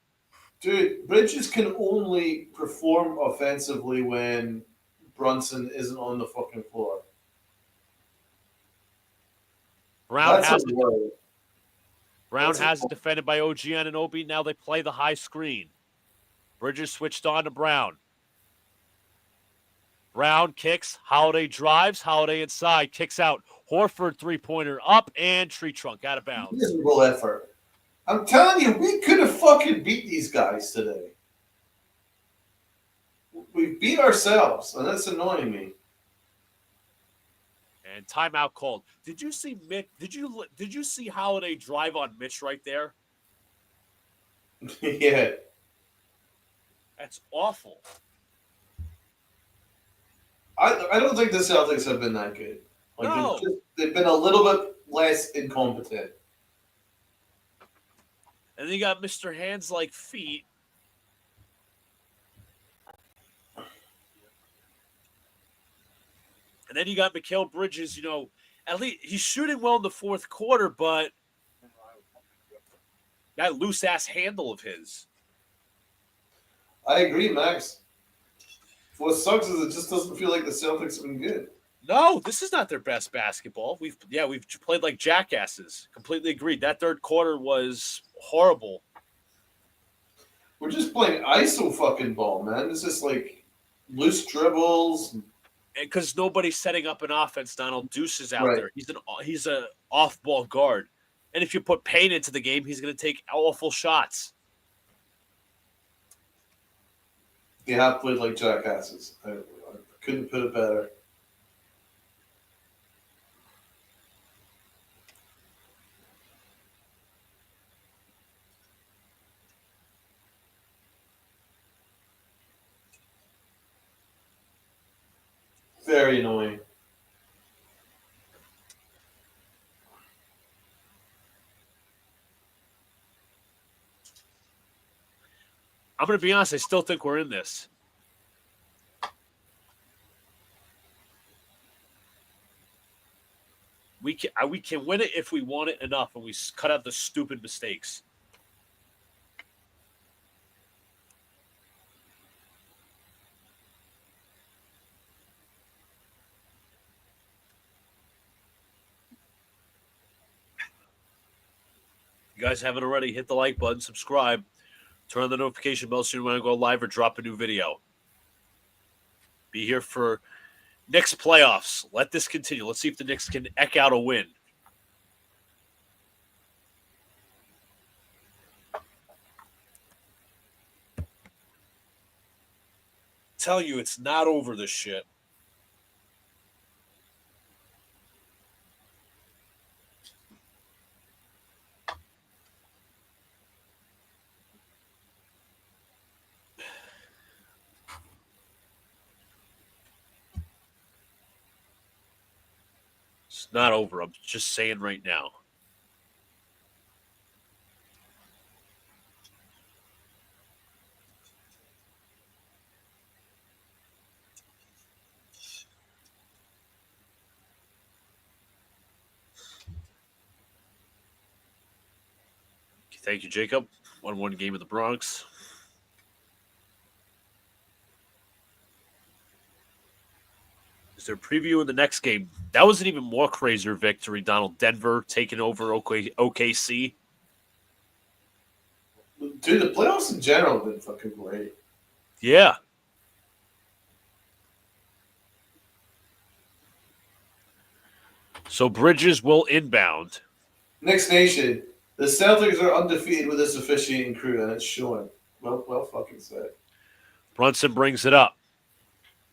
Speaker 3: Dude, Bridges can only perform offensively when Brunson isn't on the fucking floor.
Speaker 1: Brown has it defended by OG Anunoby. Now they play the high screen. Bridges switched on to Brown. Brown kicks. Holiday drives. Holiday inside. Kicks out. Horford three-pointer up and tree trunk out of bounds.
Speaker 3: Miserable effort. I'm telling you, we could have fucking beat these guys today. We beat ourselves, and that's annoying me.
Speaker 1: And timeout called. Did you see Mitch? Did you see Holiday drive on Mitch right there?
Speaker 3: Yeah.
Speaker 1: That's awful.
Speaker 3: I don't think the Celtics have been that good. Like
Speaker 1: No.
Speaker 3: they've been a little bit less incompetent.
Speaker 1: And then you got Mr. Hands Like Feet. And then you got Mikal Bridges, at least he's shooting well in the fourth quarter, but that loose-ass handle of his.
Speaker 3: I agree, Max. What sucks is it just doesn't feel like the Celtics have been good.
Speaker 1: No, this is not their best basketball. We've played like jackasses. Completely agreed. That third quarter was horrible.
Speaker 3: We're just playing ISO fucking ball, man. It's just like loose dribbles.
Speaker 1: Because nobody's setting up an offense. Donald Deuce is out
Speaker 3: Right.
Speaker 1: there. He's a off-ball guard, and if you put Payne into the game, he's going to take awful shots.
Speaker 3: They have played like jackasses. I couldn't put it better. Very annoying.
Speaker 1: I'm going to be honest. I still think we're in this. We can win it if we want it enough, and we cut out the stupid mistakes. You guys haven't already, hit the like button, subscribe, turn on the notification bell so you when I go live or drop a new video. Be here for Knicks playoffs. Let this continue. Let's see if the Knicks can eke out a win. Tell you, it's not over this shit. It's not over. I'm just saying right now. Thank you, Jacob. 1-1 game in the Bronx. Is there a preview in the next game? That was an even more crazier victory, Donald. Denver taking over OKC.
Speaker 3: Dude, the playoffs in general have been fucking great.
Speaker 1: Yeah. So Bridges will inbound.
Speaker 3: Knicks Nation, the Celtics are undefeated with this officiating crew, and it's showing. Well fucking said.
Speaker 1: Brunson brings it up.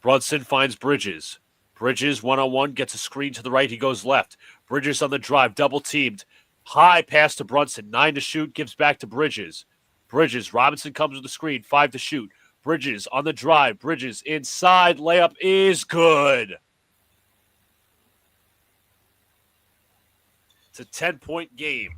Speaker 1: Brunson finds Bridges. Bridges, one-on-one, gets a screen to the right. He goes left. Bridges on the drive, double-teamed. High pass to Brunson. 9 to shoot, gives back to Bridges. Bridges, Robinson comes with the screen. 5 to shoot. Bridges on the drive. Bridges inside. Layup is good. It's a 10-point game.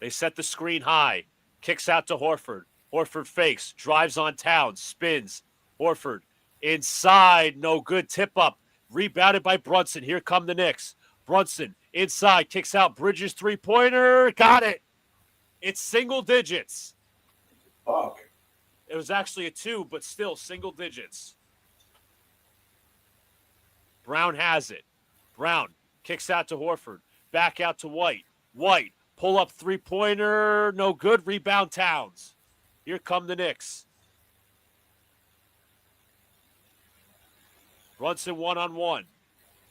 Speaker 1: They set the screen high. Kicks out to Horford. Horford fakes. Drives on Towns. Spins. Horford inside. No good. Tip up. Rebounded by Brunson. Here come the Knicks. Brunson inside. Kicks out. Bridges three-pointer. Got it. It's single digits.
Speaker 3: Fuck.
Speaker 1: It was actually a 2, but still single digits. Brown has it. Brown kicks out to Horford. Back out to White. White, pull up three-pointer. No good. Rebound Towns. Here come the Knicks. Brunson one-on-one.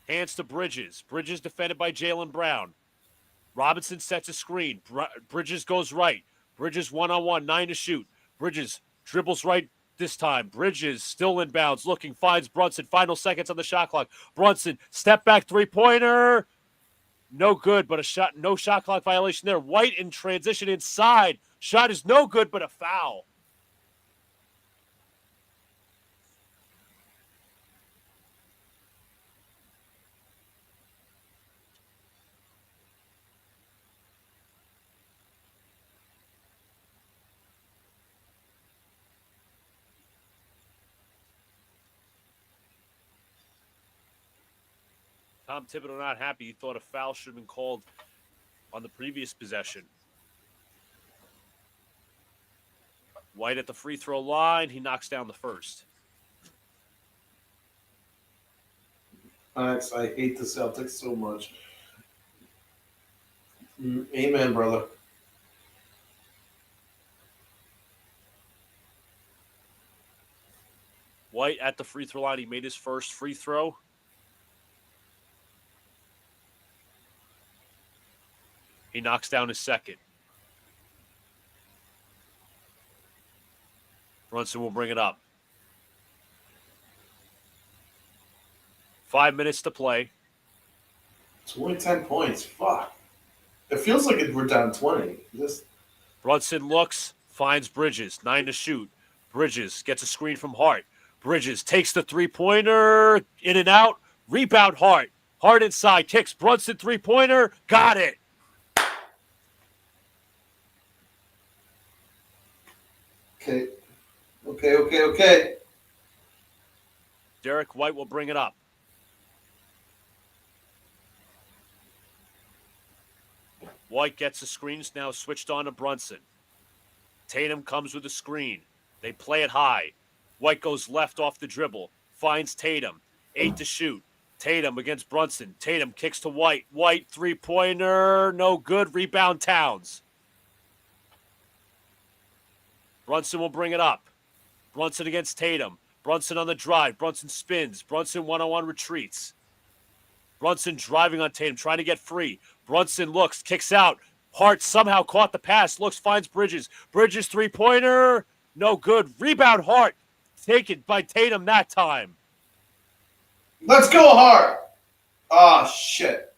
Speaker 1: Hands to Bridges. Bridges defended by Jaylen Brown. Robinson sets a screen. Bridges goes right. Bridges one-on-one. 9 to shoot. Bridges dribbles right this time. Bridges still inbounds. Looking. Finds Brunson. Final seconds on the shot clock. Brunson. Step back three-pointer. No good, but a shot. No shot clock violation there. White in transition inside. Shot is no good, but a foul. Tom Thibodeau not happy. He thought a foul should have been called on the previous possession. White at the free throw line. He knocks down the first.
Speaker 3: Max, I hate the Celtics so much. Amen, brother.
Speaker 1: White at the free throw line. He made his first free throw. He knocks down his second. Brunson will bring it up. 5 minutes to play.
Speaker 3: It's only 10 points. Fuck. It feels like we're down 20.
Speaker 1: Brunson looks, finds Bridges. 9 to shoot. Bridges gets a screen from Hart. Bridges takes the three-pointer. In and out. Rebound Hart. Hart inside. Kicks Brunson three-pointer. Got it.
Speaker 3: Okay.
Speaker 1: Derek White will bring it up. White gets the screens now switched on to Brunson. Tatum comes with a screen. They play it high. White goes left off the dribble. Finds Tatum. 8 to shoot. Tatum against Brunson. Tatum kicks to White. White three-pointer. No good. Rebound Towns. Brunson will bring it up. Brunson against Tatum. Brunson on the drive. Brunson spins. Brunson one-on-one retreats. Brunson driving on Tatum, trying to get free. Brunson looks, kicks out. Hart somehow caught the pass. Looks, finds Bridges. Bridges three-pointer. No good. Rebound Hart. Taken by Tatum that time.
Speaker 3: Let's go, Hart. Oh, shit.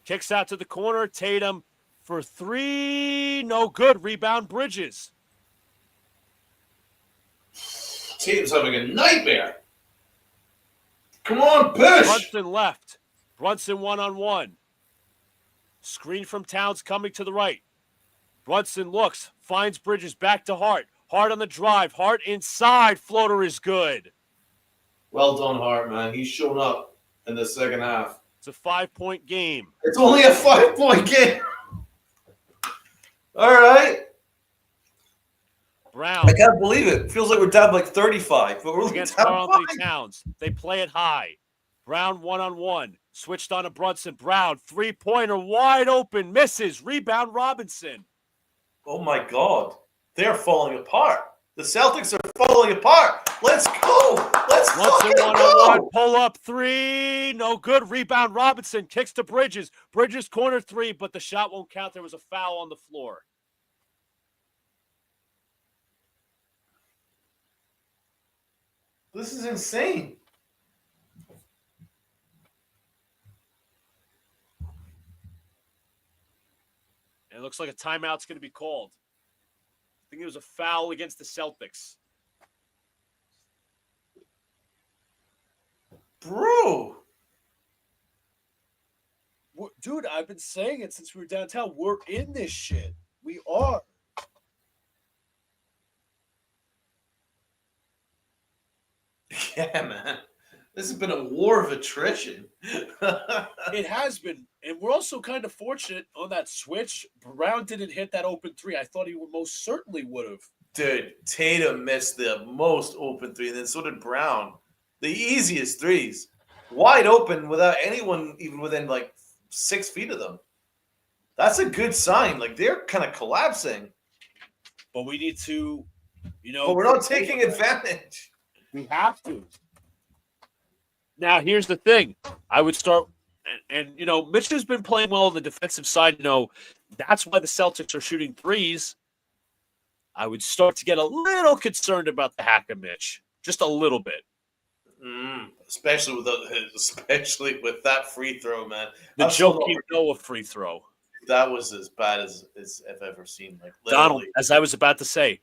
Speaker 1: Kicks out to the corner. Tatum for three. No good. Rebound Bridges.
Speaker 3: Tatum's having a nightmare. Come on, push.
Speaker 1: Brunson left. Brunson one-on-one. Screen from Towns coming to the right. Brunson looks, finds Bridges back to Hart. Hart on the drive. Hart inside. Floater is good.
Speaker 3: Well done, Hart, man. He's shown up in the second half.
Speaker 1: It's a 5-point game.
Speaker 3: It's only a 5-point game. All right.
Speaker 1: Brown.
Speaker 2: I can't believe it. Feels like we're down like 35, but we're
Speaker 1: Against
Speaker 2: down
Speaker 1: Karl-Anthony
Speaker 2: 5.
Speaker 1: Towns. They play it high. Brown one-on-one. Switched on to Brunson. Brown, three-pointer, wide open, misses. Rebound Robinson.
Speaker 2: Oh my God, they're falling apart. The Celtics are falling apart. Let's go. Let's
Speaker 1: Brunson
Speaker 2: fucking
Speaker 1: one-on-one,
Speaker 2: go.
Speaker 1: pull up three, no good. Rebound Robinson, kicks to Bridges. Bridges corner three, but the shot won't count. There was a foul on the floor.
Speaker 2: This is insane.
Speaker 1: And it looks like a timeout's going to be called. I think it was a foul against the Celtics.
Speaker 2: Bro.
Speaker 1: Dude, I've been saying it since we were downtown. We're in this shit. We are.
Speaker 2: Yeah, man. This has been a war of attrition.
Speaker 1: It has been. And we're also kind of fortunate on that switch. Brown didn't hit that open three. I thought he would most certainly would have.
Speaker 2: Dude, Tatum missed the most open three, and then so did Brown. The easiest threes. Wide open without anyone even within like 6 feet of them. That's a good sign. Like, they're kind of collapsing.
Speaker 1: But we need to,
Speaker 2: But we're not taking advantage.
Speaker 1: We have to. Now, here's the thing. I would start, and Mitch has been playing well on the defensive side. That's why the Celtics are shooting threes. I would start to get a little concerned about the hack of Mitch. Just a little bit.
Speaker 2: Especially with that free throw, man.
Speaker 1: The Joakim Noah free throw.
Speaker 2: That was as bad as I've ever seen. Like,
Speaker 1: Donald,
Speaker 2: literally.
Speaker 1: as I was about to say,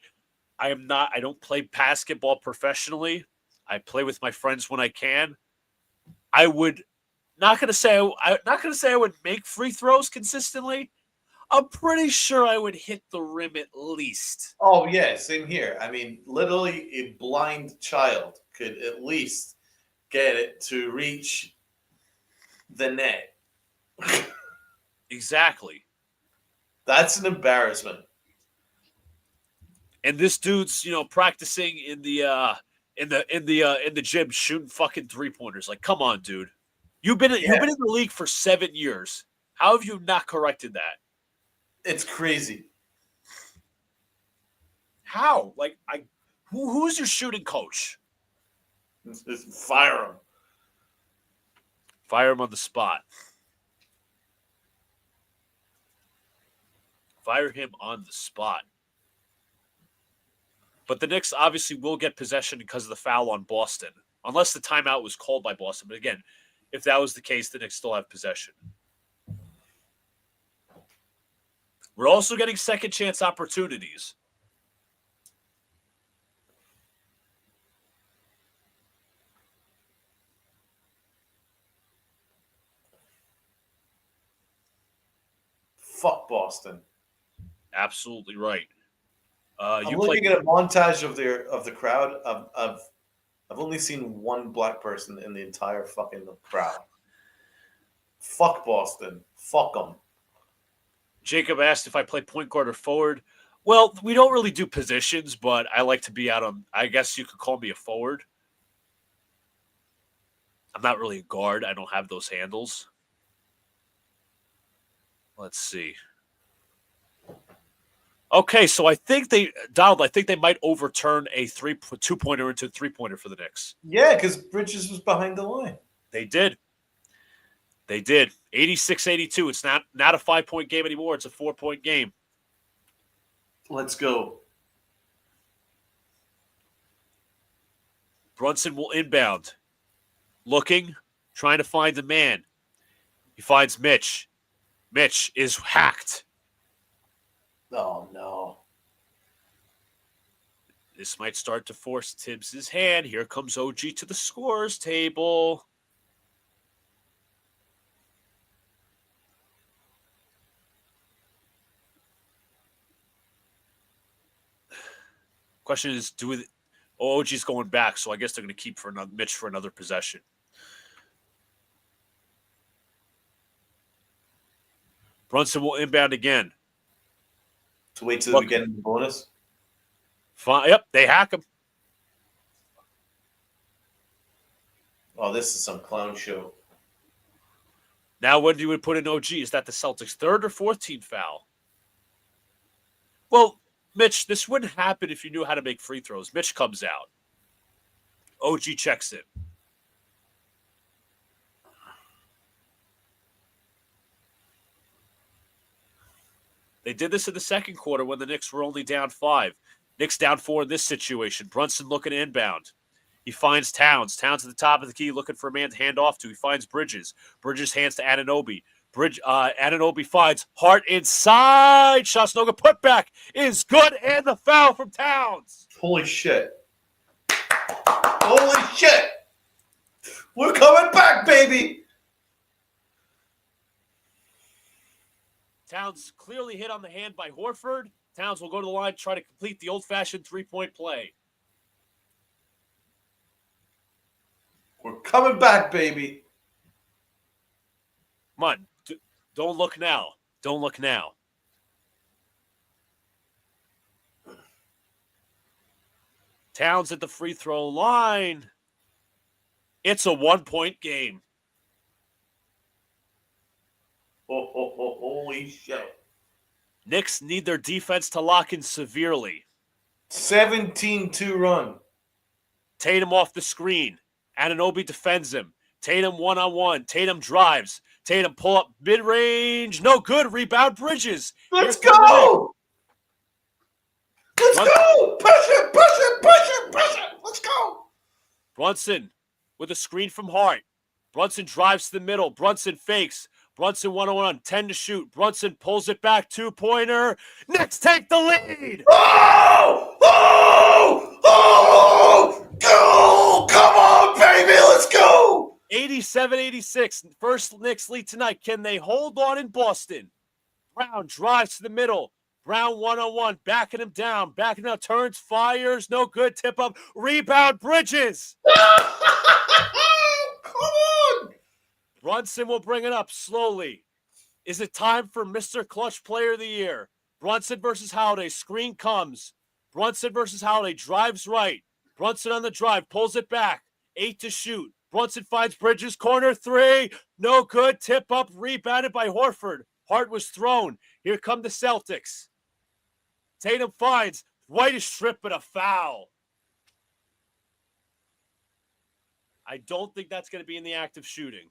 Speaker 1: I don't play basketball professionally. I play with my friends when I can. I would not going to say I would make free throws consistently. I'm pretty sure I would hit the rim at least.
Speaker 2: Oh yeah, same here. I mean, literally, a blind child could at least get it to reach the net.
Speaker 1: Exactly.
Speaker 2: That's an embarrassment.
Speaker 1: And this dude's, practicing in the gym shooting fucking 3-pointers. Like, come on, dude. You've been in the league for 7 years. How have you not corrected that?
Speaker 2: It's crazy.
Speaker 1: How? Like, who's your shooting coach?
Speaker 2: Fire him.
Speaker 1: Fire him on the spot. Fire him on the spot. But the Knicks obviously will get possession because of the foul on Boston, unless the timeout was called by Boston. But again, if that was the case, the Knicks still have possession. We're also getting second chance opportunities.
Speaker 2: Fuck Boston.
Speaker 1: Absolutely right.
Speaker 2: I'm looking at a montage of the crowd. I've only seen one black person in the entire fucking crowd. Fuck Boston. Fuck them.
Speaker 1: Jacob asked if I play point guard or forward. Well, we don't really do positions, but I like to be out on, I guess you could call me a forward. I'm not really a guard. I don't have those handles. Let's see. Okay, so I think they might overturn a 2-pointer into a 3-pointer for the Knicks.
Speaker 2: Yeah, because Bridges was behind the line.
Speaker 1: They did. 86-82. It's not a 5-point game anymore. It's a 4-point game.
Speaker 2: Let's go.
Speaker 1: Brunson will inbound. Looking, trying to find the man. He finds Mitch. Mitch is hacked.
Speaker 2: Oh, no.
Speaker 1: This might start to force Tibbs' hand. Here comes OG to the scores table. Question is, OG's going back, so I guess they're going to keep Mitch for another possession. Brunson will inbound again.
Speaker 2: To wait till we get in the bonus.
Speaker 1: Fine. Yep, they hack him.
Speaker 2: Oh, this is some clown show.
Speaker 1: Now, when do you put in OG? Is that the Celtics' third or fourth team foul? Well, Mitch, this wouldn't happen if you knew how to make free throws. Mitch comes out. OG checks it. They did this in the second quarter when the Knicks were only down 5. Knicks down 4 in this situation. Brunson looking inbound. He finds Towns. Towns at the top of the key looking for a man to hand off to. He finds Bridges. Bridges hands to Anunoby. Anunoby finds Hart inside. Shots no good. Putback is good, and the foul from Towns.
Speaker 2: Holy shit. Holy shit. We're coming back, baby.
Speaker 1: Towns clearly hit on the hand by Horford. Towns will go to the line to try to complete the old-fashioned 3-point play.
Speaker 2: We're coming back, baby.
Speaker 1: Come on. Don't look now. Don't look now. Towns at the free throw line. It's a 1-point game.
Speaker 2: Holy shit.
Speaker 1: Knicks need their defense to lock in severely.
Speaker 2: 17-2 run.
Speaker 1: Tatum off the screen. Anunoby defends him. Tatum one-on-one. Tatum drives. Tatum pull up mid-range. No good. Rebound Bridges.
Speaker 2: Let's go. Let's go. Push it, push it, push it, push it. Let's go.
Speaker 1: Brunson with a screen from Hart. Brunson drives to the middle. Brunson fakes. Brunson 1-on-1, 10 to shoot. Brunson pulls it back, 2-pointer. Knicks take the lead.
Speaker 2: Oh! Oh! Oh! Go! Come on, baby. Let's go.
Speaker 1: 87-86. First Knicks lead tonight. Can they hold on in Boston? Brown drives to the middle. Brown 1-on-1, backing him down. Turns, fires. No good. Tip up. Rebound Bridges.
Speaker 2: Come on.
Speaker 1: Brunson will bring it up slowly. Is it time for Mr. Clutch Player of the Year? Brunson versus Holiday. Screen comes. Brunson versus Holiday. Drives right. Brunson on the drive. Pulls it back. 8 to shoot. Brunson finds Bridges. Corner 3. No good. Tip up. Rebounded by Horford. Hart was thrown. Here come the Celtics. Tatum finds. White is stripped, but a foul. I don't think that's going to be in the act of shooting.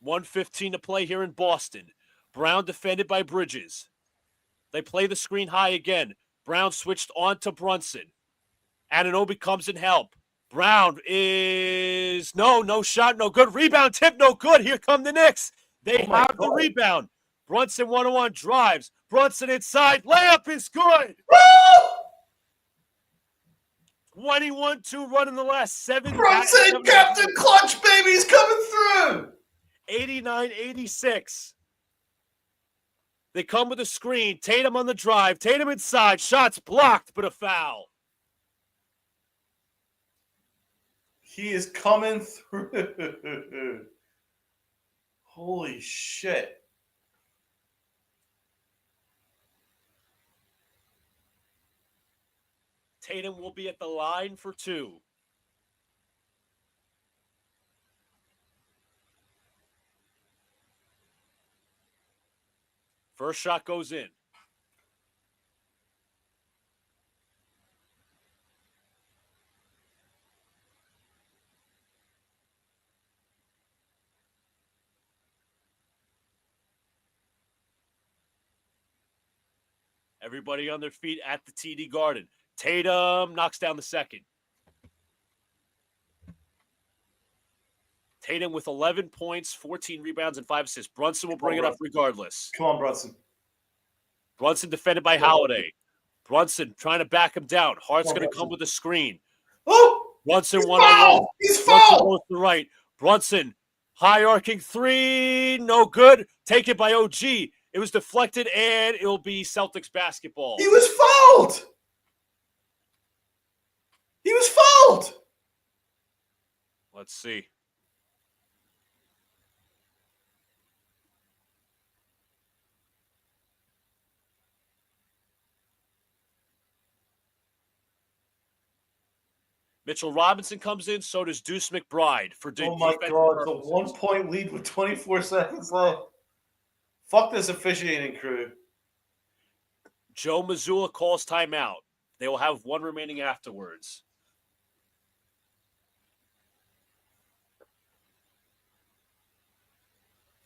Speaker 1: .115 to play here in Boston. Brown defended by Bridges. They play the screen high again. Brown switched on to Brunson. Anunoby comes in help. Brown is no shot, no good. Rebound tip, no good. Here come the Knicks. They have the rebound. Brunson 1-on-1 drives. Brunson inside. Layup is good. 21-2 run in the last 7.
Speaker 2: Brunson, Captain Clutch, baby's coming through.
Speaker 1: 89-86. They come with a screen. Tatum on the drive. Tatum inside. Shots blocked, but a foul.
Speaker 2: He is coming through. Holy shit.
Speaker 1: Tatum will be at the line for 2. First shot goes in. Everybody on their feet at the TD Garden. Tatum knocks down the second. Tatum with 11 points, 14 rebounds, and 5 assists. Brunson will bring it up regardless.
Speaker 2: Come on, Brunson.
Speaker 1: Brunson defended by Holiday. Brunson trying to back him down. Hart's going to come with a screen.
Speaker 2: Oh!
Speaker 1: Brunson
Speaker 2: He's
Speaker 1: 1-on-1.
Speaker 2: fouled! He's
Speaker 1: Brunson
Speaker 2: fouled!
Speaker 1: goes to the right. Brunson, high arcing 3, no good. Taken by OG. It was deflected, and it'll be Celtics basketball.
Speaker 2: He was fouled! He was fouled!
Speaker 1: Let's see. Mitchell Robinson comes in, so does Deuce McBride for
Speaker 2: Oh my God, the
Speaker 1: purposes.
Speaker 2: 1-point lead with 24 seconds left. Fuck this officiating crew.
Speaker 1: Joe Mazzulla calls timeout. They will have one remaining afterwards.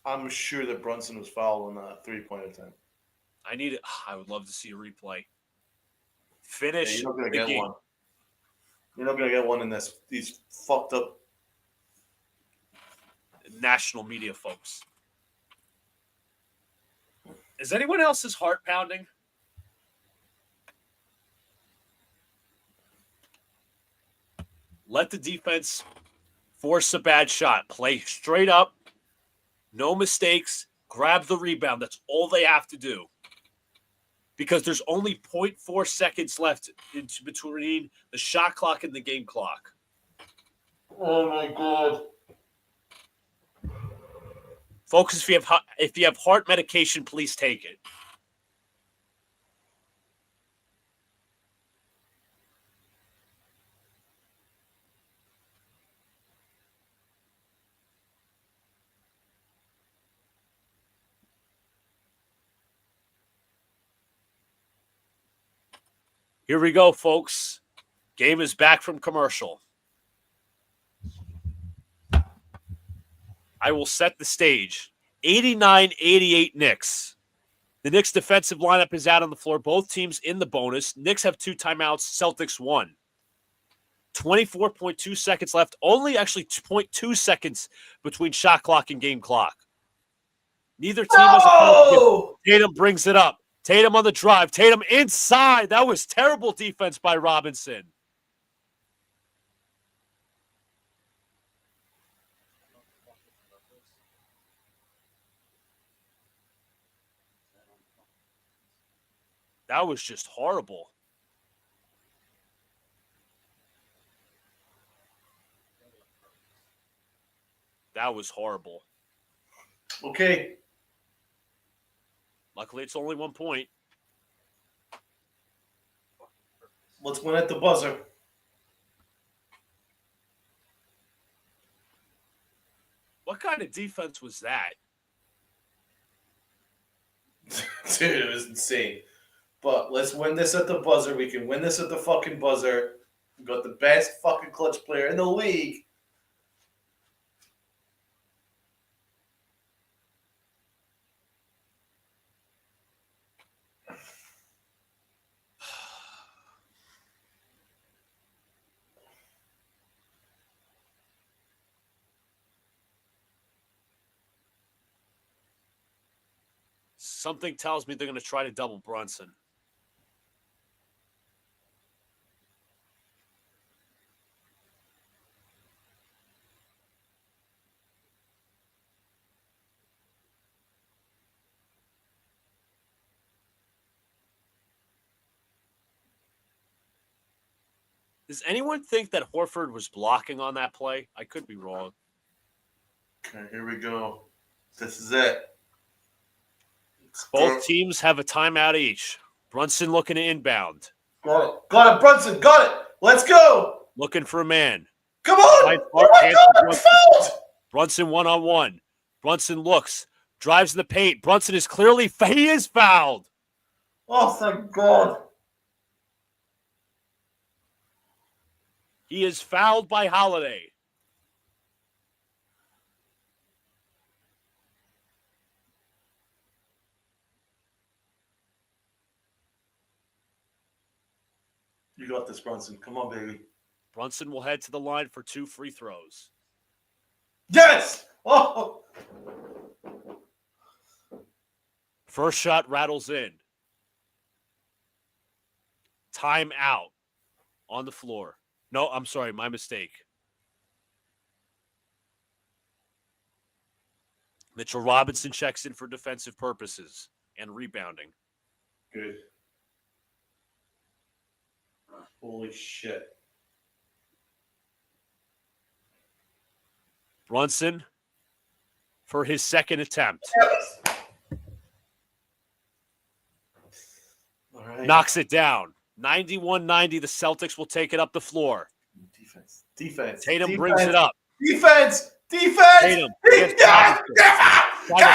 Speaker 2: I'm sure that Brunson was fouled on that 3-point attempt.
Speaker 1: I would love to see a replay. Finish.
Speaker 2: You're not going to
Speaker 1: the
Speaker 2: get
Speaker 1: game.
Speaker 2: one. You're not going to get one in these fucked up
Speaker 1: National media folks. Is anyone else's heart pounding? Let the defense force a bad shot. Play straight up. No mistakes. Grab the rebound. That's all they have to do. Because there's only 0.4 seconds left between the shot clock and the game clock.
Speaker 2: Oh my God.
Speaker 1: Folks, if you have heart medication, please take it. Here we go, folks. Game is back from commercial. I will set the stage. 89-88 Knicks. The Knicks defensive lineup is out on the floor. Both teams in the bonus. Knicks have 2 timeouts. Celtics 1. 24.2 seconds left. Only actually 0.2 seconds between shot clock and game clock. Neither team has a foul. Tatum brings it up. Tatum on the drive. Tatum inside. That was terrible defense by Robinson. That was just horrible. That was horrible.
Speaker 2: Okay.
Speaker 1: Luckily, it's only 1 point.
Speaker 2: Let's win at the buzzer.
Speaker 1: What kind of defense was that?
Speaker 2: Dude, it was insane. But let's win this at the buzzer. We can win this at the fucking buzzer. We got the best fucking clutch player in the league.
Speaker 1: Something tells me they're going to try to double Brunson. Does anyone think that Horford was blocking on that play? I could be wrong.
Speaker 2: Okay, here we go. This is it.
Speaker 1: Both teams have a timeout each. Brunson looking to inbound.
Speaker 2: Got it. Got it, Brunson. Got it. Let's go.
Speaker 1: Looking for a man.
Speaker 2: Come on. Oh my God, I'm fouled.
Speaker 1: Brunson one-on-one. Brunson looks. Drives in the paint. Brunson is clearly – he is fouled.
Speaker 2: Oh, thank God.
Speaker 1: He is fouled by Holiday.
Speaker 2: You got this, Brunson. Come on, baby.
Speaker 1: Brunson will head to the line for 2 free throws.
Speaker 2: Yes! Oh!
Speaker 1: First shot rattles in. Time out on the floor. No, I'm sorry, my mistake. Mitchell Robinson checks in for defensive purposes and rebounding.
Speaker 2: Good. Holy shit.
Speaker 1: Brunson for his second attempt.
Speaker 2: Yes. All right.
Speaker 1: Knocks it down. 91-90, the Celtics will take it up the floor.
Speaker 2: Defense.
Speaker 1: Tatum brings it up.
Speaker 2: Defense.
Speaker 1: Tatum. Tatum on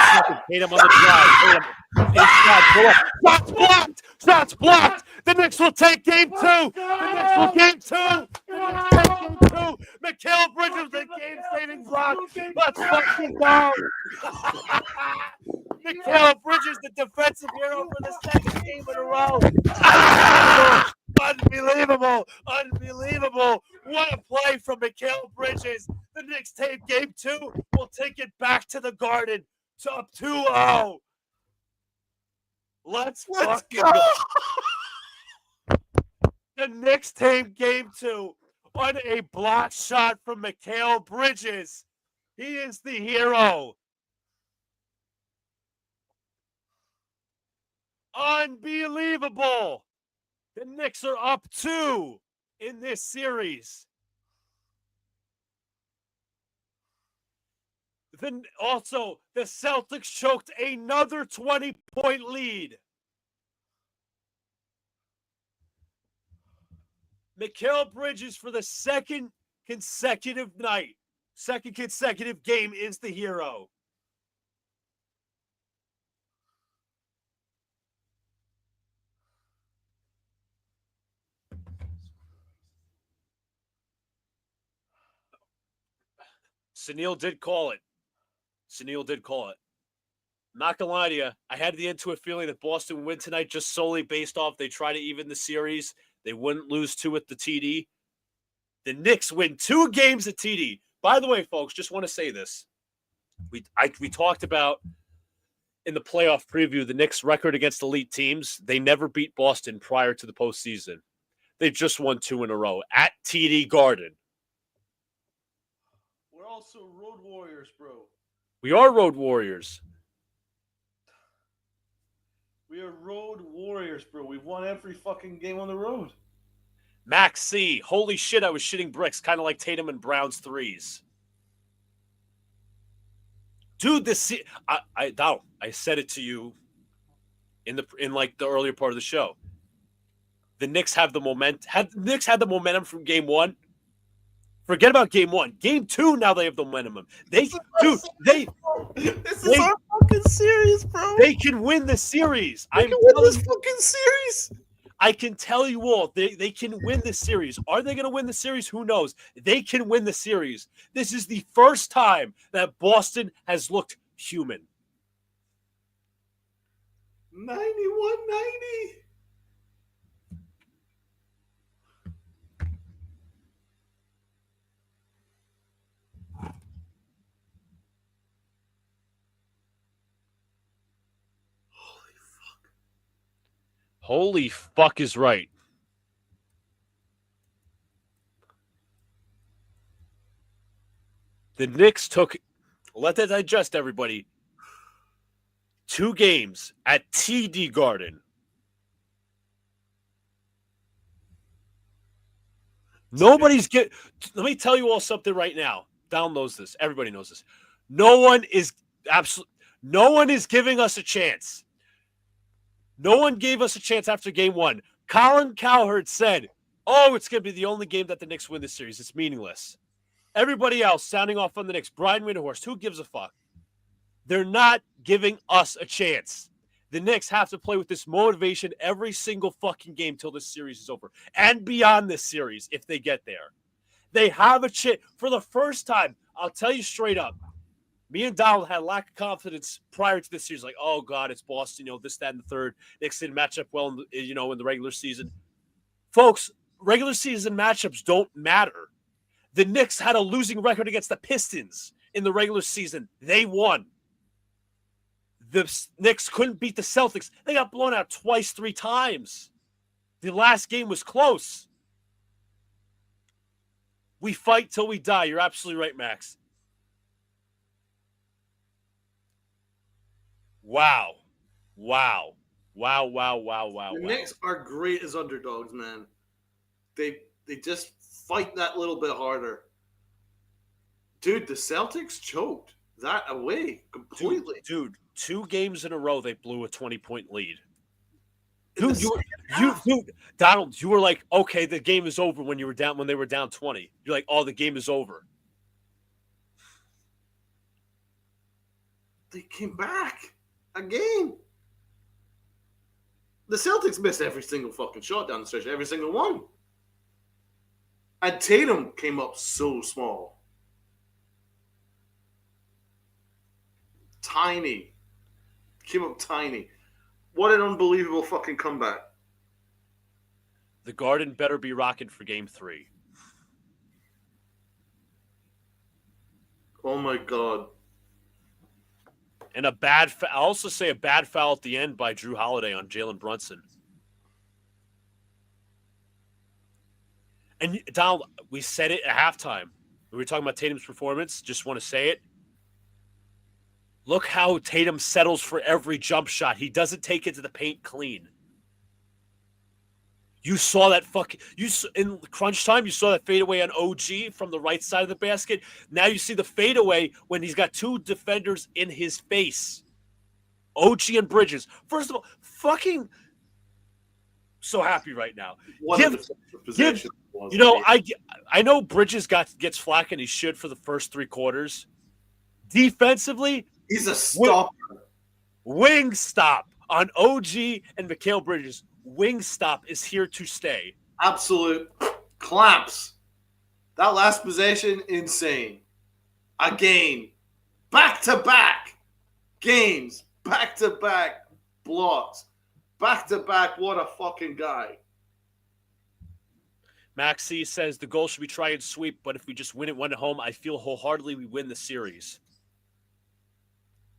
Speaker 1: the drive. Tatum inside. Pull up. Shots blocked. Shots blocked. The Knicks will take game 2. The Knicks will game 2. The Knicks take game 2. Mikal Bridges, the game-saving block. Let's fucking go. Mikal Bridges, the defensive hero for the second game in a row. Unbelievable. Unbelievable. What a play from Mikal Bridges. The Knicks take game 2. We'll take it back to the Garden. To up 2-0. Let's go. The Knicks take game 2 on a block shot from Mikal Bridges. He is the hero. Unbelievable. The Knicks are up 2 in this series. Then also, the Celtics choked another 20-point lead. Mikal Bridges for the second consecutive game is the hero. Sunil did call it. Not gonna lie to you, I had the intuitive feeling that Boston would win tonight just solely based off they try to even the series. They wouldn't lose 2 at the TD. The Knicks win 2 games at TD. By the way, folks, just want to say this. We talked about in the playoff preview the Knicks' record against elite teams. They never beat Boston prior to the postseason. They just won 2 in a row at TD Garden.
Speaker 3: We're also road warriors, bro.
Speaker 1: We are road warriors.
Speaker 3: We are road warriors, bro. We've won every fucking game on the road.
Speaker 1: Max C. Holy shit, I was shitting bricks, kind of like Tatum and Brown's threes. Dude, I said it to you in like the earlier part of the show. The Knicks have the Knicks had the momentum from game one. Forget about game one. Game two, now they have the momentum. This is our
Speaker 3: fucking series, bro.
Speaker 1: They can win the series.
Speaker 3: They can win this fucking series.
Speaker 1: I can tell you all, they can win the series. Are they going to win the series? Who knows? They can win the series. This is the first time that Boston has looked human.
Speaker 3: 91-90.
Speaker 1: Holy fuck is right. The Knicks took, let that digest, everybody, 2 games at TD Garden. Let me tell you all something right now. Donald knows this. Everybody knows this. No one is giving us a chance. No one gave us a chance after game one. Colin Cowherd said, it's going to be the only game that the Knicks win this series. It's meaningless. Everybody else sounding off on the Knicks. Brian Windhorst, who gives a fuck? They're not giving us a chance. The Knicks have to play with this motivation every single fucking game till this series is over. And beyond this series, if they get there. They have a chance. For the first time, I'll tell you straight up, me and Donald had a lack of confidence prior to this series. Like, oh, God, it's Boston, this, that, and the third. Knicks didn't match up well, in the regular season. Folks, regular season matchups don't matter. The Knicks had a losing record against the Pistons in the regular season. They won. The Knicks couldn't beat the Celtics. They got blown out twice, 3 times. The last game was close. We fight till we die. You're absolutely right, Max. Wow. The
Speaker 3: Knicks are great as underdogs, man. They just fight that little bit harder. Dude, the Celtics choked that away completely.
Speaker 1: Dude, 2 games in a row they blew a 20-point lead.
Speaker 3: Dude,
Speaker 1: Donald, you were like, okay, the game is over when they were down 20. You're like, the game is over.
Speaker 3: They came back again. The Celtics missed every single fucking shot down the stretch, every single one. And Tatum came up so small. Tiny. Came up tiny. What an unbelievable fucking comeback.
Speaker 1: The Garden better be rocking for game 3.
Speaker 3: Oh, my God.
Speaker 1: And I'll also say a bad foul at the end by Drew Holiday on Jalen Brunson. And Donald, we said it at halftime. We were talking about Tatum's performance. Just want to say it. Look how Tatum settles for every jump shot. He doesn't take it to the paint clean. You saw that in crunch time, you saw that fadeaway on OG from the right side of the basket. Now you see the fadeaway when he's got 2 defenders in his face. OG and Bridges. First of all, fucking so happy right now. I know Bridges gets flack and he should for the first 3 quarters. Defensively,
Speaker 3: he's a stopper.
Speaker 1: Wing stop on OG and Mikal Bridges. Wingstop is here to stay.
Speaker 3: Absolute clamps. That last possession, insane. Again, back-to-back games, back-to-back blocks, back-to-back. What a fucking guy.
Speaker 1: Max C says the goal should be try and sweep, but if we just win it one at home, I feel wholeheartedly we win the series.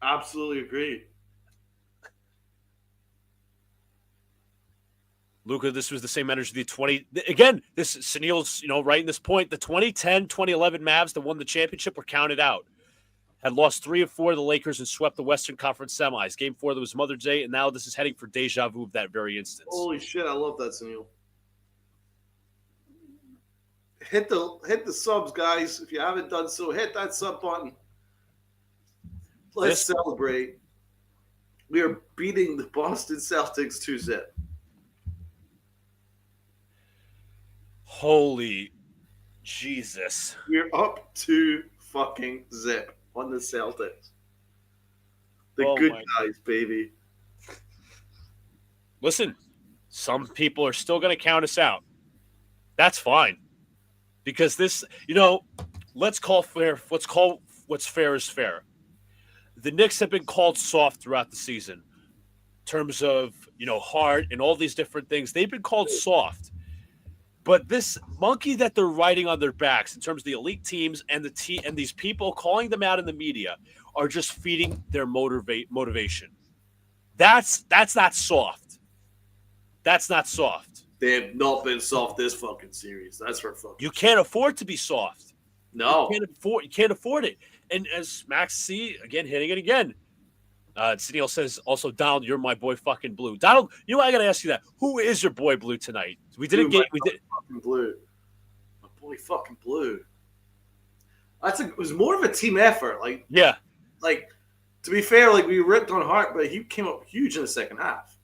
Speaker 3: Absolutely agree.
Speaker 1: Luca, this was the same energy. This Sunil's, right in this point. The 2010-2011 Mavs that won the championship were counted out. had lost 3 of 4 to the Lakers and swept the Western Conference semis. Game 4, that was Mother's Day, and now this is heading for deja vu of that very instance.
Speaker 3: Holy shit, I love that, Sunil. Hit the subs, guys. If you haven't done so, hit that sub button. Let's celebrate. We are beating the Boston Celtics 2-0.
Speaker 1: Holy Jesus.
Speaker 3: We're up 2 fucking zip on the Celtics. The good guys, baby.
Speaker 1: Listen, some people are still going to count us out. That's fine. Because this, let's call what's fair is fair. The Knicks have been called soft throughout the season in terms of, hard and all these different things. They've been called soft. But this monkey that they're riding on their backs in terms of the elite teams and and these people calling them out in the media are just feeding their motivation. That's not soft. That's not soft.
Speaker 3: They have not been soft this fucking series. That's for fucking.
Speaker 1: You can't afford to be soft.
Speaker 3: No.
Speaker 1: You can't afford it. And as Max C, again, hitting it again. Sunil says, also, Donald, you're my boy fucking Blue. Donald, I got to ask you that. Who is your boy Blue tonight? We didn't get. We did.
Speaker 3: Fucking Blue. My boy fucking Blue. It was more of a team effort.
Speaker 1: Yeah.
Speaker 3: To be fair, we ripped on Hart, but he came up huge in the second half.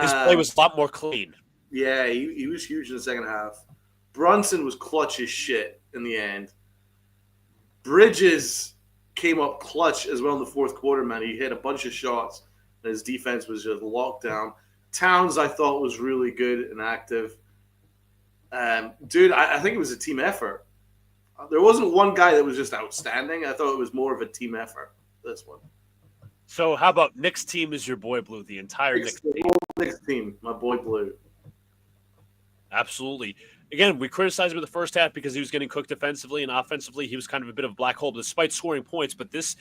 Speaker 1: His play was a lot more clean.
Speaker 3: Yeah, he was huge in the second half. Brunson was clutch as shit in the end. Bridges came up clutch as well in the fourth quarter, man. He hit a bunch of shots, and his defense was just locked down. Towns, I thought, was really good and active. Dude, I think it was a team effort. There wasn't one guy that was just outstanding. I thought it was more of a team effort, this one.
Speaker 1: So how about Knicks team is your boy Blue, the entire Knicks team?
Speaker 3: Knicks team, my boy Blue.
Speaker 1: Absolutely. Again, we criticized him in the first half because he was getting cooked defensively, and offensively he was kind of a bit of a black hole despite scoring points. But this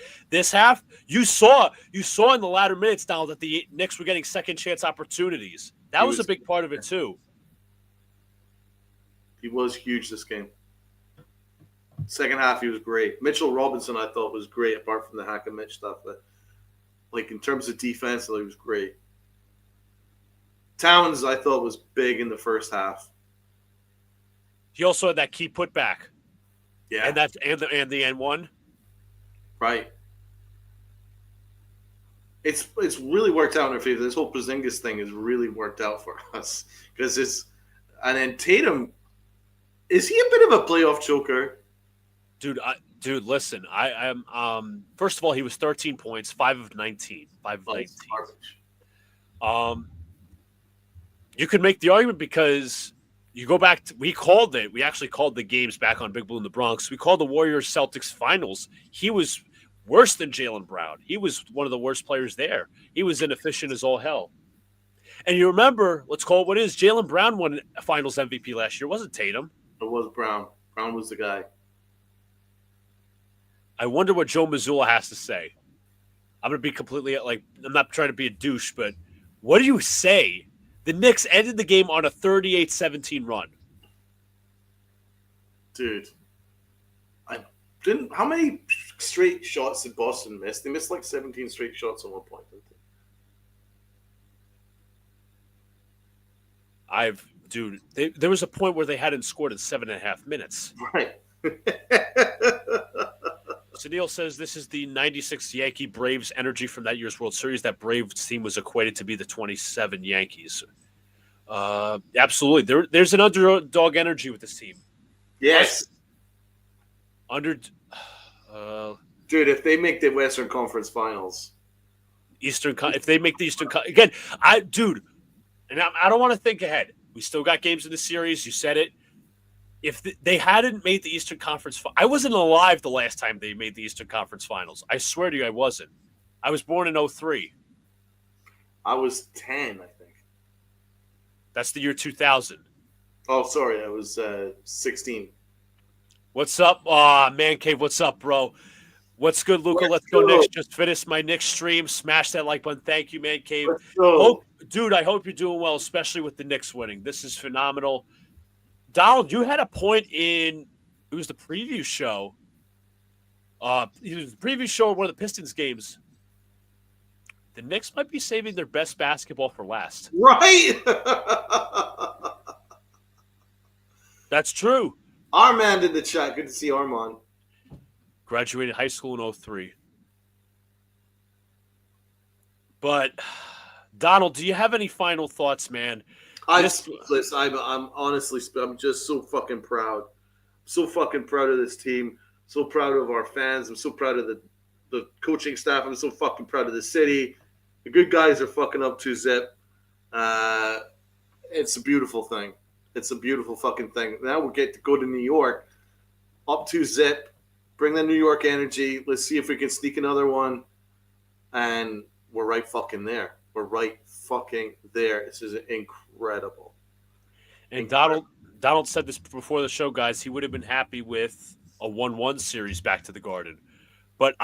Speaker 1: half, you saw in the latter minutes, Donald, that the Knicks were getting second chance opportunities. That was a big part of it too.
Speaker 3: He was huge this game. Second half, he was great. Mitchell Robinson, I thought, was great, apart from the hack and Mitch stuff. But in terms of defense, he was great. Towns, I thought, was big in the first half.
Speaker 1: He also had that key putback.
Speaker 3: Yeah.
Speaker 1: And the N1.
Speaker 3: Right. It's really worked out in our favor. This whole Porzingis thing has really worked out for us. And then Tatum, is he a bit of a playoff choker?
Speaker 1: Dude, listen. I am first of all, he was 13 points, 5 of 19. 5 of 19. You could make the argument because you go back to, we actually called the games back on Big Blue in the Bronx. We called the Warriors Celtics finals. He was worse than Jaylen Brown. He was one of the worst players there. He was inefficient as all hell. And you remember, let's call it what it is. Jaylen Brown won a finals MVP last year. It wasn't Tatum.
Speaker 3: It was Brown. Brown was the guy.
Speaker 1: I wonder what Joe Mazzulla has to say. I'm going to be completely I'm not trying to be a douche, but what do you say? The Knicks ended the game on a 38-17 run.
Speaker 3: Dude, how many straight shots did Boston miss? They missed 17 straight shots at one point, didn't
Speaker 1: they? There was a point where they hadn't scored in 7.5 minutes.
Speaker 3: Right.
Speaker 1: Sunil says this is the 96 Yankee Braves energy from that year's World Series. That Braves team was equated to be the 27 Yankees. Absolutely. There's an underdog energy with this team.
Speaker 3: Yes.
Speaker 1: Dude,
Speaker 3: if they make the Western Conference Finals.
Speaker 1: If they make the Eastern again, I don't want to think ahead. We still got games in the series. You said it. If they hadn't made the Eastern Conference, I wasn't alive the last time they made the Eastern Conference Finals. I swear to you, I wasn't. I was born in 2003.
Speaker 3: I was 10, I think.
Speaker 1: That's the year 2000.
Speaker 3: Oh, sorry, I was 16.
Speaker 1: What's up, Man Cave? What's up, bro? What's good, Luca? Let's go, Knicks. Just finished my Knicks stream. Smash that like button. Thank you, Man Cave. Dude, I hope you're doing well, especially with the Knicks winning. This is phenomenal. Donald, you had a point it was the preview show He was the previous show of one of the Pistons games. The Knicks might be saving their best basketball for last.
Speaker 3: Right?
Speaker 1: That's true.
Speaker 3: Armand in the chat. Good to see Armand.
Speaker 1: Graduated high school in 03. But, Donald, do you have any final thoughts, man?
Speaker 3: I'm speechless. I'm honestly, I'm just so fucking proud. So fucking proud of this team. So proud of our fans. I'm so proud of the coaching staff. I'm so fucking proud of the city. The good guys are fucking up 2-zip. It's a beautiful thing. It's a beautiful fucking thing. Now we get to go to New York, up 2-zip, bring the New York energy. Let's see if we can sneak another one. And we're right fucking there. We're right fucking there. This is incredible.
Speaker 1: And Donald said this before the show, guys. He would have been happy with a 1-1 series back to the Garden. But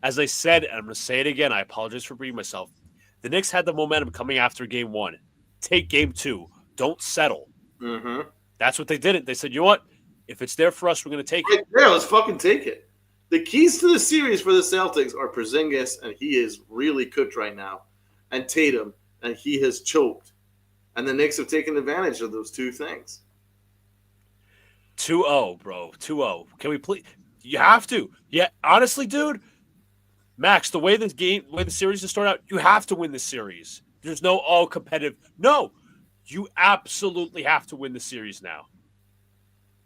Speaker 1: as I said, and I'm going to say it again, I apologize for repeating myself. The Knicks had the momentum coming after game 1. Take game 2. Don't settle.
Speaker 3: Mm-hmm.
Speaker 1: That's what they did. They said, you know what? If it's there for us, we're going to take it.
Speaker 3: Yeah, let's fucking take it. The keys to the series for the Celtics are Porzingis, and he is really cooked right now, and Tatum, and he has choked. And the Knicks have taken advantage of those two things.
Speaker 1: 2-0, bro. 2-0. Can we please? You have to. Yeah, honestly, dude, Max, the way the series is started out, you have to win the series. There's no competitive. No, you absolutely have to win the series now.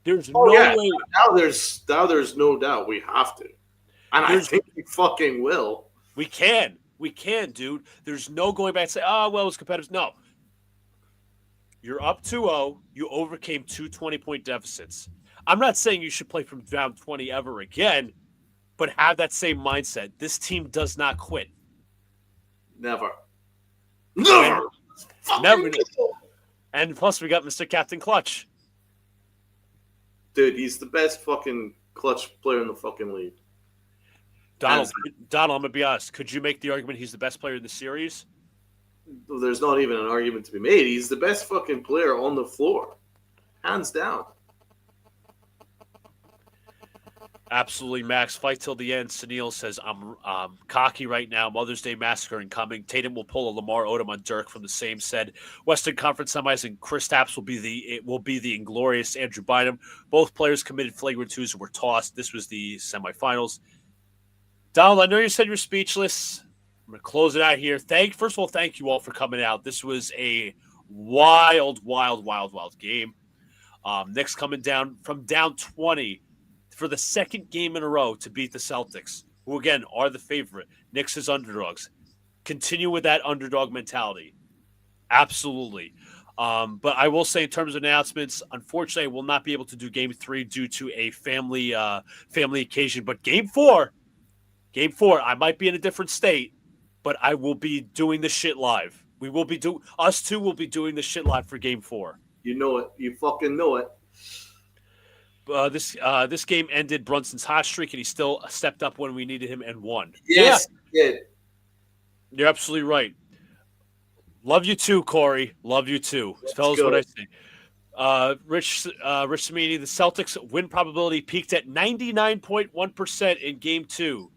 Speaker 1: There's no way.
Speaker 3: Now there's no doubt we have to, and I think we fucking will.
Speaker 1: We can, dude. There's no going back and say, oh well, it's competitive. No, you're up 2-0. You overcame 2 20-point deficits. I'm not saying you should play from down 20 ever again, but have that same mindset. This team does not quit.
Speaker 3: Never.
Speaker 1: And plus, we got Mr. Captain Clutch.
Speaker 3: Dude, he's the best fucking clutch player in the fucking league.
Speaker 1: Donald, I'm going to be honest. Could you make the argument he's the best player in the series?
Speaker 3: There's not even an argument to be made. He's the best fucking player on the floor. Hands down.
Speaker 1: Absolutely, Max. Fight till the end. Sunil says, I'm cocky right now. Mother's Day Massacre incoming. Tatum will pull a Lamar Odom on Dirk from the same said. Western Conference semis and Kristaps will be the inglorious Andrew Bynum. Both players committed flagrant twos and were tossed. This was the semifinals. Donald, I know you said you're speechless. I'm going to close it out here. First of all, thank you all for coming out. This was a wild game. Knicks coming down from down 20 for the second game in a row to beat the Celtics, who, again, are the favorite. Knicks as underdogs. Continue with that underdog mentality. Absolutely. But I will say in terms of announcements, unfortunately, I will not be able to do Game 3 due to a family occasion. But Game 4, I might be in a different state, but I will be doing the shit live. Us two will be doing the shit live for Game 4.
Speaker 3: You know it. You fucking know it.
Speaker 1: This game ended Brunson's hot streak, and he still stepped up when we needed him and won.
Speaker 3: Yes, yeah.
Speaker 1: You're absolutely right. Love you too, Corey. Love you too. Fellas, what I say. Rich Samini, the Celtics win probability peaked at 99.1% in Game 2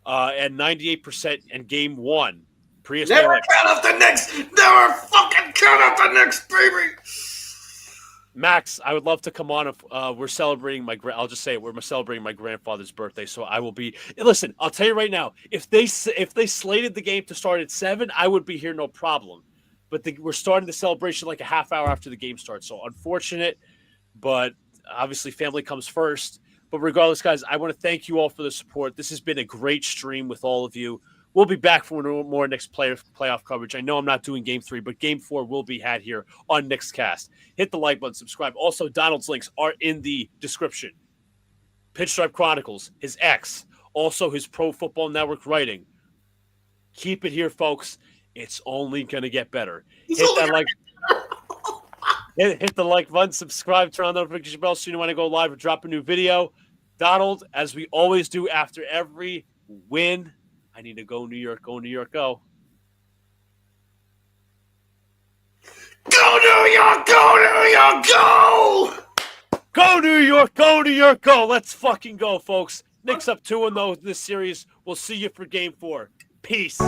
Speaker 1: and 98% in Game 1.
Speaker 3: Never count off the Knicks. Never fucking count off the Knicks, baby.
Speaker 1: Max, I would love to come on if we're celebrating I'll just say it. We're celebrating my grandfather's birthday, so I will be. Listen, I'll tell you right now. If they slated the game to start at 7, I would be here, no problem. But we're starting the celebration like a half hour after the game starts. So unfortunate, but obviously family comes first. But regardless, guys, I want to thank you all for the support. This has been a great stream with all of you. We'll be back for more Knicks playoff coverage. I know I'm not doing Game 3, but Game 4 will be had here on Knicks Cast. Hit the like button, subscribe. Also, Donald's links are in the description. Pinstripe Chronicles, his X, also his Pro Football Network writing. Keep it here, folks. It's only going to get better. Hit the like button, subscribe, turn on the notification bell so you know when I go live or drop a new video. Donald, as we always do after every win, I need to go New York, go.
Speaker 3: Go New York, go New York, go!
Speaker 1: Go New York, go New York, go! Let's fucking go, folks. Knicks up 2-0 this series. We'll see you for game 4. Peace.